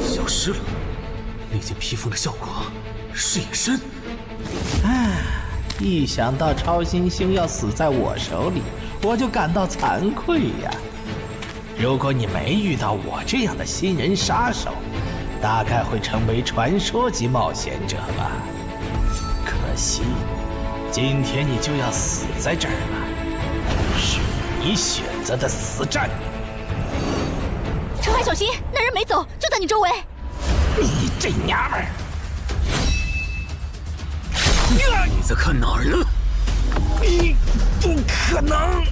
消失了，那件披风的效果是隐身。一想到超新星要死在我手里，我就感到惭愧呀。如果你没遇到我这样的新人杀手，大概会成为传说级冒险者吧。可惜，今天你就要死在这儿了，是你选择的死战。陈海，小心，那人没走，就在你周围。你这娘们儿！你在看哪儿呢？你不可能！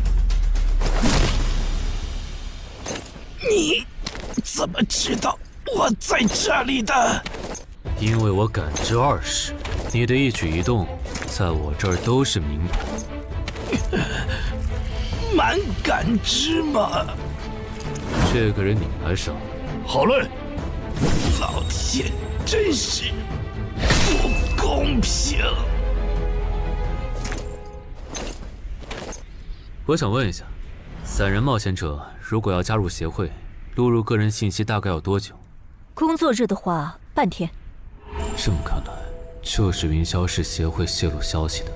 你怎么知道我在这里的？因为我感知20，你的一举一动在我这儿都是明白。蛮感知吗？这个人你来上。好嘞。老天，真是不公平！我想问一下，3人冒险者如果要加入协会，录入个人信息大概要多久？工作日的话，半天。这么看来，就是云霄市协会泄露消息的。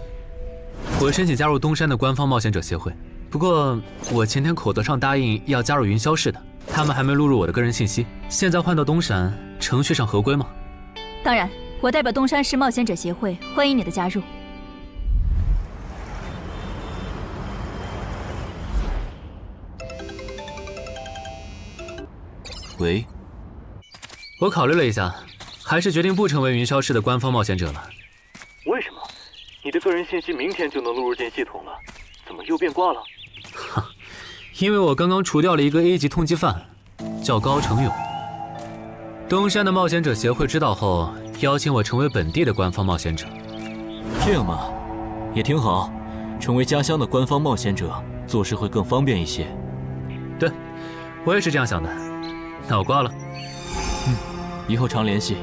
我申请加入东山的官方冒险者协会，不过我前天口头上答应要加入云霄市的，他们还没录入我的个人信息。现在换到东山，程序上合规吗？当然，我代表东山市冒险者协会欢迎你的加入。喂，我考虑了一下，还是决定不成为云霄市的官方冒险者了。为什么？你的个人信息明天就能录入进系统了，怎么又变卦了？哈，因为我刚刚除掉了一个 A 级通缉犯，叫高成勇。东山的冒险者协会知道后，邀请我成为本地的官方冒险者。这样嘛，也挺好，成为家乡的官方冒险者，做事会更方便一些。对，我也是这样想的。那我挂了。以后常联系。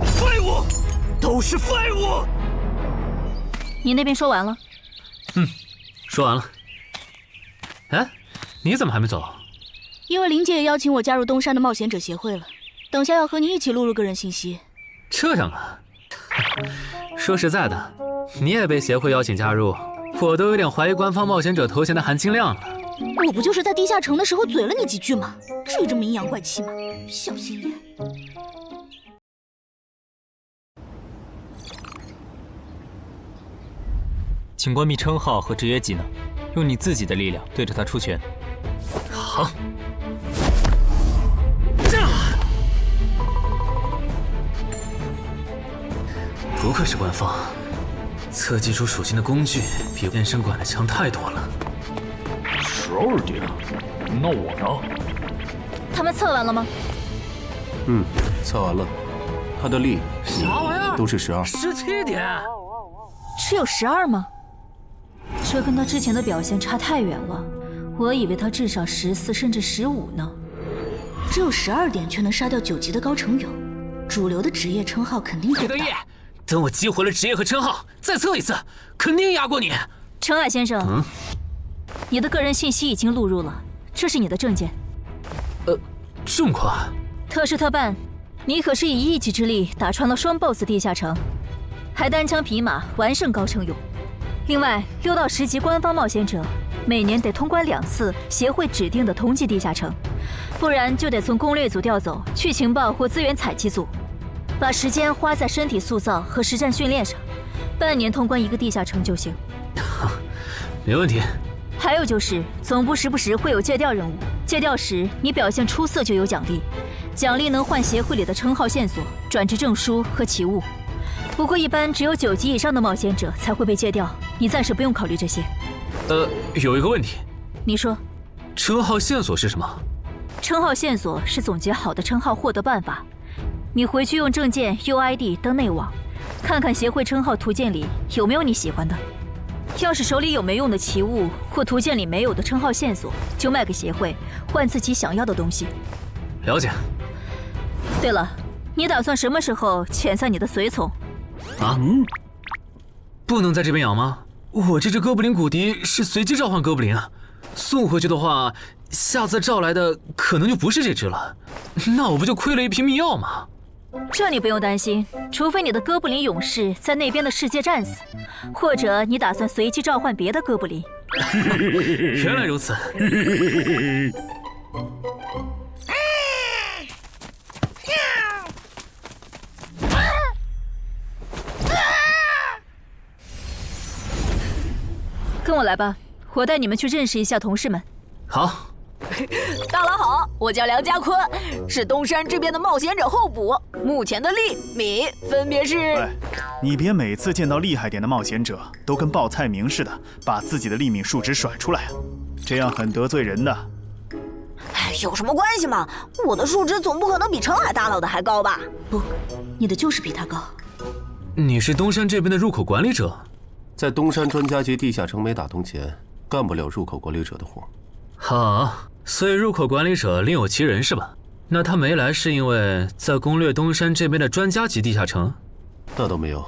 废物，都是废物！你那边说完了？说完了。哎，你怎么还没走？因为林姐也邀请我加入东山的冒险者协会了，等下要和你一起录入个人信息。这样啊？说实在的，你也被协会邀请加入，我都有点怀疑官方冒险者头衔的含金量了。我不就是在地下城的时候嘴了你几句吗？至于这么阴阳怪气吗？小心眼。请关闭称号和职业技能，用你自己的力量对着他出拳。好。不愧是官方，测技术属性的工具比健身馆的强太多了。12点，那我呢？他们测完了吗？测完了，他的力、啥玩意儿都是12。17点，只有12吗？这跟他之前的表现差太远了，我以为他至少14甚至15呢。只有12点却能杀掉9级的高成勇，主流的职业称号肯定够大。等我激活了职业和称号，再测一次，肯定压过你。陈海先生，你的个人信息已经录入了，这是你的证件。这么快？特事特办，你可是以一己之力打穿了双 BOSS 地下城，还单枪匹马完胜高成勇。另外，6到10级官方冒险者每年得通关2次协会指定的同级地下城，不然就得从攻略组调走去情报或资源采集组，把时间花在身体塑造和实战训练上，半年通关1个地下城就行。没问题。还有就是总部时不时会有借调任务，借调时你表现出色就有奖励，奖励能换协会里的称号线索、转职证书和奇物。不过一般只有9级以上的冒险者才会被借调，你暂时不用考虑这些。有一个问题。你说。称号线索是什么？称号线索是总结好的称号获得办法，你回去用证件 UID 登内网，看看协会称号图鉴里有没有你喜欢的。要是手里有没用的奇物或图鉴里没有的称号线索，就卖给协会，换自己想要的东西。了解。对了，你打算什么时候遣散你的随从？不能在这边养吗？我这只哥布林骨笛是随机召唤哥布林啊，送回去的话，下次召来的可能就不是这只了，那我不就亏了一瓶秘药吗？这你不用担心，除非你的哥布林勇士在那边的世界战死，或者你打算随机召唤别的哥布林。原来如此。跟我来吧，我带你们去认识一下同事们。好。大佬好，我叫梁家坤，是东山这边的冒险者候补，目前的利米分别是。喂，你别每次见到厉害点的冒险者都跟报菜名似的，把自己的利敏数值甩出来啊，这样很得罪人的。哎，有什么关系嘛？我的数值总不可能比澄海大佬的还高吧？不，你的就是比他高。你是东山这边的入口管理者？在东山专家级地下城没打通前，干不了入口管理者的活。好，所以入口管理者另有其人是吧？那他没来是因为在攻略东山这边的专家级地下城？那倒没有，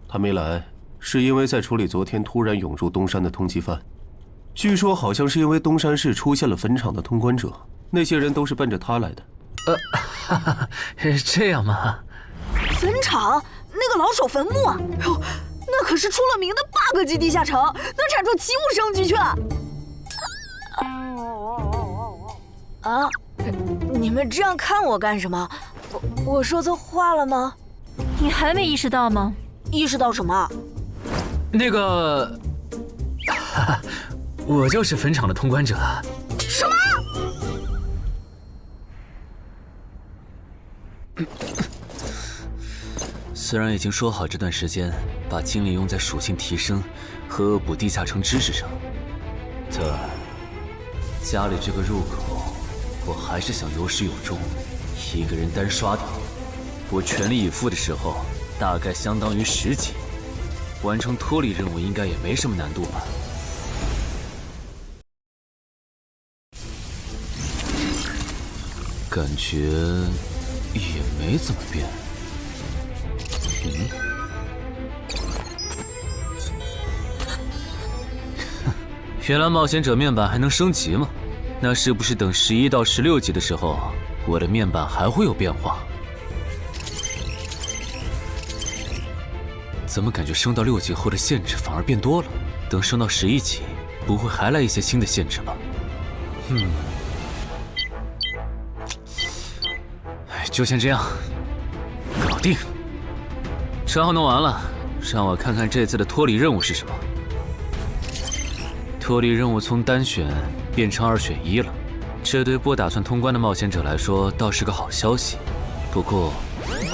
他没来是因为在处理昨天突然涌入东山的通缉犯。据说好像是因为东山市出现了坟场的通关者，那些人都是奔着他来的。这样吗？坟场那个老手坟墓啊，哟，那可是出了名的 bug 级地下城，能产出奇物升级券。啊！你们这样看我干什么？我说错话了吗？你还没意识到吗？意识到什么？那个，我就是坟场的通关者。什么？虽然已经说好这段时间把精力用在属性提升和恶补地下城知识上，但家里这个入口，我还是想有始有终，一个人单刷掉。我全力以赴的时候，大概相当于10级，完成脱离任务应该也没什么难度吧。感觉也没怎么变。原来冒险者面板还能升级吗？那是不是等11到16级的时候，我的面板还会有变化？怎么感觉升到6级后的限制反而变多了？等升到11级，不会还来一些新的限制吧？就先这样，搞定。账号弄完了，让我看看这次的脱离任务是什么。脱离任务从单选变成2选1了，这对不打算通关的冒险者来说倒是个好消息。不过，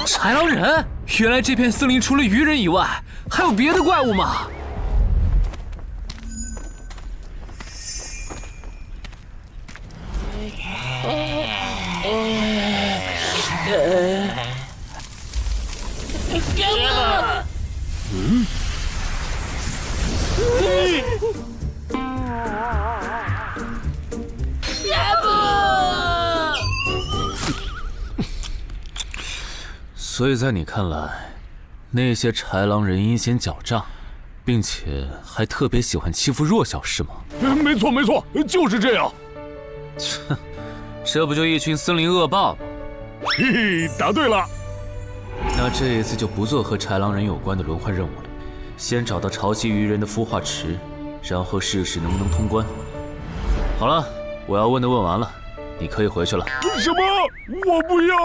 豺狼人，原来这片森林除了鱼人以外，还有别的怪物吗？所以在你看来，那些豺狼人阴险狡诈，并且还特别喜欢欺负弱小，是吗？没错没错，就是这样。切，这不就一群森林恶霸吗？嘿嘿，答对了。那这一次就不做和豺狼人有关的轮换任务了，先找到潮汐鱼人的孵化池，然后试试能不能通关。好了，我要问的问完了，你可以回去了。什么？我不要。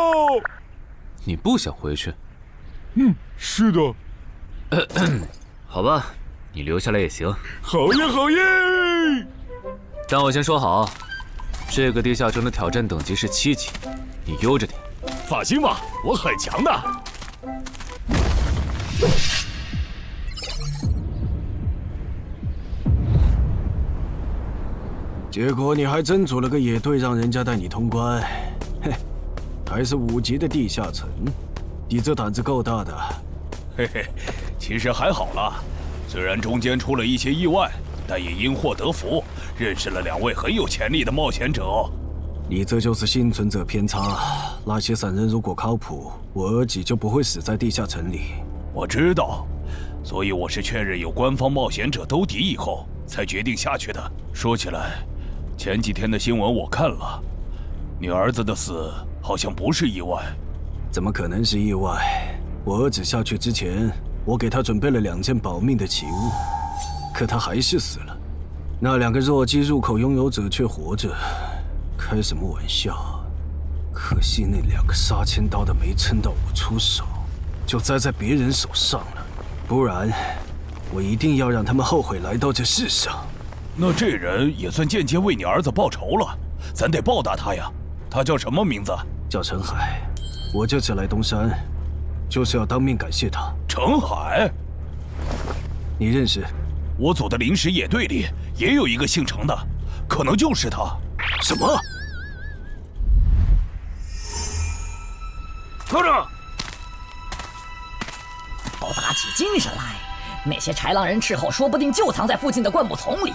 你不想回去？是的。好吧，你留下来也行。好耶好耶！但我先说好，这个地下城的挑战等级是7级，你悠着点。放心吧，我很强的。结果你还真组了个野队，让人家带你通关。嘿，还是5级的地下城，你这胆子够大的。嘿嘿，其实还好啦，虽然中间出了一些意外，但也因祸得福，认识了2位很有潜力的冒险者。你这就是幸存者偏差。那些散人如果靠谱，我儿己就不会死在地下城里。我知道，所以我是确认有官方冒险者兜底以后，才决定下去的。说起来，前几天的新闻我看了，你儿子的死好像不是意外。怎么可能是意外？我儿子下去之前，我给他准备了2件保命的奇物，可他还是死了。那2个弱鸡入口拥有者却活着，开什么玩笑？可惜那2个杀千刀的没撑到我出手，就栽在别人手上了。不然，我一定要让他们后悔来到这世上。那这人也算间接为你儿子报仇了，咱得报答他呀。他叫什么名字？叫陈海。我这次来东山，就是要当面感谢他。陈海，你认识？我组的临时野队里也有一个姓陈的，可能就是他。什么？科长，都打起精神来！那些豺狼人斥候说不定就藏在附近的灌木丛里，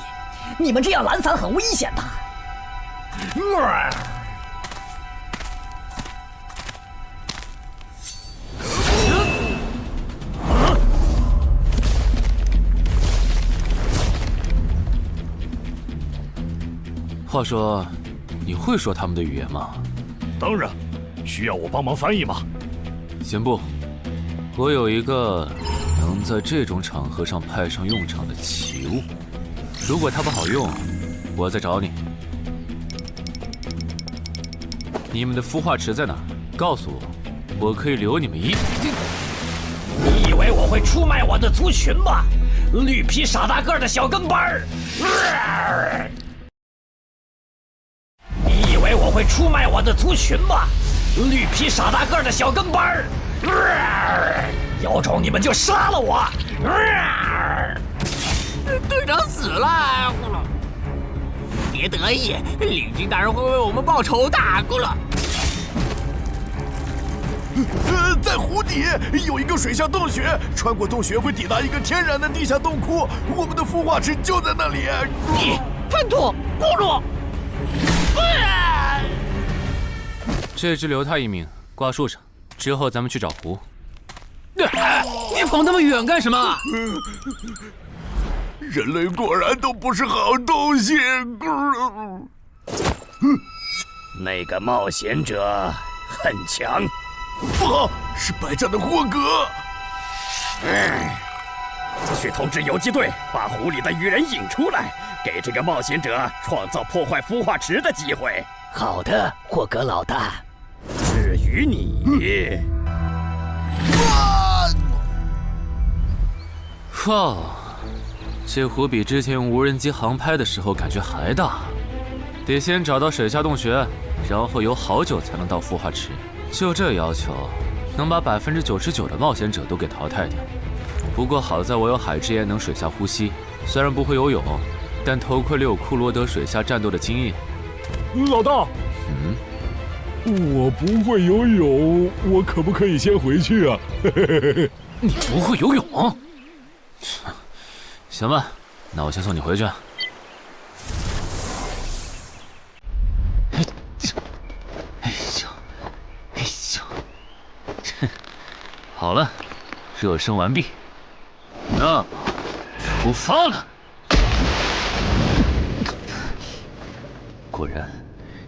你们这样懒散很危险的。话说，你会说他们的语言吗？当然，需要我帮忙翻译吗？先不，我有一个能在这种场合上派上用场的奇物，如果它不好用，我再找你。你们的孵化池在哪儿？告诉我，我可以留你们一。你以为我会出卖我的族群吗？绿皮傻大个的小跟班儿！你以为我会出卖我的族群吗？绿皮傻大个的小跟班儿！有种你们就杀了我！队长死了，别得意，领军大人会为我们报仇的，咕噜。在湖底有一个水下洞穴，穿过洞穴会抵达一个天然的地下洞窟，我们的孵化池就在那里。你叛徒，咕噜！这只留他一命，挂树上，之后咱们去找湖。你跑那么远干什么？人类果然都不是好东西。那个冒险者很强。不好，是白战的霍格。去通知游击队，把湖里的鱼人引出来，给这个冒险者创造破坏孵化池的机会。好的，霍格老大。至于你，哇，这湖比之前用无人机航拍的时候感觉还大。得先找到水下洞穴，然后游好久才能到孵化池。就这要求，能把99%的冒险者都给淘汰掉。不过好在我有海之炎能水下呼吸，虽然不会游泳，但头盔里有库罗德水下战斗的经验。老大，我不会游泳，我可不可以先回去啊？你不会游泳？行吧，那我先送你回去。好了，热身完毕，那出发了。果然，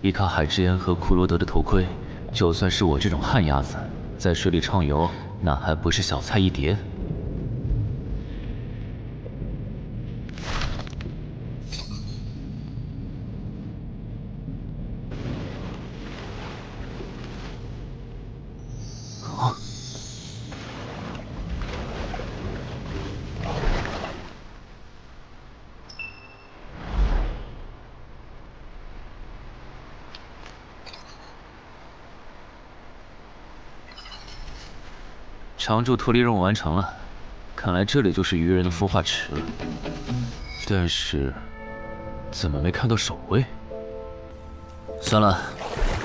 依靠海之岩和库罗德的头盔，就算是我这种旱鸭子，在水里畅游，那还不是小菜一碟？常驻脱离任务完成了，看来这里就是鱼人的孵化池了。但是，怎么没看到守卫？算了，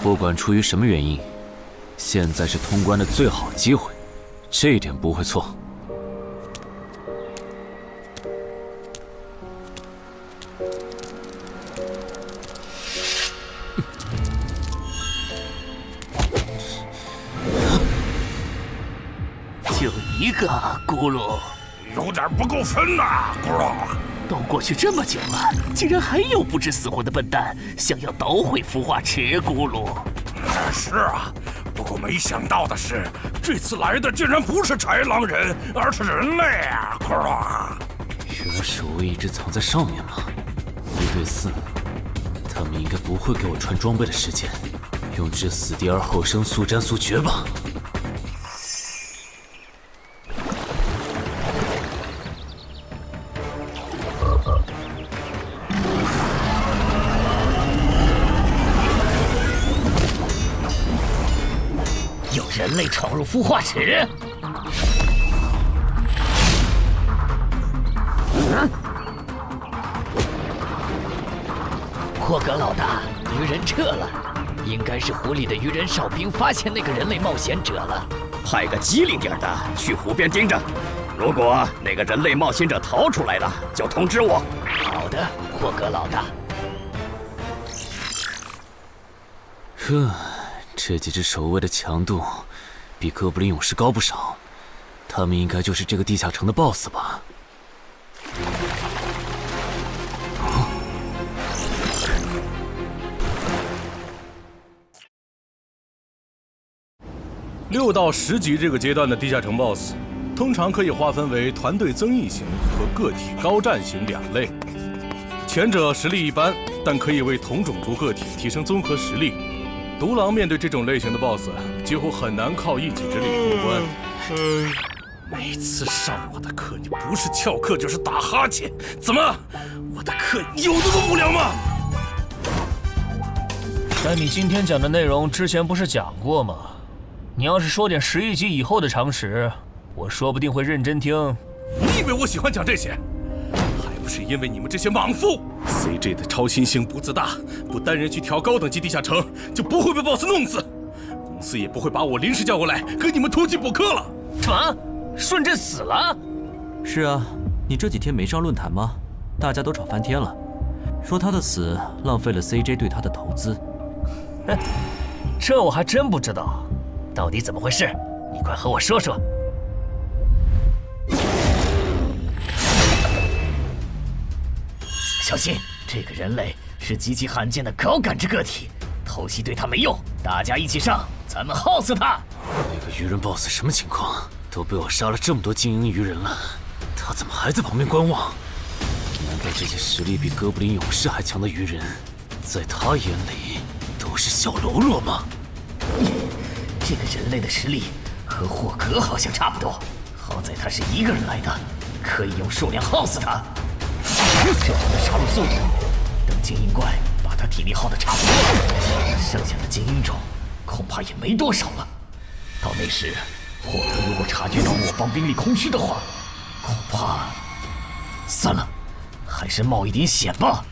不管出于什么原因，现在是通关的最好机会，这一点不会错。就一个咕噜，有点不够分呐，咕噜。都过去这么久了，竟然还有不知死活的笨蛋想要捣毁孵化池，咕噜。是啊，不过没想到的是，这次来的竟然不是豺狼人，而是人类啊，咕噜。原来守卫一直藏在上面吗？1对4，他们应该不会给我穿装备的时间，用至死地而后生，速战速决吧。人类闯入孵化池，霍格老大，鱼人撤了，应该是湖里的鱼人哨兵发现那个人类冒险者了。派个机灵点的去湖边盯着，如果那个人类冒险者逃出来了，就通知我。好的，霍格老大。这几只守卫的强度比哥布林勇士高不少，他们应该就是这个地下城的 BOSS 吧。6到10级这个阶段的地下城 BOSS， 通常可以划分为团队增益型和个体高战型2类。前者实力一般，但可以为同种族个体提升综合实力。独狼面对这种类型的 BOSS， 几乎很难靠一己之力通关。每次上我的课，你不是翘课就是打哈欠，怎么？我的课有那么无聊吗？但你今天讲的内容之前不是讲过吗？你要是说点11级以后的常识，我说不定会认真听。你以为我喜欢讲这些？还不是因为你们这些莽夫 ！CJ 的超新星不自大，不单人去调高等级地下城，就不会被 BOSS 弄死。公司也不会把我临时叫过来给你们突击补课了。什么？顺治死了？是啊，你这几天没上论坛吗？大家都吵翻天了，说他的死浪费了 CJ 对他的投资。这我还真不知道，到底怎么回事？你快和我说说。小心，这个人类是极其罕见的高感知个体，偷袭对他没用，大家一起上，咱们耗死他！那个鱼人 BOSS 什么情况？都被我杀了这么多精英鱼人了，他怎么还在旁边观望？难道这些实力比哥布林勇士还强的鱼人，在他眼里都是小喽啰吗？这个人类的实力和霍格好像差不多，好在他是一个人来的，可以用数量耗死他。这样的杀戮速度，等精英怪把他体力耗得差不多了，剩下的精英种恐怕也没多少了。到那时，霍格如果察觉到我方兵力空虚的话，恐怕……算了，还是冒一点险吧。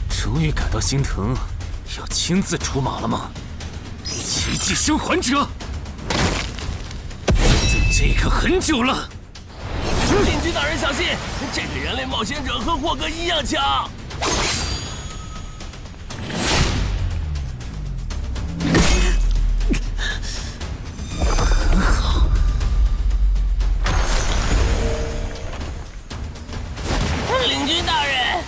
终于感到心疼，要亲自出马了吗？奇迹生还者，等这个很久了。领军大人小心，这个人类冒险者和霍格一样强。很好。领军大人，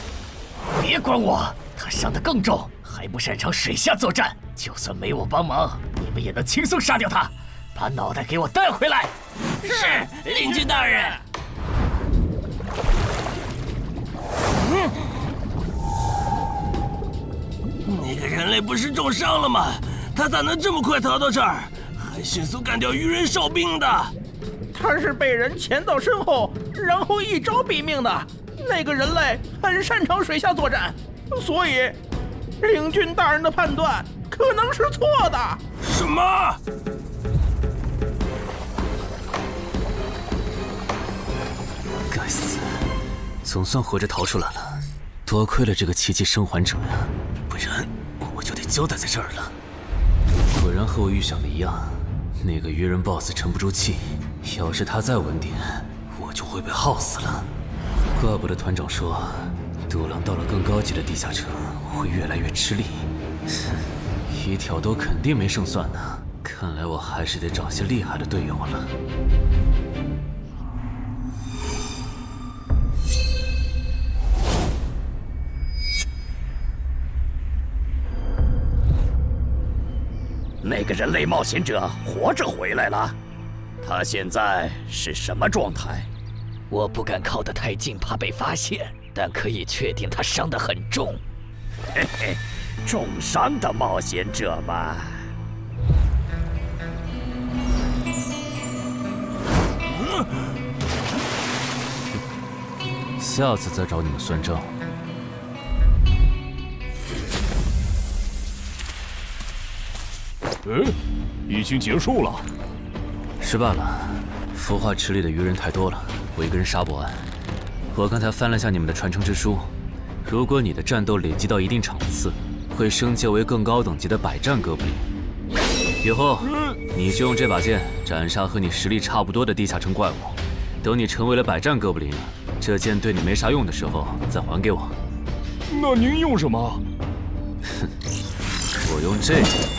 别管我，他伤得更重，还不擅长水下作战。就算没我帮忙，你们也能轻松杀掉他。把脑袋给我带回来。是，领军大人。那个人类不是重伤了吗？他咋能这么快逃到这儿，还迅速干掉鱼人哨兵的？他是被人潜到身后，然后一招毙命的。那个人类很擅长水下作战，所以领军大人的判断可能是错的。什么？该死，总算活着逃出来了。多亏了这个奇迹生还者呀，不然我就得交代在这儿了。果然和我预想的一样，那个鱼人 BOSS 沉不住气，要是他再晚点，我就会被耗死了。怪不得团长说，独狼到了更高级的地下城会越来越吃力。一挑多肯定没胜算呢，看来我还是得找些厉害的队友了。那个人类冒险者活着回来了，他现在是什么状态？我不敢靠得太近，怕被发现，但可以确定他伤得很重。嘿嘿，重伤的冒险者嘛。下次再找你们算账。已经结束了。失败了，孵化池里的鱼人太多了，我一个人杀不完。我刚才翻了下你们的传承之书，如果你的战斗累积到一定场次，会升阶为更高等级的百战哥布林。以后你就用这把剑斩杀和你实力差不多的地下城怪物。等你成为了百战哥布林，这剑对你没啥用的时候再还给我。那您用什么？哼，我用这剑。